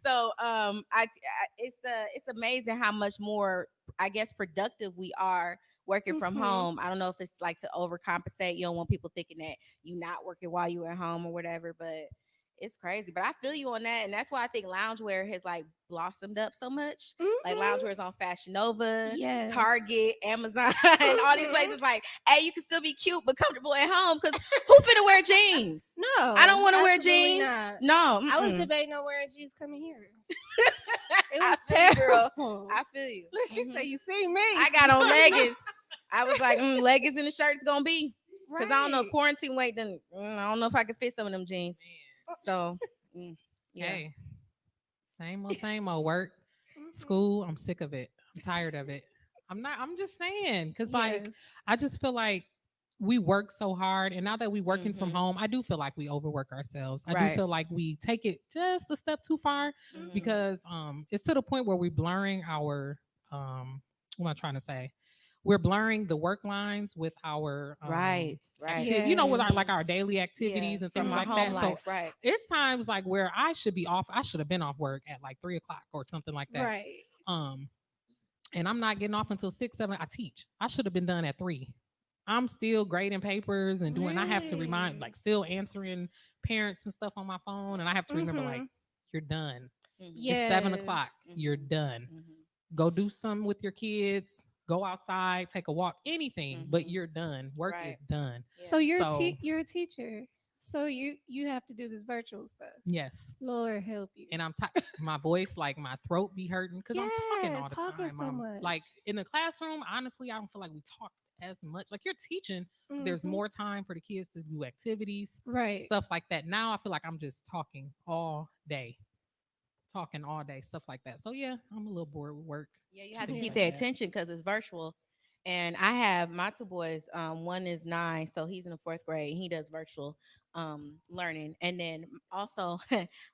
S2: so it's amazing how much more I guess productive we are working from home. I don't know if it's like to overcompensate. You don't want people thinking that you're not working while you're at home or whatever, but it's crazy. But I feel you on that, and that's why I think loungewear has like blossomed up so much. Like loungewear is on Fashion Nova,
S14: Yes.
S2: Target, Amazon, and all these places. Like, hey, you can still be cute but comfortable at home. Because who finna wear jeans?
S3: No,
S2: I don't want to wear
S3: absolutely
S2: jeans.
S3: not.
S2: No,
S3: I was
S2: mm-mm.
S3: debating on wearing jeans coming here. It
S2: I
S3: was
S2: feel you, girl.
S3: terrible.
S2: I feel you.
S3: Look, she said, "You see me?"
S2: I got on leggings. I was like, leggings and the shirt's gonna be. Because I don't know, quarantine weight, then I don't know if I can fit some of them jeans. So, yeah.
S22: Hey, same old work, school. I'm sick of it. I'm tired of it. I'm just saying, because like,
S3: Yes.
S22: I just feel like we work so hard. And now that we working from home, I do feel like we overwork ourselves. I do
S2: Right.
S22: feel like we take it just a step too far because it's to the point where we're blurring our, what am I trying to say? We're blurring the work lines with our
S2: Right.
S22: you know, with our like our daily activities and
S2: from
S22: things
S2: my
S22: like
S2: home
S22: that.
S2: life,
S22: So
S2: right.
S22: it's times like where I should be off. I should have been off work at like 3 o'clock or something like that.
S3: Right.
S22: And I'm not getting off until 6, 7. I teach. I should have been done at 3. I'm still grading papers and doing. I have to remind, like, still answering parents and stuff on my phone, and I have to remember, like, you're done. It's 7 o'clock. You're done. Go do something with your kids. Go outside, take a walk, anything, but you're done. Work is done.
S3: So you're you're a teacher. So you have to do this virtual stuff.
S22: Yes.
S3: Lord help you.
S22: And I'm my voice, like my throat be hurting because I'm talking all the time.
S3: So much.
S22: Like in the classroom, honestly, I don't feel like we talk as much. Like you're teaching, there's more time for the kids to do activities,
S3: right?
S22: Stuff like that. Now I feel like I'm just talking all day, stuff like that. So yeah, I'm a little bored with work.
S2: Yeah, you have to keep their attention because it's virtual. And I have my two boys. One is 9, so he's in the 4th grade. And he does virtual learning, and then also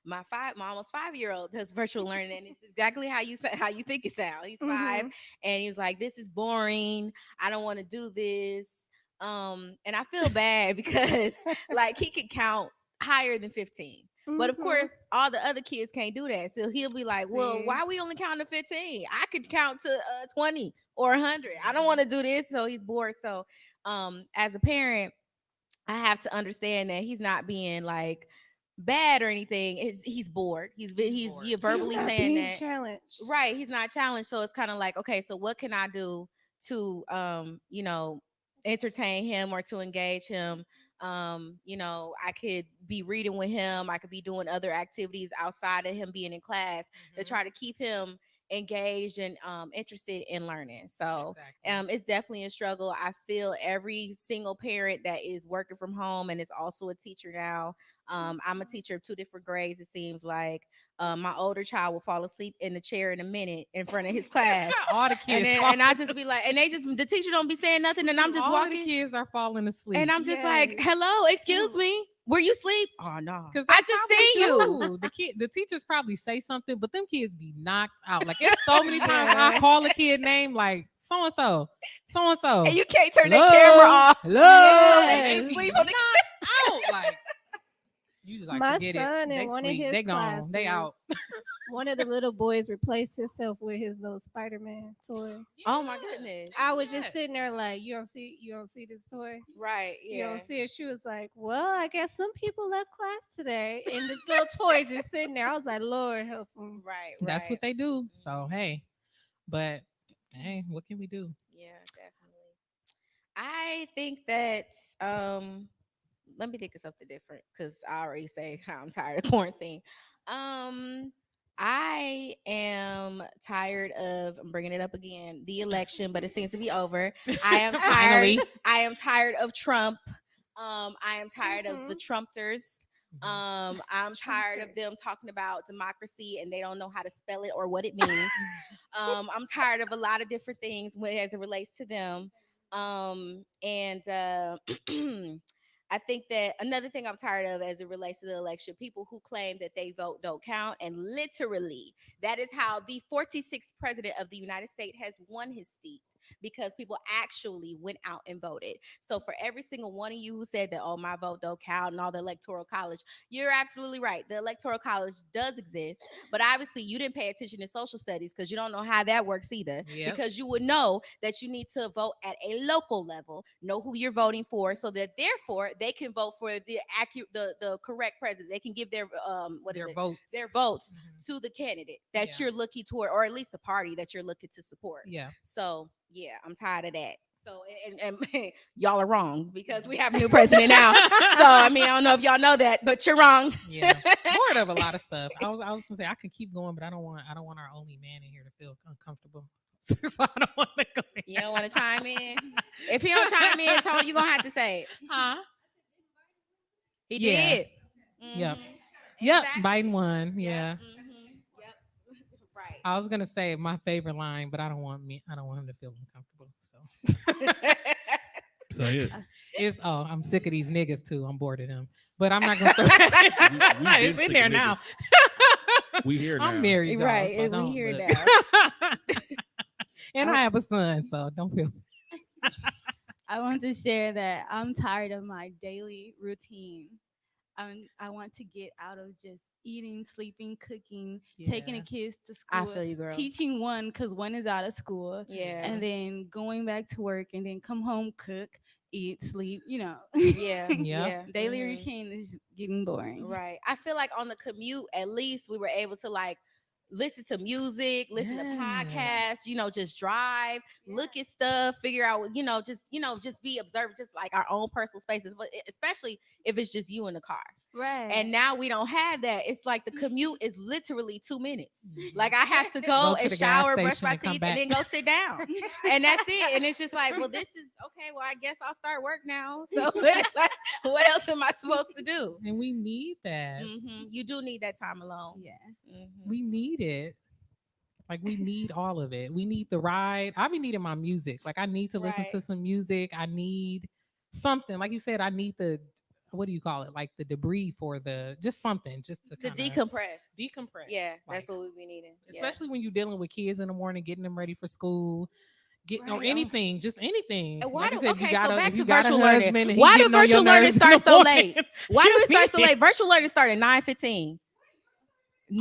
S2: my almost 5-year-old does virtual learning, and it's exactly how you think it sounds. He's 5, and he was like, "This is boring. I don't want to do this." And I feel bad because like he could count higher than 15. But of course, all the other kids can't do that. So he'll be like, well, why we only count to 15? I could count to 20 or 100. I don't want to do this. So he's bored. So as a parent, I have to understand that he's not being like bad or anything. He's bored. He's verbally saying that.
S3: Challenged.
S2: Right. He's not challenged. So it's kind of like, okay, so what can I do to, entertain him or to engage him? I could be reading with him. I could be doing other activities outside of him being in class to try to keep him engaged and interested in learning. So it's definitely a struggle. I feel every single parent that is working from home and is also a teacher now. I'm a teacher of 2 different grades. It seems like my older child will fall asleep in the chair in a minute in front of his class.
S22: All the kids,
S2: and I just be like, and the teacher don't be saying nothing, and I'm just
S22: all
S2: walking.
S22: the kids are falling asleep,
S2: and I'm just like, hello, excuse me, were you asleep? Oh no,
S22: because
S2: I just seen you.
S22: The teachers probably say something, but them kids be knocked out. Like it's so many times I call a kid name like so and so,
S2: and you can't turn that camera off.
S22: Hello,
S2: and they sleep on the
S22: out. Like you just like
S3: my
S22: forget
S3: son
S22: it.
S3: in one of his
S22: they
S3: classes,
S22: gone. They out.
S3: One of the little boys replaced himself with his little Spider-Man toy.
S2: Oh my goodness!
S3: I was just sitting there like, you don't see this toy,
S2: right? Yeah.
S3: You don't see it. She was like, well, I guess some people left class today, and the little toy just sitting there. I was like, Lord help them.
S2: Right.
S22: That's what they do. So hey, but hey, what can we do?
S2: Yeah, definitely. I think that let me think of something different because I already say how I'm tired of quarantine. I am tired of, I'm bringing it up again, the election, but it seems to be over. I am tired. I am tired of Trump. I am tired of the Trumpters. I'm tired of them talking about democracy and they don't know how to spell it or what it means. I'm tired of a lot of different things as it relates to them. I think that another thing I'm tired of as it relates to the election, people who claim that they vote don't count. And literally, that is how the 46th president of the United States has won his seat.
S4: because people actually went out and voted. So for every single one of you who said that, oh, my vote don't count and all the electoral college, you're absolutely right. The electoral college does exist, but obviously you didn't pay attention to social studies because you don't know how that works either.
S2: Yep.
S4: Because you would know that you need to vote at a local level, know who you're voting for, so that therefore they can vote for the accurate, the correct president. They can give their their votes to the candidate that you're looking toward, or at least the party that you're looking to support.
S2: Yeah.
S4: So yeah, I'm tired of that. So and y'all are wrong because we have a new president now. So I mean, I don't know if y'all know that, but you're wrong.
S2: Yeah, bored of a lot of stuff. I was gonna say I could keep going, but I don't want our only man in here to feel uncomfortable. So I don't want to go in.
S4: You don't want to chime in? If he don't chime in, Tony, you're gonna have to say it.
S2: Huh?
S4: He
S2: Yeah.
S4: did.
S2: Yep.
S4: Mhm.
S2: Yep.
S4: Exactly.
S2: Biden won. Yeah.
S4: Yep. Right.
S2: I was gonna say my favorite line, but I don't want him to feel uncomfortable. So
S5: So yeah.
S2: it's I'm sick of these niggas too. I'm bored of them. But I'm not gonna throw
S5: We
S2: it's
S5: been
S2: in there
S5: sick of
S2: now.
S5: We here now.
S2: I'm married, y'all,
S4: Right,
S2: so
S4: and we
S2: don't,
S4: here
S2: but- and I have a son, so don't feel
S23: I want to share that I'm tired of my daily routine. I want to get out of just eating, sleeping, cooking, taking the
S4: Yeah.
S23: kids to school.
S4: I feel you, girl.
S23: Teaching one because one is out of school.
S4: Yeah.
S23: And then going back to work and then come home, cook, eat, sleep,
S4: Yeah. Yeah.
S23: Daily
S4: Mhm.
S23: routine is getting boring.
S4: Right. I feel like on the commute, at least we were able to like listen to music, listen to podcasts, just drive, look at stuff, figure out, just be observant, just like our own personal spaces, but especially if it's just you in the car.
S23: Right.
S4: And now we don't have that. It's like the commute is literally 2 minutes. Like I have to go
S2: to
S4: and
S2: the gas
S4: shower, brush
S2: station
S4: my
S2: and come
S4: teeth,
S2: back.
S4: and then go sit down. And that's it. And it's just like, well, this is okay. Well, I guess I'll start work now. So it's like, what else am I supposed to do?
S2: And we need that.
S4: You do need that time alone.
S23: Yeah.
S2: We need it. Like we need all of it. We need the ride. I be needing my music. Like I need to listen to some music. I need something. Like you said, I need the what do you call it? Like the debris for just something, just to
S4: decompress.
S2: Decompress.
S4: Yeah, that's
S2: Like,
S4: what we be needing.
S2: especially when you're dealing with kids in the morning, getting them ready for school. Or
S4: Right.
S2: anything, just anything.
S4: And why
S2: Like
S4: do,
S2: you said,
S4: okay,
S2: you gotta,
S4: so back
S2: if
S4: to
S2: you got a
S4: virtual
S2: husband
S4: learning.
S2: and he
S4: Why do
S2: getting on your
S4: virtual learning
S2: nerves in
S4: start
S2: the
S4: so late?
S2: morning,
S4: Why do it start so
S2: you
S4: late? Virtual learning start at 9:15.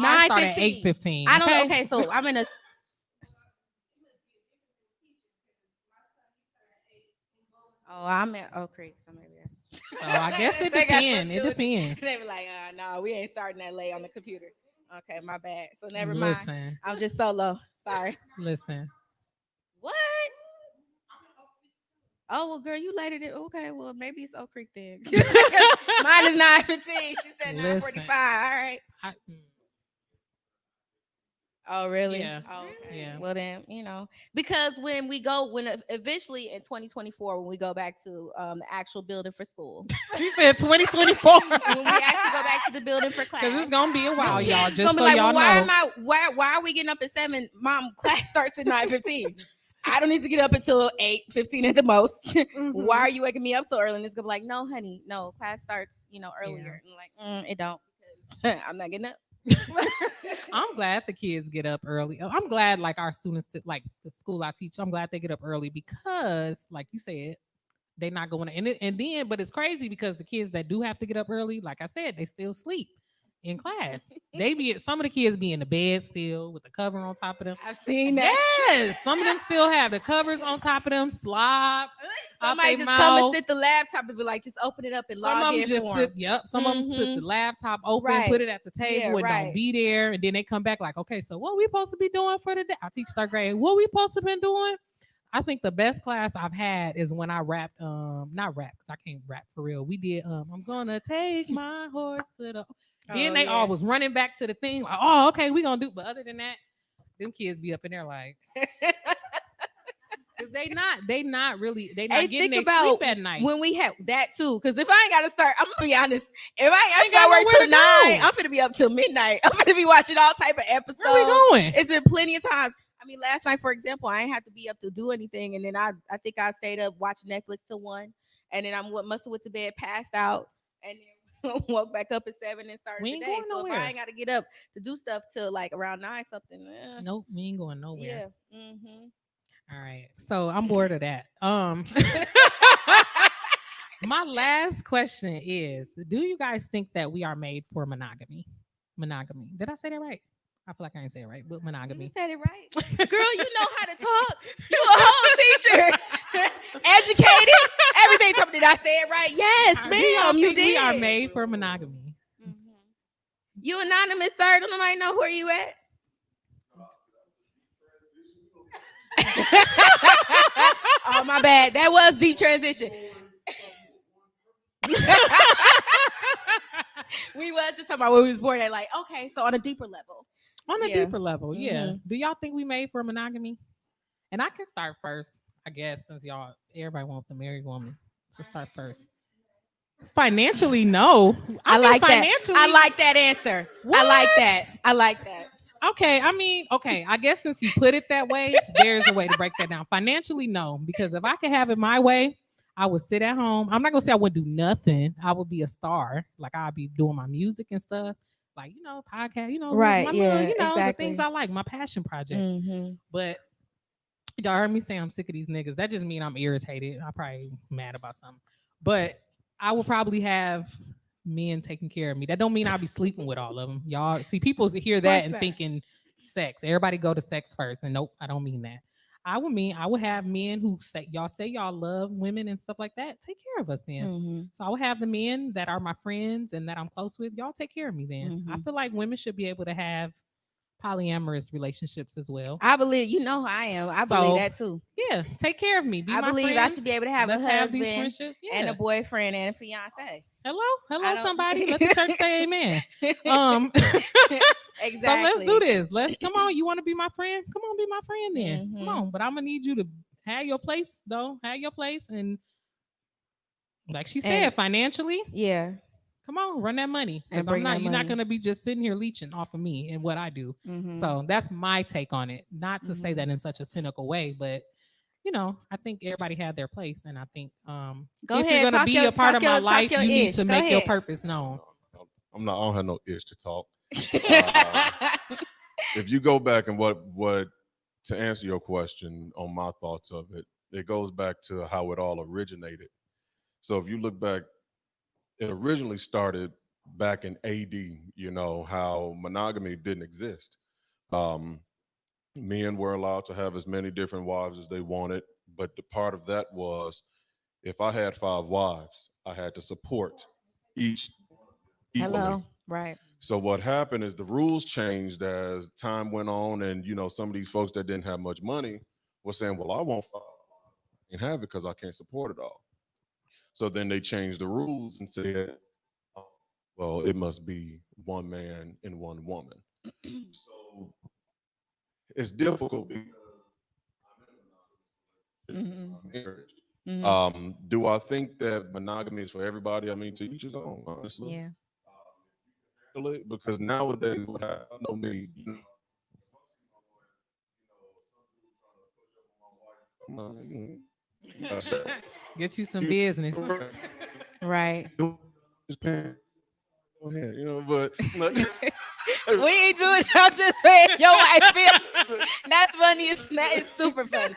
S2: I start at 8:15.
S4: I don't. Okay, so I'm in a. Oh, I'm at Oak Creek, so maybe that's.
S2: So I guess it
S4: They got
S2: depends.
S4: something
S2: It
S4: to do with
S2: depends.
S4: They be like, no, we ain't starting that late on the computer. Okay, my bad. So never mind.
S2: Listen.
S4: I'm just solo. Sorry.
S2: Listen.
S4: What? Oh well, girl, you later than okay. Well, maybe it's Oak Creek then. Mine is 9:15. She said 9:45. All right. Oh really?
S2: Yeah.
S4: Oh, okay.
S2: Yeah.
S4: Well then, because when eventually in 2024, when we go back to the actual building for school,
S2: She said 2024.
S4: when we actually go back to the building for class,
S2: Because it's gonna be a while,
S4: the
S2: y'all.
S4: kids
S2: Just
S4: gonna
S2: so
S4: be like,
S2: y'all
S4: well,
S2: know.
S4: why are we getting up at 7? Mom, class starts at 9:15. I don't need to get up until 8:15 at the most. Why are you waking me up so early? And it's gonna be like, no, honey, no, class starts, earlier. And I'm like, it don't. Because I'm not getting up.
S2: I'm glad the kids get up early. I'm glad like our students, like the school I teach, I'm glad they get up early because, like you said, they're not going to. But it's crazy because the kids that do have to get up early, like I said, they still sleep in class. Some of the kids be in the bed still with the cover on top of them.
S4: I've seen that.
S2: Yes, some of them still have the covers on top of them. Slop.
S4: Somebody just come and sit the laptop and be like, just open it up and log
S2: Some of
S4: in
S2: them just
S4: for
S2: sit.
S4: 'em.
S2: Yep. Some of them sit the laptop open,
S4: Right.
S2: put it at the table,
S4: Yeah,
S2: and don't be there. And then they come back like, okay, so what we supposed to be doing for the day? I teach third grade. What we supposed to been doing? I think the best class I've had is when I rapped, not rap because I can't rap for real. We did I'm gonna take my horse to the then
S4: Oh,
S2: they
S4: yeah.
S2: all was running back to the thing, like, oh, okay, we gonna do. But other than that, them kids be up in there like because they not
S4: Hey,
S2: getting
S4: think
S2: their
S4: about
S2: sleep at night.
S4: when we have that too. Because if I ain't got to start, I'm gonna be honest. If I ain't
S2: got
S4: got to
S2: nowhere
S4: start work till
S2: to go.
S4: 9, I'm gonna be up till midnight. I'm gonna be watching all type of episodes.
S2: Where we going?
S4: It's been plenty of times. I mean, last night, for example, I ain't have to be up to do anything, and then I think I stayed up watching Netflix till 1, and then must have went to bed, passed out, and then woke back up at 7 and started
S2: We
S4: the
S2: ain't
S4: day.
S2: going
S4: So if
S2: nowhere.
S4: I ain't got to get up to do stuff till like around 9 something,
S2: Nope, we ain't going nowhere.
S4: yeah. Mm-hmm.
S22: All right. So I'm bored of that. My last question is, do you guys think that we are made for monogamy? Monogamy. Did I say that right? I feel like I ain't say it right, but monogamy.
S4: You said it right. Girl, you know how to talk. You a whole teacher. Educated. Everything. Did I say it right? Yes, ma'am. You did.
S22: We are made for monogamy.
S4: You anonymous, sir. Don't nobody know where you at. Oh, my bad. That was deep transition. We was just talking about when we was born at, like, okay, so on a deeper level.
S22: On a deeper level, yeah. Do y'all think we made for monogamy? And I can start first, I guess, since everybody wants the married woman to start first. Financially, no.
S4: I like that.
S22: Financially,
S4: I like that answer.
S22: What?
S4: I like that. I like that.
S22: Okay, I guess since you put it that way, there's a way to break that down. Financially, no, because if I could have it my way, I would sit at home. I'm not gonna say I wouldn't do nothing. I would be a star. Like I'd be doing my music and stuff. Like, podcast,
S4: Right,
S22: my
S4: yeah,
S22: little, the
S4: exactly.
S22: things I like, my passion projects.
S4: Mhm.
S22: But y'all heard me say I'm sick of these niggas. That just means I'm irritated. I'm probably mad about something. But I will probably have men taking care of me. That don't mean I'll be sleeping with all of them. Y'all see people hear that
S4: What's
S22: and
S4: that?
S22: thinking sex. Everybody go to sex first. And nope, I don't mean that. I would have men who say y'all love women and stuff like that. Take care of us then.
S4: Mhm.
S22: So I would have the men that are my friends and that I'm close with. Y'all take care of me then. I
S4: Mhm.
S22: feel like women should be able to have polyamorous relationships as well.
S4: I believe, how I am. I believe that too.
S22: Yeah, take care of me. Be
S4: I
S22: my
S4: believe
S22: friends.
S4: I should be able to have
S22: Let's
S4: a
S22: have these
S4: husband
S22: friendships.
S4: and
S22: Yeah.
S4: a boyfriend and a fiance.
S22: Hello, somebody. Let the church say amen.
S4: Exactly.
S22: So let's do this. Come on. You want to be my friend? Come on, be my friend then. Come on. But I'm gonna need you to have your place, though. Have your place, and like she said, financially,
S4: yeah.
S22: Come on, run that money.
S4: And
S22: Because
S4: bring that
S22: you're not
S4: money.
S22: gonna be just sitting here leeching off of me and what I do.
S4: Mhm.
S22: So that's my take on it. Not to say that in such a cynical way, but I think everybody had their place, and I think
S4: Go
S22: if
S4: ahead,
S22: you're gonna
S4: talk
S22: be
S4: your-
S22: a part
S4: talk
S22: of my
S4: your- talk
S22: life,
S4: your
S22: you need
S4: ish.
S22: to
S4: Go
S22: make your
S4: ahead.
S22: purpose known.
S5: I don't have no itch to talk. If you go back and what to answer your question on my thoughts of it, it goes back to how it all originated. So if you look back, it originally started back in AD, how monogamy didn't exist. Men were allowed to have as many different wives as they wanted, but the part of that was if I had 5 wives, I had to support each equally.
S4: Hello. Right.
S5: So what happened is the rules changed as time went on, and some of these folks that didn't have much money were saying, "Well, I won't and have it because I can't support it all." So then they changed the rules and said, "Well, it must be one man and one woman." So it's difficult because marriage. Do I think that monogamy is for everybody? I mean, to each his own, honestly.
S4: Yeah.
S5: Because nowadays, what I know me,
S22: Get you some business.
S4: Right.
S5: Just paying. Go ahead, but
S4: We ain't doing it. I'm just paying your wife bill. That's funny. That is super funny.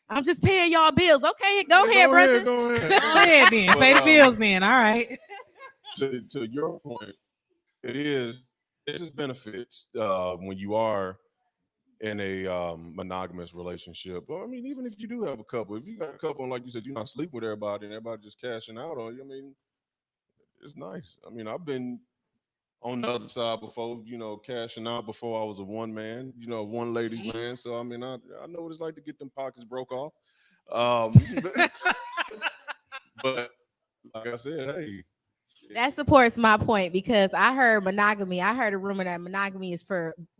S4: I'm just paying y'all bills. Okay, go ahead, brother.
S5: Go ahead.
S22: Go ahead then. Pay the bills then. All right.
S5: To your point, it's just benefits when you are in a monogamous relationship. Well, I mean, even if you do have a couple, if you got a couple and like you said, you're not sleeping with everybody and everybody just cashing out on you, I mean, it's nice. I mean, I've been on the other side before, cashing out before I was a one man, one ladies man. So I mean, I know what it's like to get them pockets broke off. But like I said, hey,
S4: That supports my point because I heard monogamy. I heard a rumor that monogamy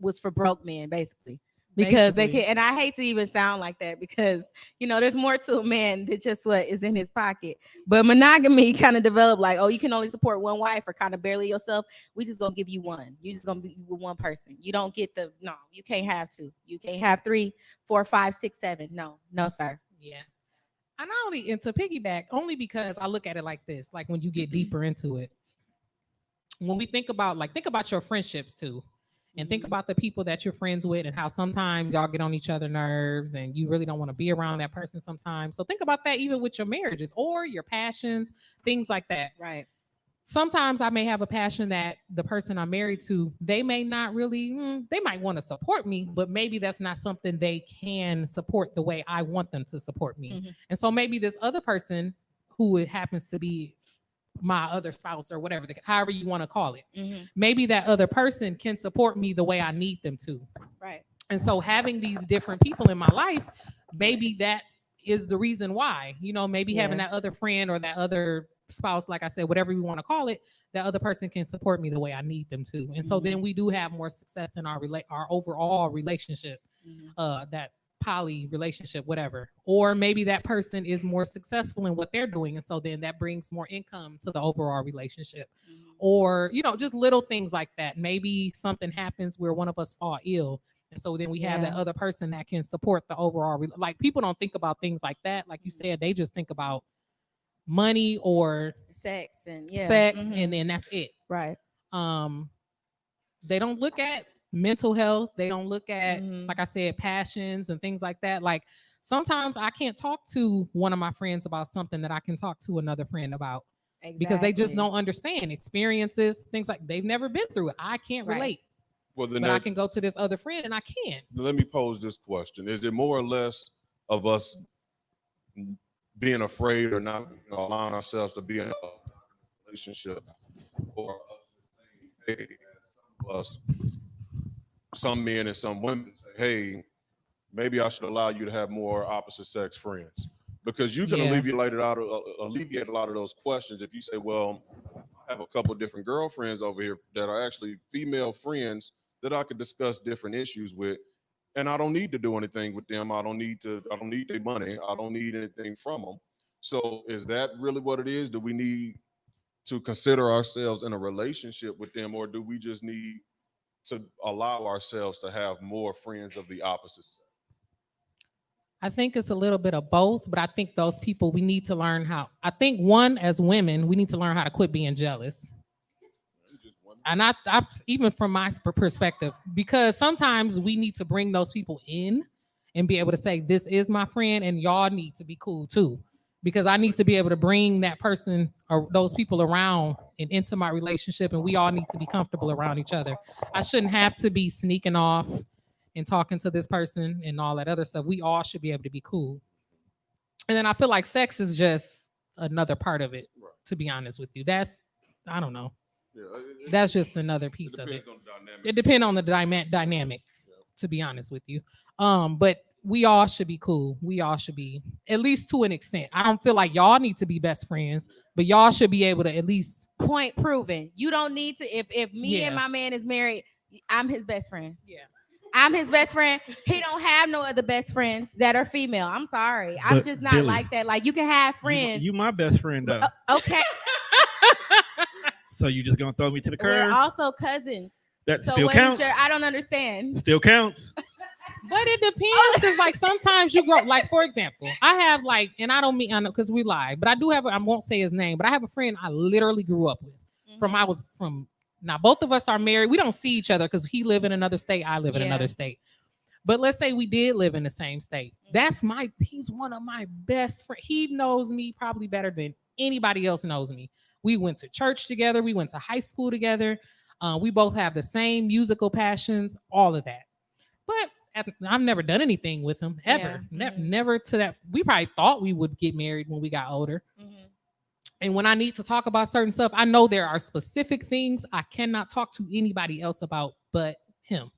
S4: was for broke men, basically. Because they can, and I hate to even sound like that because there's more to a man than just what is in his pocket. But monogamy kind of developed like, oh, you can only support one wife or kind of barely yourself. We just gonna give you one. You just gonna be with one person. You don't get you can't have 2. You can't have 3, 4, 5, 6, 7. No, sir.
S22: Yeah. I not only into piggyback only because I look at it like this, like when you get deeper into it. When we think about your friendships too. And think about the people that you're friends with and how sometimes y'all get on each other's nerves and you really don't want to be around that person sometimes. So think about that even with your marriages or your passions, things like that.
S4: Right.
S22: Sometimes I may have a passion that the person I'm married to, they may not really, they might want to support me, but maybe that's not something they can support the way I want them to support me.
S4: Mhm.
S22: And so maybe this other person who it happens to be my other spouse or whatever, however you want to call it,
S4: Mhm.
S22: maybe that other person can support me the way I need them to.
S4: Right.
S22: And so having these different people in my life, maybe that is the reason why, maybe having that other friend or that other spouse, like I said, whatever you want to call it, that other person can support me the way I need them to. And so then we do have more success in our overall relationship, that poly relationship, whatever. Or maybe that person is more successful in what they're doing. And so then that brings more income to the overall relationship. Or, just little things like that. Maybe something happens where one of us fall ill. And so then we have that other person that can support the overall. Like people don't think about things like that. Like you said, they just think about money or
S4: sex and
S22: and then that's it.
S4: Right.
S22: They don't look at mental health. They don't look at, like I said, passions and things like that. Like sometimes I can't talk to one of my friends about something that I can talk to another friend about. Because they just don't understand experiences, things like they've never been through it. I can't relate.
S5: Well, then
S22: but I can go to this other friend and I can.
S5: Let me pose this question. Is it more or less of us being afraid or not allowing ourselves to be in a relationship, or us saying, hey, some men and some women say, hey, maybe I should allow you to have more opposite sex friends? Because you can alleviate a lot of those questions if you say, well, I have a couple of different girlfriends over here that are actually female friends that I could discuss different issues with, and I don't need to do anything with them. I don't need their money. I don't need anything from them. So is that really what it is? Do we need to consider ourselves in a relationship with them, or do we just need to allow ourselves to have more friends of the opposite sex?
S22: I think it's a little bit of both, but I think those people, we need to learn how. I think one, as women, we need to learn how to quit being jealous. And I even from my perspective, because sometimes we need to bring those people in and be able to say, this is my friend and y'all need to be cool too. Because I need to be able to bring that person or those people around and into my relationship, and we all need to be comfortable around each other. I shouldn't have to be sneaking off and talking to this person and all that other stuff. We all should be able to be cool. And then I feel like sex is just another part of it, to be honest with you. I don't know. That's just another piece of it. It depends on the dynamic, to be honest with you. But we all should be cool. We all should be, at least to an extent. I don't feel like y'all need to be best friends, but y'all should be able to at least.
S4: Point proven. You don't need to, if me and my man is married, I'm his best friend.
S22: Yeah.
S4: I'm his best friend. He don't have no other best friends that are female. I'm sorry. I'm just not like that. Like you can have friends.
S1: You my best friend though.
S4: Okay.
S1: So you just gonna throw me to the curb?
S4: We're also cousins.
S1: That
S4: so
S1: still counts.
S4: I don't understand.
S1: Still counts.
S22: But it depends, because like sometimes you grow. Like for example, I have like, and I know because we lie, but I do have. I won't say his name, but I have a friend I literally grew up with. Now both of us are married. We don't see each other because he live in another state. I live in another state. But let's say we did live in the same state. He's one of my best friends. He knows me probably better than anybody else knows me. We went to church together. We went to high school together. We both have the same musical passions, all of that. But I've never done anything with him ever. Never to that. We probably thought we would get married when we got older. And when I need to talk about certain stuff, I know there are specific things I cannot talk to anybody else about but him.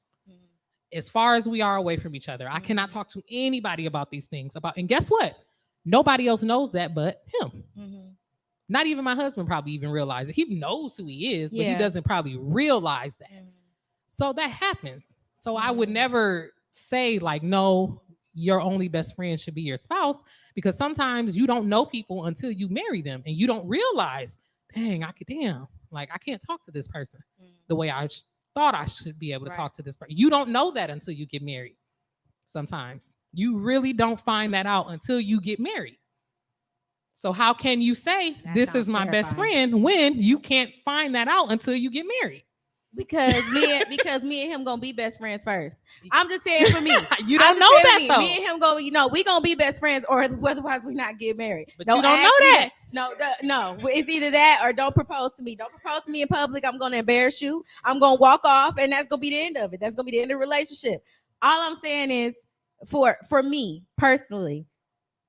S22: As far as we are away from each other, I cannot talk to anybody about these things. And guess what? Nobody else knows that but him. Not even my husband probably even realizes it. He knows who he is, but he doesn't probably realize that. So that happens. So I would never say like, no, your only best friend should be your spouse, because sometimes you don't know people until you marry them and you don't realize, dang, like I can't talk to this person the way I thought I should be able to talk to this person. You don't know that until you get married. Sometimes you really don't find that out until you get married. So how can you say this is my best friend when you can't find that out until you get married?
S4: Because me and him gonna be best friends first. I'm just saying for me.
S22: You don't know that though.
S4: Me and him we gonna be best friends, or otherwise we not get married.
S22: But you don't know that.
S4: No, it's either that or don't propose to me. Don't propose to me in public. I'm gonna embarrass you. I'm gonna walk off, and that's gonna be the end of it. That's gonna be the end of the relationship. All I'm saying is, for me personally,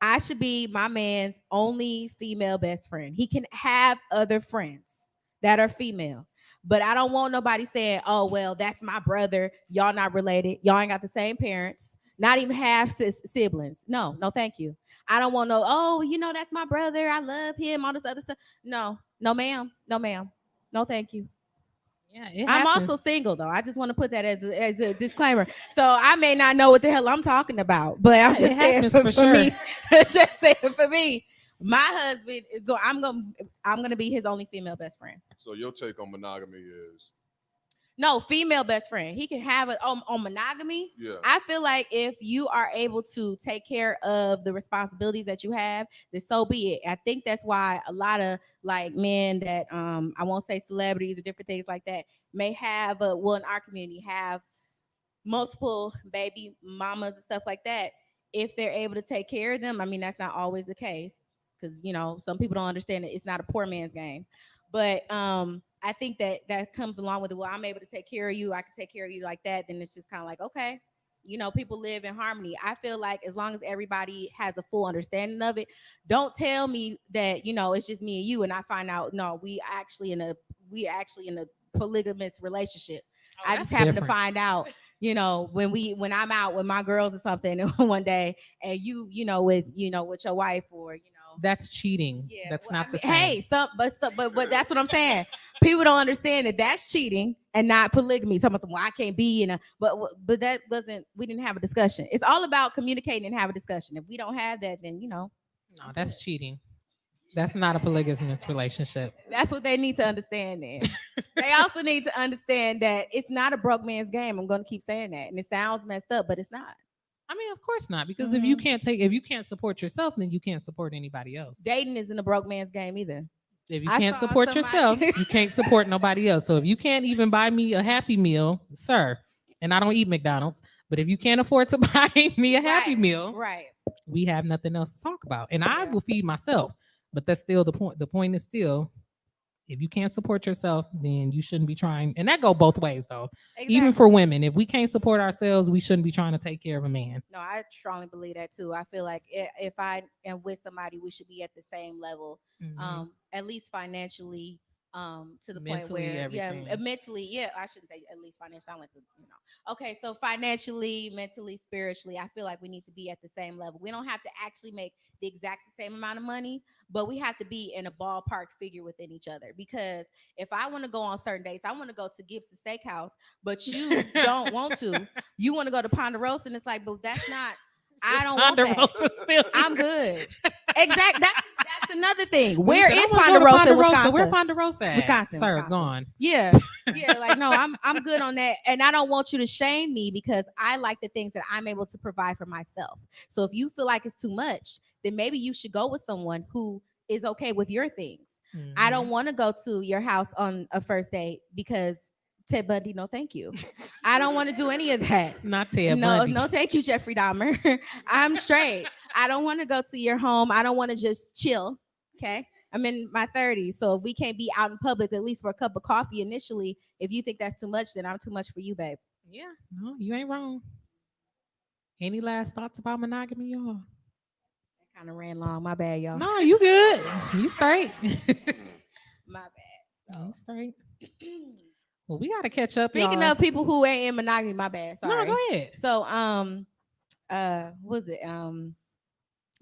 S4: I should be my man's only female best friend. He can have other friends that are female. But I don't want nobody saying, oh, well, that's my brother. Y'all not related. Y'all ain't got the same parents. Not even half siblings. No, thank you. I don't want that's my brother. I love him. All this other stuff. No, ma'am. No, thank you.
S22: Yeah,
S4: I'm also single, though. I just want to put that as a disclaimer. So I may not know what the hell I'm talking about, but I'm just saying for sure. Me, just saying for me, my husband is going. I'm gonna be his only female best friend.
S5: So your take on monogamy is?
S4: No, female best friend. He can have it on monogamy.
S5: Yeah.
S4: I feel like if you are able to take care of the responsibilities that you have, then so be it. I think that's why a lot of like men that I won't say celebrities or different things like that may have in our community have multiple baby mamas and stuff like that. If they're able to take care of them, I mean that's not always the case because some people don't understand that it's not a poor man's game. But I think that comes along with it. Well, I'm able to take care of you. I can take care of you like that. Then it's just kind of like, okay, people live in harmony. I feel like as long as everybody has a full understanding of it, don't tell me that, it's just me and you. And I find out, no, we actually in a polygamous relationship. I just happen to find out, when I'm out with my girls or something one day and you with your wife or,
S22: That's cheating. Yeah, that's not the same.
S4: Hey, but that's what I'm saying. People don't understand that that's cheating and not polygamy. Someone said, well, I can't be in a, but that wasn't, we didn't have a discussion. It's all about communicating and have a discussion. If we don't have that, then,
S22: No, that's cheating. That's not a polygamous relationship.
S4: That's what they need to understand then. They also need to understand that it's not a broke man's game. I'm going to keep saying that. And it sounds messed up, but it's not.
S22: I mean, of course not. Because if you can't support yourself, then you can't support anybody else.
S4: Dating isn't a broke man's game either.
S22: If you can't support yourself, you can't support nobody else. So if you can't even buy me a Happy Meal, sir, and I don't eat McDonald's, but if you can't afford to buy me a Happy Meal,
S4: right,
S22: we have nothing else to talk about. And I will feed myself. But that's still the point. The point is still, if you can't support yourself, then you shouldn't be trying. And that go both ways, though. Exactly. Even for women, if we can't support ourselves, we shouldn't be trying to take care of a man.
S4: No, I strongly believe that too. I feel like if I am with somebody, we should be at the same level, at least financially. To the point where, mentally, I shouldn't say at least financially. Sound like okay. So financially, mentally, spiritually, I feel like we need to be at the same level. We don't have to actually make the exact same amount of money, but we have to be in a ballpark figure within each other. Because if I want to go on certain dates, I want to go to Gibson Steakhouse, but you don't want to. You want to go to Ponderosa, and it's like, but that's not. I don't want that. I'm good. Exactly. That's another thing. Where is Ponderosa, Wisconsin?
S22: Where Ponderosa at?
S4: Wisconsin.
S22: Sir, gone.
S4: Yeah. Like, no, I'm good on that. And I don't want you to shame me because I like the things that I'm able to provide for myself. So if you feel like it's too much, then maybe you should go with someone who is okay with your things. Mm-hmm. I don't want to go to your house on a first date because Ted Bundy, no thank you. I don't want to do any of that.
S22: Not Ted Bundy.
S4: No thank you, Jeffrey Dahmer. I'm straight. I don't want to go to your home. I don't want to just chill. Okay. I'm in my 30s. So if we can't be out in public, at least for a cup of coffee initially, if you think that's too much, then I'm too much for you, babe.
S22: Yeah. No, you ain't wrong. Any last thoughts about monogamy, y'all?
S4: That kind of ran long. My bad, y'all.
S22: No, you good. You straight.
S4: My bad. So.
S22: You straight. Well, we got to catch up,
S4: Speaking of people who ain't in monogamy, my bad. Sorry.
S22: No, go ahead.
S4: So, what was it?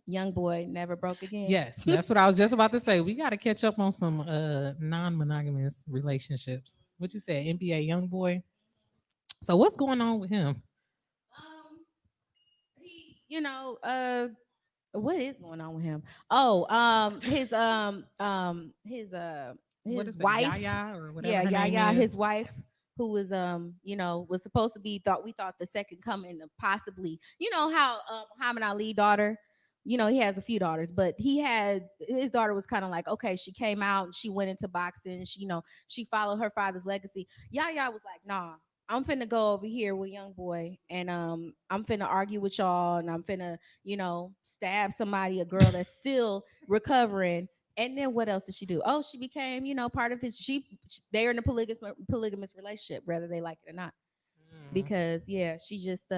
S4: Young Boy Never Broke Again.
S22: Yes, that's what I was just about to say. We got to catch up on some non-monogamous relationships. What you said, NBA Young Boy. So what's going on with him?
S4: What is going on with him? Oh, his wife,
S22: Yaya or whatever.
S4: Yaya, his wife, who was was supposed to be we thought the second coming of possibly, how Muhammad Ali's daughter you know, he has a few daughters, but his daughter was kind of like, okay, she came out and she went into boxing. She, you know, she followed her father's legacy. Yaya was like, nah, I'm finna go over here with young boy, and I'm finna argue with y'all, and I'm finna, you know, stab somebody, a girl that's still recovering. And then what else did she do? Oh, she became, you know, part of his. They're in a polygamous relationship, whether they like it or not. Because she just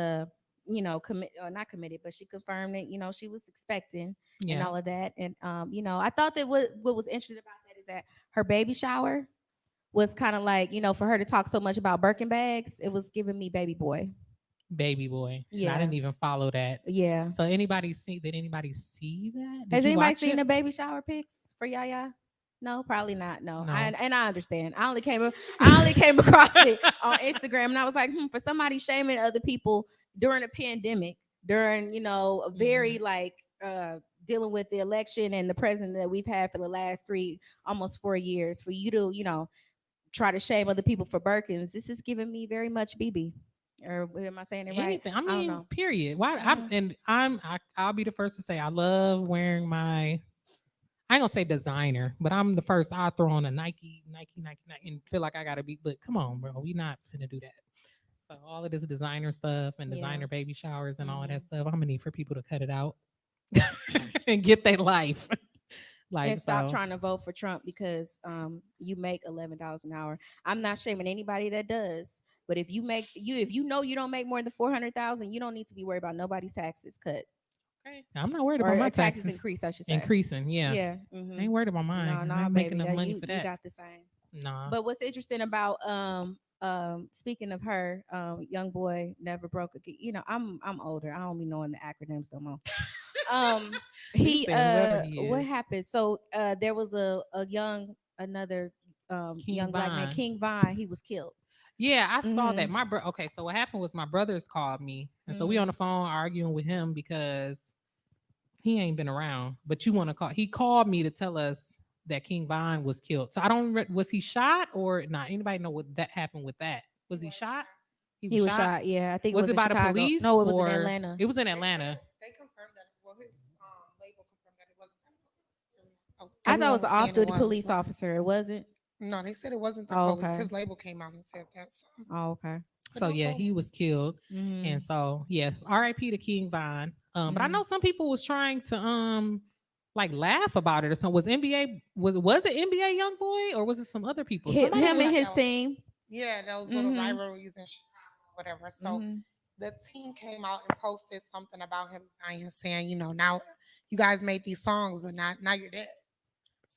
S4: you know, not committed, but she confirmed that, you know, she was expecting and all of that. And you know, I thought that what was interesting about that is that her baby shower was kind of like, you know, for her to talk so much about Birkin bags, it was giving me baby boy.
S22: Baby boy.
S4: Yeah.
S22: I didn't even follow that.
S4: Yeah.
S22: So did anybody see that?
S4: Has anybody seen the baby shower pics for Yaya? No, probably not. No. I understand. I only came across it on Instagram, and I was like, for somebody shaming other people during a pandemic, during, you know, a very like dealing with the election and the president that we've had for the last almost 4 years, for you to, you know, try to shame other people for Birkins. This is giving me very much BB. Or am I saying it right?
S22: Anything. I mean,
S4: don't know.
S22: Period. Why? I'll be the first to say I love wearing my. I ain't gonna say designer, but I'm the first. I throw on a Nike, and feel like I gotta be. But come on, bro, we not finna do that. So all of this designer stuff and designer baby showers and all of that stuff, I'm gonna need for people to cut it out and get their life.
S4: Like, and stop trying to vote for Trump because you make $11 an hour. I'm not shaming anybody that does, but if you know you don't make more than $400,000, you don't need to be worried about nobody's taxes cut.
S22: Okay. I'm not worried about my taxes
S4: increase. I should say
S22: increasing. Yeah.
S4: Yeah.
S22: I ain't worried about mine.
S4: No,
S22: I'm making enough money for that.
S4: You got the same.
S22: Nah.
S4: But what's interesting about speaking of her, young boy never broke a. You know, I'm older. I don't be knowing the acronyms no more. What happened? So there was another young black man, King Vine. He was killed.
S22: Yeah, I saw that. Okay, so what happened was my brothers called me, and so we on the phone arguing with him because he ain't been around. But you want to call? He called me to tell us that King Vine was killed. So I don't. Was he shot or not? Anybody know what that happened with that? Was he shot?
S4: He was shot. Yeah, I think.
S22: Was it by
S4: Chicago.
S22: the police?
S4: No, it was in Atlanta.
S22: It was in Atlanta.
S6: They confirmed that. Well, his label confirmed that it wasn't.
S4: I thought it was an off-duty police officer. It wasn't.
S6: No, they said it wasn't the police. Okay. His label came out and said that. So.
S4: Oh, okay.
S22: So yeah, he was killed, and so yeah, R.I.P. to King Vine. But I know some people was trying to like laugh about it or something. Was it NBA young boy or was it some other people?
S4: Him and his team.
S6: Yeah, those little rivalries and whatever. So the team came out and posted something about him dying, saying, you know, now you guys made these songs, but now you're dead.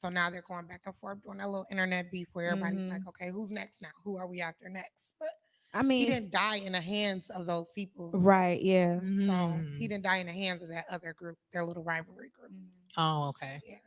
S6: So now they're going back and forth doing that little internet beef where everybody's like, okay, who's next now? Who are we after next? But
S4: I mean,
S6: he didn't die in the hands of those people.
S4: Right, yeah.
S6: So he didn't die in the hands of that other group, their little rivalry group.
S22: Oh, okay.
S6: So, yeah.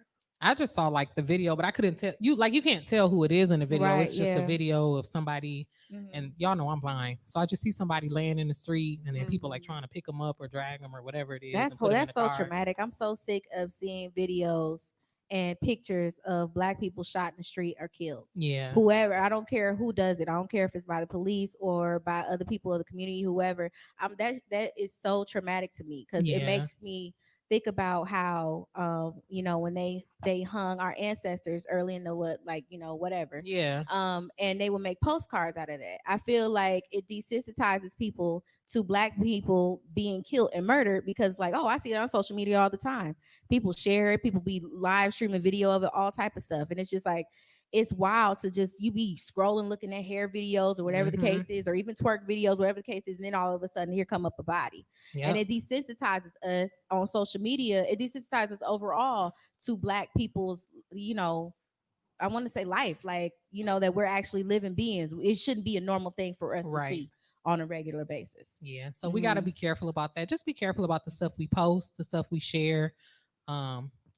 S22: I just saw like the video, but I couldn't tell you. Like, you can't tell who it is in the video.
S4: Right,
S22: it's just a video of somebody, and y'all know I'm blind, so I just see somebody laying in the street, and then people like trying to pick them up or drag them or whatever it is.
S4: That's so traumatic. I'm so sick of seeing videos and pictures of Black people shot in the street or killed.
S22: Yeah.
S4: Whoever, I don't care who does it. I don't care if it's by the police or by other people of the community, whoever. That is so traumatic to me because it makes me think about how you know, when they hung our ancestors early in the whatever.
S22: Yeah.
S4: And they would make postcards out of that. I feel like it desensitizes people to Black people being killed and murdered because, like, oh, I see it on social media all the time. People share it, people be live streaming video of it, all type of stuff. And it's just like, it's wild to just, you be scrolling, looking at hair videos or whatever the case is, or even twerk videos, whatever the case is, and then all of a sudden here come up a body. Yep. And it desensitizes us on social media. It desensitizes overall to Black people's, you know, I want to say life, like, you know, that we're actually living beings. It shouldn't be a normal thing for us to see on a regular basis.
S22: Yeah. So we got to be careful about that. Just be careful about the stuff we post, the stuff we share.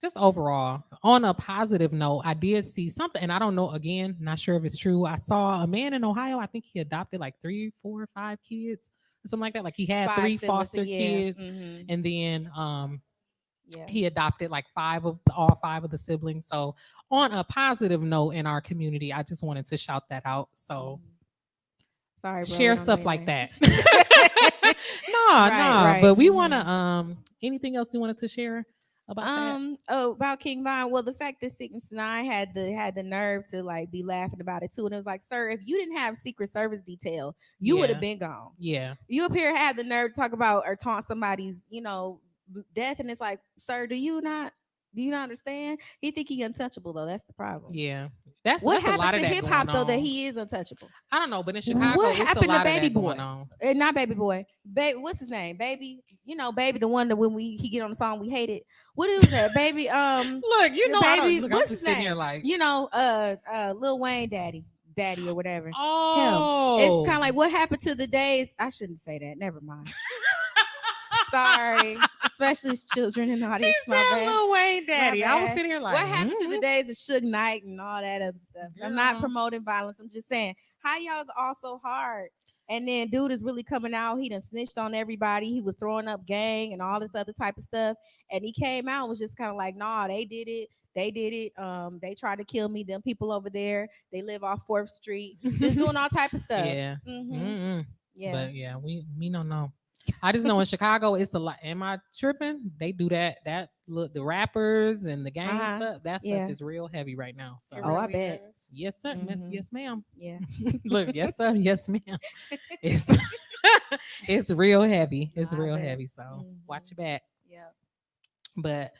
S22: Just overall, on a positive note, I did see something, and I don't know, again, not sure if it's true. I saw a man in Ohio. I think he adopted like 3, 4, 5 kids, something like that. Like he had 3 foster kids, and then he adopted like all 5 of the siblings. So on a positive note in our community, I just wanted to shout that out. So
S4: sorry, bro,
S22: share stuff like that. No, Right. But we want to. Anything else you wanted to share about that?
S4: About King Von. Well, the fact that 6ix9ine had the nerve to like be laughing about it too, and it was like, sir, if you didn't have Secret Service detail, you would have been gone.
S22: Yeah.
S4: You up here have the nerve to talk about or taunt somebody's, death, and it's like, sir, do you not understand? He think he untouchable though. That's the problem.
S22: Yeah.
S4: What
S22: that's a lot
S4: happened
S22: of
S4: to
S22: that
S4: hip hop
S22: going
S4: though
S22: on.
S4: that he is untouchable?
S22: I don't know, but in Chicago,
S4: What
S22: it's
S4: happened
S22: a lot
S4: to Baby
S22: of that
S4: Boy?
S22: going on.
S4: Not Baby Boy. Baby, what's his name? Baby, Baby, the one that when he get on the song we hated. What is that? Baby,
S22: Look, I
S4: Baby,
S22: don't,
S4: what's
S22: I'm
S4: his
S22: just sitting
S4: name?
S22: here like,
S4: Lil Wayne daddy or whatever.
S22: Oh,
S4: him. It's kind of like what happened to the days. I shouldn't say that. Never mind. Sorry, especially as children in the audience.
S22: She said Lil Wayne daddy. I was sitting here like,
S4: what happened to the days of Suge Knight and all that other stuff? I'm not promoting violence. I'm just saying, how y'all all so hard? And then dude is really coming out. He done snitched on everybody. He was throwing up gang and all this other type of stuff. And he came out and was just kind of like, nah, they did it. They did it. They tried to kill me. Them people over there, they live off 4th Street. Just doing all type of stuff.
S22: Yeah.
S4: Yeah.
S22: But yeah, we don't know. I just know in Chicago it's a lot. Am I tripping? They do that. Look, the rappers and the gang stuff. That stuff is real heavy right now. So
S4: I bet.
S22: Yes, sir. Yes, ma'am.
S4: Yeah.
S22: Look, yes, sir. Yes, ma'am. It's real heavy. It's real heavy. So watch your back.
S4: Yeah.
S22: But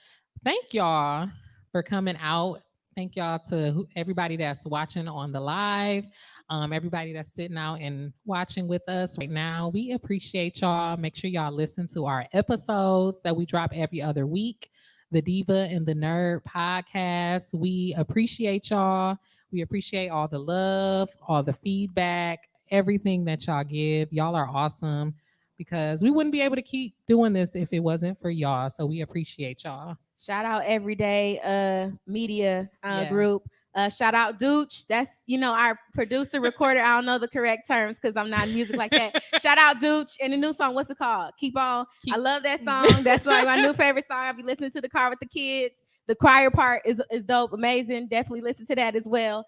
S22: thank y'all for coming out. Thank y'all to everybody that's watching on the live, everybody that's sitting out and watching with us right now. We appreciate y'all. Make sure y'all listen to our episodes that we drop every other week, the Diva and the Nerd podcast. We appreciate y'all. We appreciate all the love, all the feedback, everything that y'all give. Y'all are awesome because we wouldn't be able to keep doing this if it wasn't for y'all. So we appreciate y'all.
S4: Shout out Everyday Media Group. Shout out Dooch. That's, our producer, recorder. I don't know the correct terms because I'm not in music like that. Shout out Dooch. And the new song, what's it called? Keep On. I love that song. That's like my new favorite song. I'll be listening to the car with the kids. The choir part is dope, amazing. Definitely listen to that as well.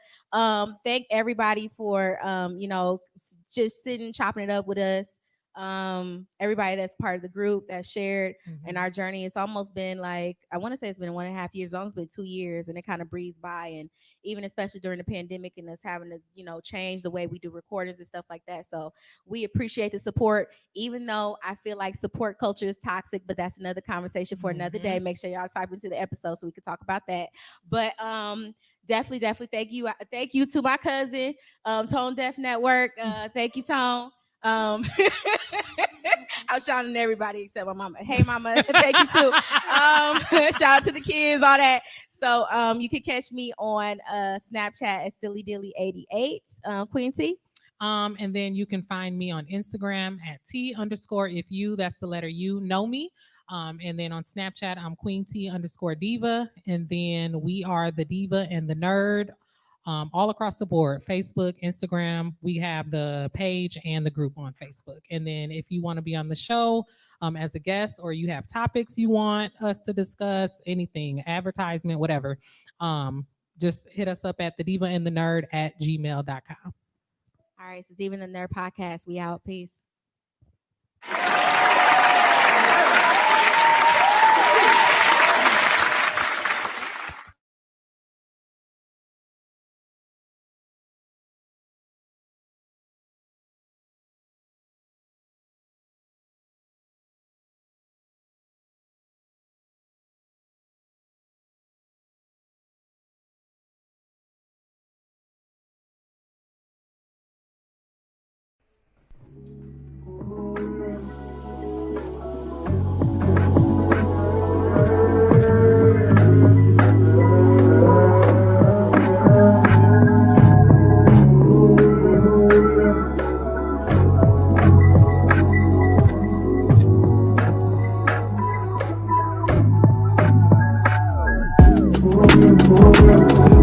S4: Thank everybody for, just sitting, chopping it up with us. Everybody that's part of the group that shared in our journey. It's almost been like, I want to say it's been 1.5 years. It's almost been 2 years, and it kind of breezed by. And even especially during the pandemic and us having to, change the way we do recordings and stuff like that. So we appreciate the support, even though I feel like support culture is toxic, but that's another conversation for another day. Make sure y'all type into the episode so we can talk about that. But definitely thank you. Thank you to my cousin, Tone Deaf Network. Thank you, Tone. I was shouting at everybody except my mama. Hey, mama, thank you too. Shout out to the kids, all that. So you can catch me on Snapchat at SillyDilly88, Queen T.
S22: And then you can find me on Instagram at T_if you, that's the letter U, know me. And then on Snapchat, I'm Queen T_diva. And then we are the Diva and the Nerd. All across the board, Facebook, Instagram, we have the page and the group on Facebook. And then if you want to be on the show as a guest, or you have topics you want us to discuss, anything, advertisement, whatever, just hit us up at thedivaandthenerd@gmail.com.
S4: All right, so Diva and the Nerd podcast. We out. Peace.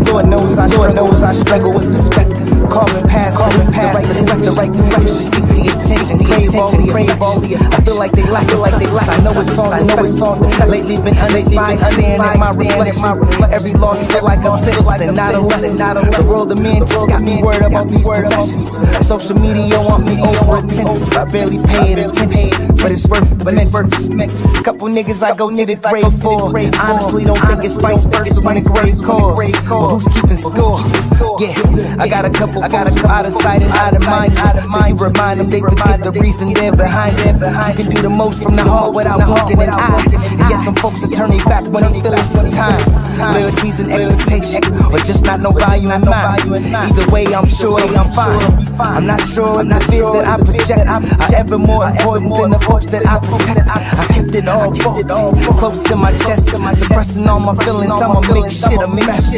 S8: Lord knows I struggle with perspective. Calling past, the right direction. Seek the attention, crave all the affection. I feel like they lack it, I know it's all lately been uninspired, understanding my reflection. Every loss feel like a sentence and not a lesson. The world of men just got me worried about these possessions. Social media want me over attentive. I barely pay it attention. but it's worth it. Couple niggas I go to the grave for. Honestly, don't think it's vice versa when it's grave cause. But who's keeping score? Yeah, I got a couple out of sight and out of mind. So you remind them they forget the reason they're behind them. You can do the most from the heart without looking in eye. And yet some folks will turn their back when they feel it sometimes. Loyalties and expectation, or just not no value in mind. Either way, I'm sure I'm fine. I'm not sure if the fears that I project are ever more important than the hopes that I protect. I kept it all close to my chest, suppressing all my feelings. I'ma make shit a mess.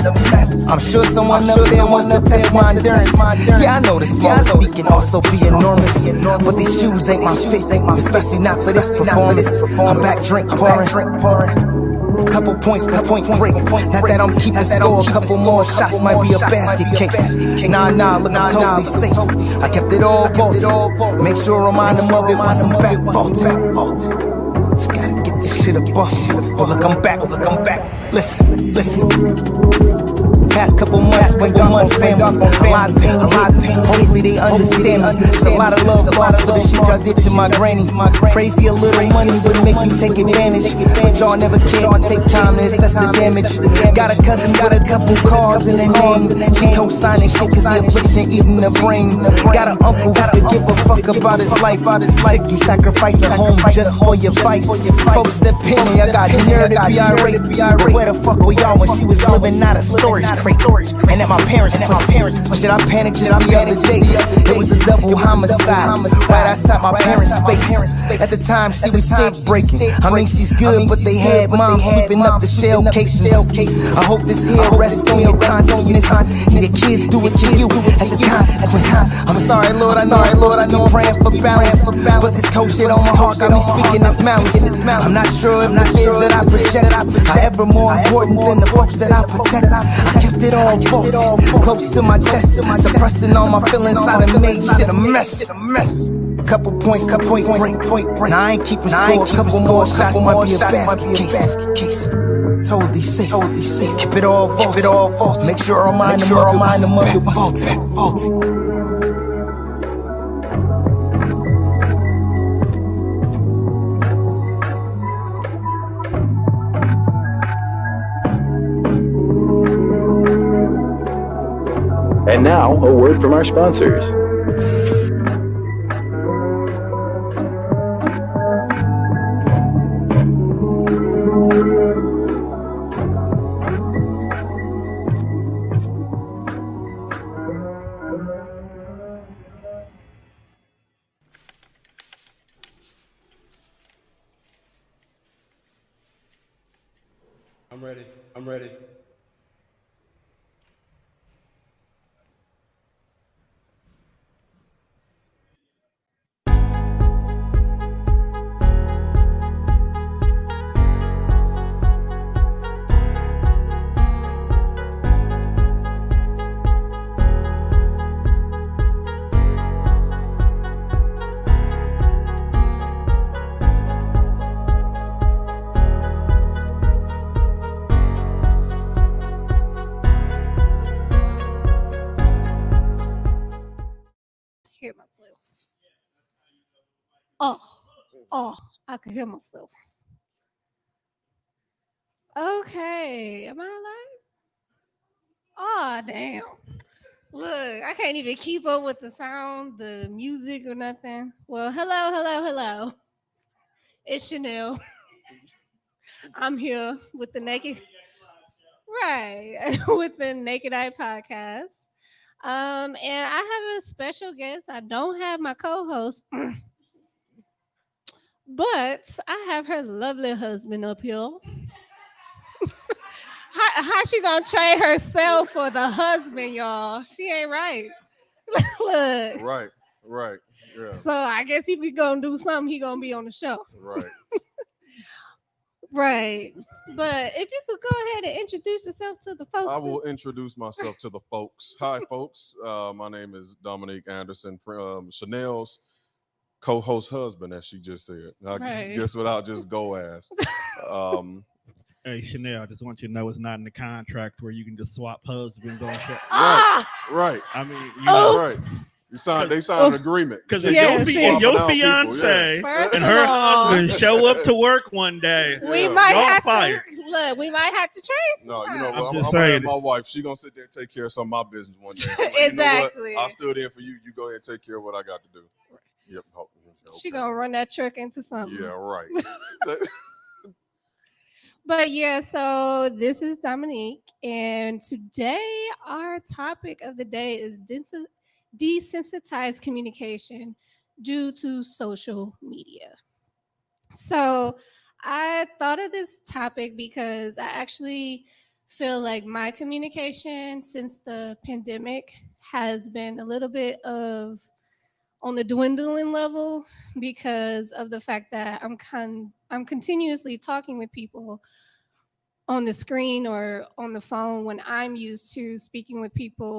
S8: I'm sure someone up there wants to test my endurance. Yeah, I know the smallest feet can also be enormous, but these shoes ain't my fit, especially not for this performance. I'm back drink pouring. Couple points to point break. Not that I'm keeping score. A couple more shots might be a basket case. Nah, look, I'm totally safe. I kept it all vaulted. Make sure I remind them of it once I'm back vaulted. Just gotta get this shit above. Oh, look, I'm back. Listen. Past couple months been dark on family. A lot of pain. Hopefully they understand me. It's a lot of love lost for the shit y'all did to my granny. Crazy a little money would make you take advantage, but y'all never cared to take time to assess the damage. Got a cousin with a couple cars in the name. She co-signing shit cause the affliction eating the brain. Got an uncle who could give a fuck about his life. Sick, you sacrifice at home just for your vice. Folks depending, I got nerve to be irate. But where the fuck were y'all when she was living out of storage crate? And at my parents' place. Shit, I panicked just the other day. It was a double homicide right outside my parents' space. At the time, she was sick breaking. I mean, she's good, but they had mom sweeping up the shell cases. I hope this here rests on your consciousness. And your kids do it to you as a consequence. I'm sorry, Lord, I know I'm praying for balance, but this cold shit on my heart got me speaking this mountains. I'm not sure if the fears that I project are ever more important than the folks that I protect. I kept it all close to my chest, suppressing all my feelings. I done made shit a mess. Couple points, point break. Now I ain't keeping score. Couple more shots might be a basket case. Totally safe. Keep it all vaulted. Make sure I remind them of it. Vaulted.
S17: And now, a word from our sponsors.
S5: I'm ready.
S3: Hear myself. Oh, I can hear myself. Okay, am I alive? Oh, damn. Look, I can't even keep up with the sound, the music, or nothing. Well, hello. It's Chanel. I'm here with the Naked, right, with the Naked Eye podcast. And I have a special guest. I don't have my co-host, but I have her lovely husband up here. How she gonna trade herself for the husband, y'all? She ain't right. Look.
S5: Right. Yeah.
S3: So I guess if we gonna do something, he gonna be on the show.
S5: Right.
S3: Right. But if you could go ahead and introduce yourself to the folks.
S5: I will introduce myself to the folks. Hi, folks. My name is Dominique Anderson, Chanel's co-host husband, as she just said. I guess what I'll just go as.
S1: Hey, Chanel, I just want you to know it's not in the contracts where you can just swap husbands on show.
S5: Right.
S1: I mean, you know,
S5: right. They signed an agreement.
S1: Because
S22: Yeah,
S1: if
S22: see.
S1: your fiance
S22: First
S1: and
S22: of
S1: her
S22: all-
S1: husband show up to work one day,
S22: We might
S1: y'all
S22: have
S1: fired.
S22: to look. We might have to change.
S5: No, you know
S1: I'm
S5: what?
S1: just
S5: I'm gonna have
S1: saying.
S5: my wife. She gonna sit there and take care of some of my business one day. I'm like,
S22: Exactly.
S5: You know what? I stood in for you. You go ahead and take care of what I got to do. Yep.
S22: She gonna run that truck into something.
S5: Yeah, right.
S22: But yeah, so this is Dominique, and today our topic of the day is desensitized communication due to social media. So I thought of this topic because I actually feel like my communication since the pandemic has been a little bit of on the dwindling level because of the fact that I'm continuously talking with people on the screen or on the phone when I'm used to speaking with people